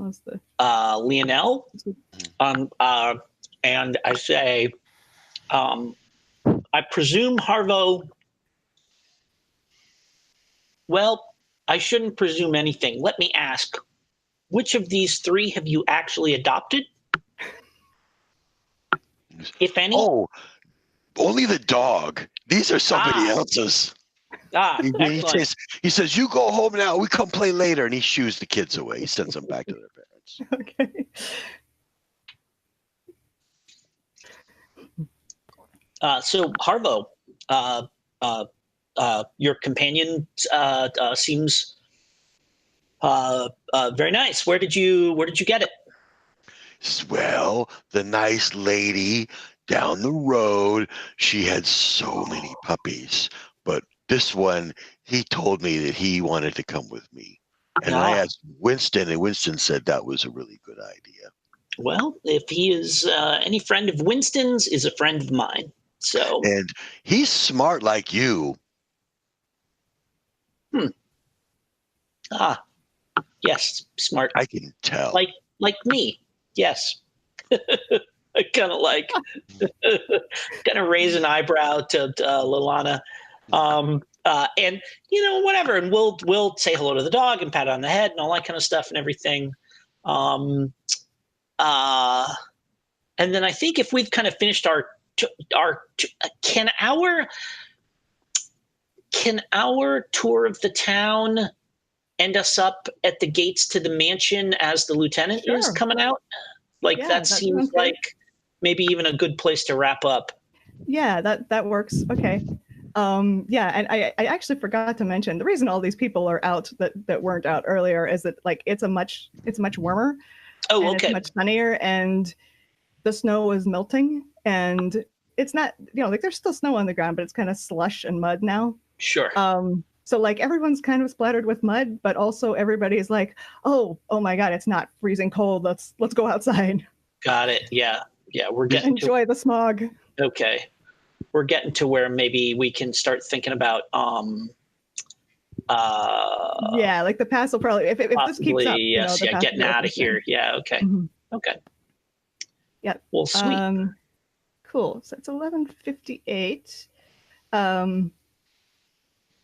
Speaker 1: is the
Speaker 2: Lionel, and I say, I presume Harvo. Well, I shouldn't presume anything. Let me ask, which of these 3 have you actually adopted? If any?
Speaker 4: Oh, only the dog. These are somebody else's. He says, you go home now. We come play later. And he shoos the kids away. He sends them back to their parents.
Speaker 1: Okay.
Speaker 2: So, Harvo, your companion seems very nice. Where did you get it?
Speaker 4: Well, the nice lady down the road, she had so many puppies, but this one, he told me that he wanted to come with me. And I asked Winston, and Winston said that was a really good idea.
Speaker 2: Well, if he is any friend of Winston's, is a friend of mine. So,
Speaker 4: and he's smart like you.
Speaker 2: Yes, smart.
Speaker 4: I can tell.
Speaker 2: Like me. Yes. I kind of raise an eyebrow to Lilana. And whatever, and we'll say hello to the dog and pat it on the head and all that kind of stuff and everything. And then I think if we've kind of finished can our tour of the town end us up at the gates to the mansion as the lieutenant is coming out? That seems like maybe even a good place to wrap up.
Speaker 1: Yeah, that works. Okay. And I actually forgot to mention the reason all these people are out that weren't out earlier is that it's much warmer.
Speaker 2: Oh,
Speaker 1: and
Speaker 2: okay.
Speaker 1: It's much sunnier, and the snow is melting, and it's not there's still snow on the ground, but it's kind of slush and mud now.
Speaker 2: Sure.
Speaker 1: So everyone's kind of splattered with mud, but also everybody is like, oh my God, it's not freezing cold. Let's go outside.
Speaker 2: Got it. Yeah. We're getting
Speaker 1: enjoy the smog.
Speaker 2: Okay. We're getting to where maybe we can start thinking about
Speaker 1: the pass will probably if this keeps up.
Speaker 2: Yes, getting out of here. Yeah. Okay.
Speaker 1: Mm-hmm.
Speaker 2: Okay.
Speaker 1: Yeah.
Speaker 2: Well, sweet.
Speaker 1: Cool. So it's 11:58.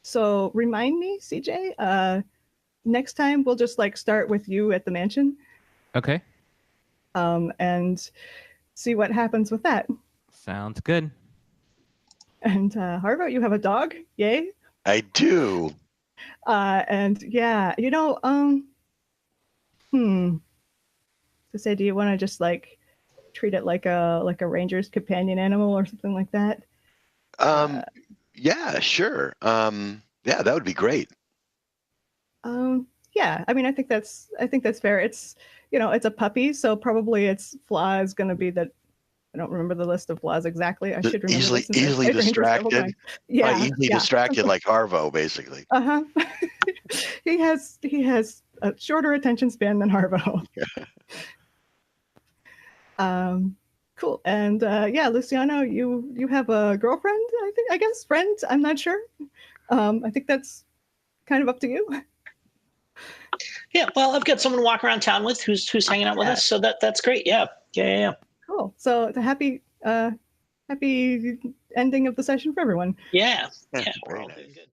Speaker 1: So remind me, CJ, next time we'll just start with you at the mansion.
Speaker 3: Okay.
Speaker 1: And see what happens with that.
Speaker 3: Sounds good.
Speaker 1: And Harvo, you have a dog? Yay.
Speaker 4: I do.
Speaker 1: And yeah, to say, do you want to just treat it like a ranger's companion animal or something like that?
Speaker 4: Yeah, sure. Yeah, that would be great.
Speaker 1: Yeah, I mean, I think that's fair. It's it's a puppy, so probably its flaw is going to be that I don't remember the list of flaws exactly. I should remember.
Speaker 4: Easily distracted.
Speaker 1: Yeah,
Speaker 4: easily distracted like Harvo, basically.
Speaker 1: He has a shorter attention span than Harvo. Cool. And Luciano, you have a girlfriend, I guess, friend. I'm not sure. I think that's kind of up to you.
Speaker 2: Yeah, well, I've got someone to walk around town with who's hanging out with us, so that's great. Yeah.
Speaker 1: Cool. So it's a happy ending of the session for everyone.
Speaker 2: Yeah.
Speaker 4: Very
Speaker 2: We're all
Speaker 4: nice.
Speaker 2: doing good.